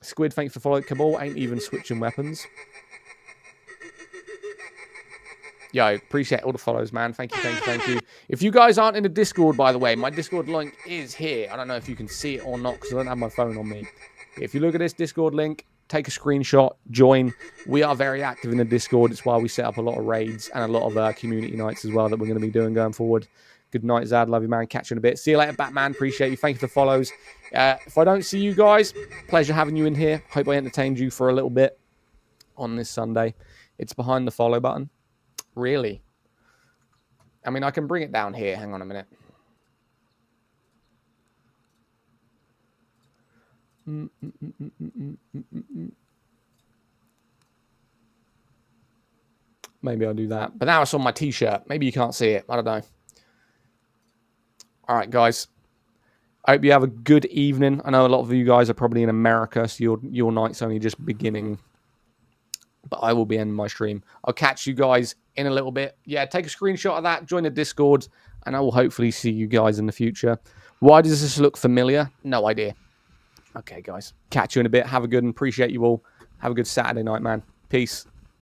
Squid, thanks for following. Cabal ain't even switching weapons. Yo, appreciate all the follows, man. Thank you, thank you, thank you. If you guys aren't in the Discord, by the way, my Discord link is here. I don't know if you can see it or not because I don't have my phone on me. If you look at this Discord link, take a screenshot, join. We are very active in the Discord. It's why we set up a lot of raids and a lot of community nights as well that we're going to be doing going forward. Good night, Zad. Love you, man. Catch you in a bit. See you later, Batman. Appreciate you. Thank you for the follows. If I don't see you guys, pleasure having you in here. Hope I entertained you for a little bit on this Sunday. It's behind the follow button. Really? I mean, I can bring it down here. Hang on a minute. Maybe I'll do that. But now it's on my t-shirt. Maybe you can't see it. I don't know. All right, guys. I hope you have a good evening. I know a lot of you guys are probably in America, so your night's only just beginning. But I will be ending my stream. I'll catch you guys in a little bit. Yeah, take a screenshot of that. Join the Discord. And I will hopefully see you guys in the future. Why does this look familiar? No idea. Okay, guys. Catch you in a bit. Have a good one. Appreciate you all. Have a good Saturday night, man. Peace.